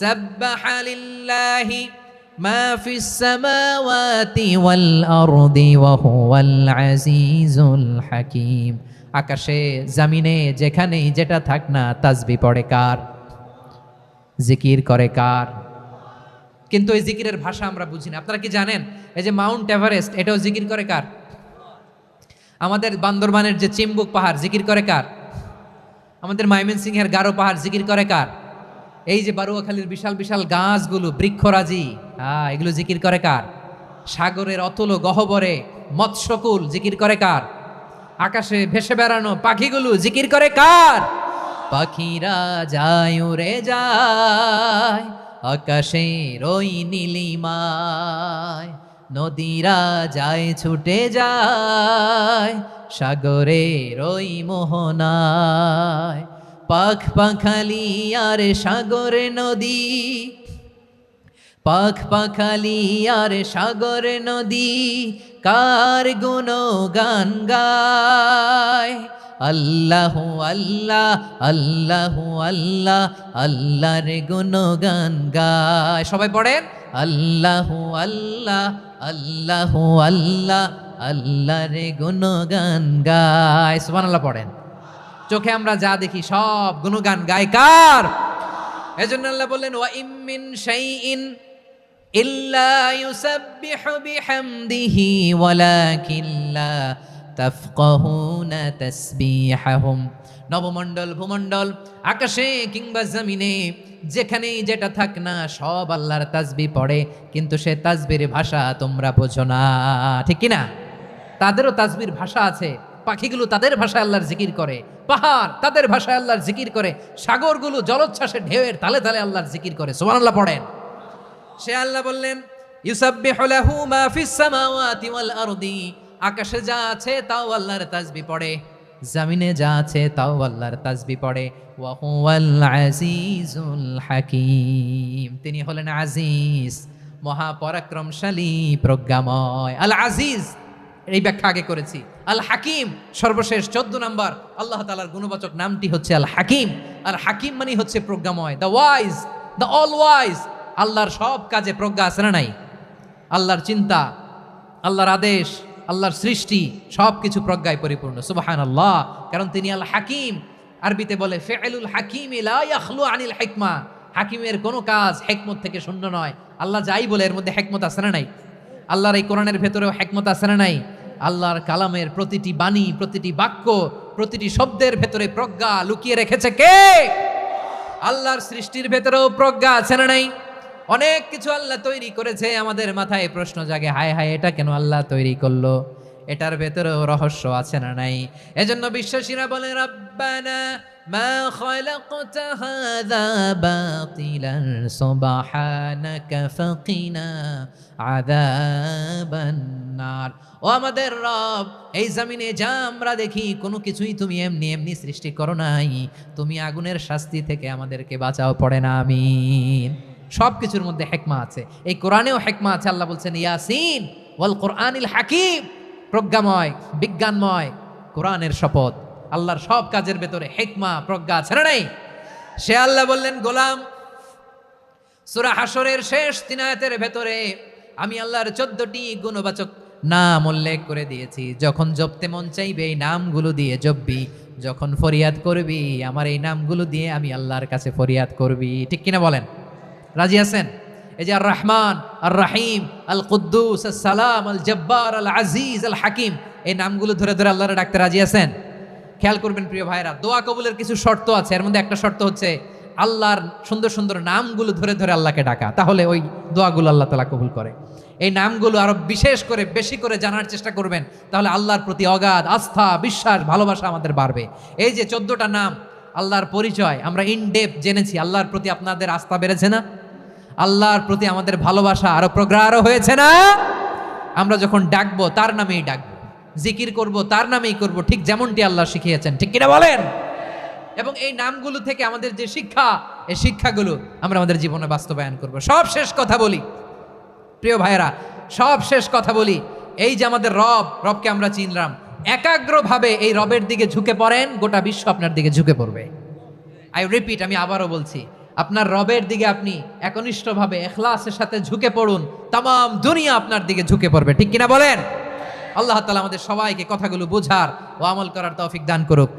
সাব্বাহা লিল্লাহি মা ফিস সামাওয়াতি ওয়াল আরদি ওয়া হুয়াল আজিজুল হাকীম। আকাশে জমিনে যেখানেই যেটা থাক না, তাসবিহ পড়ে কার? জিকির করে কার? কিন্তু এই জিকিরের ভাষা আমরা বুঝি না। আপনারা কি জানেন এই যে মাউন্ট এভারেস্ট, এটাও জিকির করে কার? আমাদের বান্দরবানের যে চিম্বুক পাহাড়, জিকির করে কার? আমাদের ময়মনসিংহের গারো পাহাড়, জিকির করে কার? এই যে বারুয়াখালীর বিশাল বিশাল গাছগুলো, বৃক্ষরাজি, এগুলো জিকির করে কার? সাগরের অতল গহ্বরে মৎস্যকুল, জিকির করে কার? আকাশে ভেসে বেড়ানো পাখিগুলো, জিকির করে কার? পাখিরা যায় উড়ে যায় আকাশের ওই নীলিমায়, নদীরা যায় ছুটে যায় সাগরের ওই মোহনায়, পাখ পাখালি আর সাগর নদী, পাখ পাখালি আর সাগর নদী, কার গুণগান গায়। আল্লাহ আল্লাহ আল্লাহ আল্লাহ আল্লাহর গুণগান গায়। সবাই পড়েন আল্লাহ আল্লাহ আল্লাহ আল্লাহ আল্লাহর গুণগান গায়। সুবহানাল্লাহ পড়েন। চোখে আমরা যা দেখি সব গুণগান গায় কার? এজন্য আল্লাহ বললেন ওয়া ইম মিন শাইইন ইল্লা ইউসাব্বিহু বিহামদিহি ওয়ালাকিন লা তাফকাহুনা তাসবিহাহুম। নবমণ্ডল ভূমণ্ডল আকাশে কিংবা জমিনে যেখানেই যেটা থাক না সব আল্লাহর তাসবিহ পড়ে, কিন্তু সে তাসবির ভাষা তোমরা বোঝো না, ঠিক কি না? তাদেরও তাসবির ভাষা আছে। পাখিগুলো তাদের ভাষায় আল্লাহর জিকির করে, পাহাড় তাদের ভাষায় আল্লাহর জিকির করে, সাগরগুলো জলোচ্ছ্বাসে ঢেউয়ের তালে তালে আল্লাহর জিকির করে। সুবহানাল্লাহ পড়েন। সে আল্লাহ বললেন ইউসাব্বিহু লাহু মা ফিস সামাওয়াতি ওয়াল আরদি, আকাশে যা আছে তাও আল্লাহর তাসবিহ পড়ে, জমিনে যা আছে তাও আল্লাহর তাসবিহ পড়ে। ওয়া হুয়াল আজিজুল হাকীম, তিনি হলেন আজিজ, মহাপরাক্রমশালী, প্রজ্ঞাময়। আল আজিজ এই ব্যাখ্যা আগে করেছি। আল হাকিম সর্বশেষ 14 নম্বর আল্লাহ তাআলার গুণবাচক নামটি হচ্ছে আল হাকিম। আল হাকিম মানে হচ্ছে প্রজ্ঞাময়, the wise, the all wise. আল্লাহর সব কাজে প্রজ্ঞা আছে না নাই? আল্লাহর চিন্তা, আল্লাহর আদেশ, আল্লাহর সৃষ্টি সব কিছু প্রজ্ঞায় পরিপূর্ণ। সুবহানাল্লাহ, কারণ তিনি আল হাকিম। আরবিতে বলে ফিআলুল হাকিম লা ইয়াখলু আনিল হিকমা, হাকিমের কোনো কাজ হিকমত থেকে শূন্য নয়। আল্লাহ যাই বলে এর মধ্যে হিকমত আছে না নাই? আল্লাহর এই কোরআনের ভেতরেও হিকমত আছে না নাই? আল্লাহর কালামের প্রতিটি বাণী, প্রতিটি বাক্য, প্রতিটি শব্দের ভেতরে প্রজ্ঞা লুকিয়ে রেখেছে কে? আল্লাহর সৃষ্টির ভেতরেও প্রজ্ঞা আছে না নাই? অনেক কিছু আল্লাহ তৈরি করেছে, আমাদের মাথায় প্রশ্ন জাগে, হায় হায় এটা কেন আল্লাহ তৈরি করলো? এটার ভেতরেও রহস্য আছে না নাই? এজন্য বিশ্বাসীরা বলে রব্বানা মা খালাকতা হাযা বাতিলান সুবহানাকা ফাকিনা আযাবান নার। ও আমাদের রব, এই জমিনে যা আমরা দেখি কোনো কিছুই তুমি এমনি এমনি সৃষ্টি করো নাই, তুমি আগুনের শাস্তি থেকে আমাদেরকে বাঁচাও, পড়ে না আমিন। সব কিছুর মধ্যে হিকমা আছে, এই কোরআনেও হিকমা আছে। আল্লাহ বলছেন ইয়াসিন ওয়াল কোরআনিল হাকিম, প্রজ্ঞাময়, বিজ্ঞানময় কোরআনের শপথ। আল্লাহর সব কাজের ভেতরে হিকমা, প্রজ্ঞা আছে না নাই? সে আল্লাহ বললেন গোলাম, সূরা হাশরের শেষ 3 আয়াতের ভেতরে আমি আল্লাহর 14টি গুণবাচক নাম উল্লেখ করে দিয়েছি। যখন জপতে মন চাইবে এই নামগুলো দিয়ে জপবি, যখন ফরিয়াদ করবি আমার এই নামগুলো দিয়ে আমি আল্লাহর কাছে ফরিয়াদ করবি, ঠিক কিনা বলেন? রাজি আছেন? এই যে আর রহমান, আর রাহিম, আল কুদ্দুস, আস সালাম, আল জব্বার, আল আজিজ, আল হাকিম, এই নামগুলো ধরে ধরে আল্লাহরে ডাকতে রাজি আছেন? খেয়াল করবেন প্রিয় ভাইরা, দোয়া কবুলের কিছু শর্ত আছে। এর মধ্যে একটা শর্ত হচ্ছে আল্লাহর সুন্দর সুন্দর নামগুলো ধরে ধরে আল্লাহকে ডাকা, তাহলে ওই দোয়াগুলো আল্লাহ তাআলা কবুল করে। এই নামগুলো আরো বিশেষ করে বেশি করে জানার চেষ্টা করবেন, তাহলে আল্লাহর প্রতি অগাধ আস্থা, বিশ্বাস, ভালোবাসা আমাদের বাড়বে। এই যে 14টা নাম আল্লাহর পরিচয় আমরা ইন ডেপথ জেনেছি, আল্লাহর প্রতি আপনাদের আস্থা বেড়েছে না? আল্লাহর প্রতি আমাদের ভালোবাসা আরো প্রগাঢ় হয়েছে না? আমরা যখন ডাকবো তার নামেই ডাকবো, জিকির করব তার নামেই করব, ঠিক যেমনটি আল্লাহ শিখিয়েছেন, ঠিক কিনা বলেন? এবং এই নামগুলো থেকে আমাদের যে শিক্ষা, এই শিক্ষাগুলো আমরা আমাদের জীবনে বাস্তবায়ন করব। সব শেষ কথা বলি প্রিয় ভাইরা, সব শেষ কথা বলি, এই যে আমাদের রবকে আমরা চিনলাম, একাগ্রভাবে এই রবের দিকে ঝুঁকে পড়েন, গোটা বিশ্ব আপনার দিকে ঝুঁকে পড়বে। আই রিপিট, আমি আবারও বলছি, আপনার রবের দিকে আপনি একনিষ্ঠভাবে ইখলাসের সাথে ঝুঁকে পড়ুন, তাম দুনিয়া আপনার দিকে ঝুঁকে পড়বে, ঠিক কিনা বলেন? আল্লাহ তাআলা আমাদের সবাইকে কথাগুলো বোঝার ও আমল করার তৌফিক দান করুক।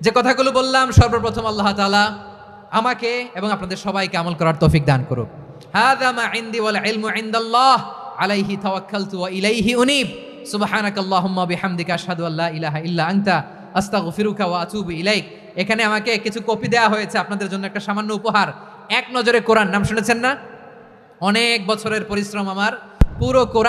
যে কথাগুলো বললাম, সর্বপ্রথম আল্লাহ তাআলা আমাকে এবং আপনাদের সবাইকে আমল করার তৌফিক দান করুক। হাযা মা ইনদি ওয়াল ইলমু ইনদাল্লাহ আলাইহি তাওয়াক্কালতু ওয়া ইলাইহি উনীব। সুবহানাকাল্লাহুম্মা বিহামদিকা আশহাদু আল্লা ইলাহা ইল্লা আনতা আস্তাগফিরুকা ওয়া আতুবু ইলাইক। এখানে আমাকে কিছু কপি দেওয়া হয়েছে আপনাদের জন্য, একটা সামান্য উপহার। এক নজরে কোরআন নাম শুনেছেন না? অনেক বছরের পরিশ্রম আমার, পুরো কোরআন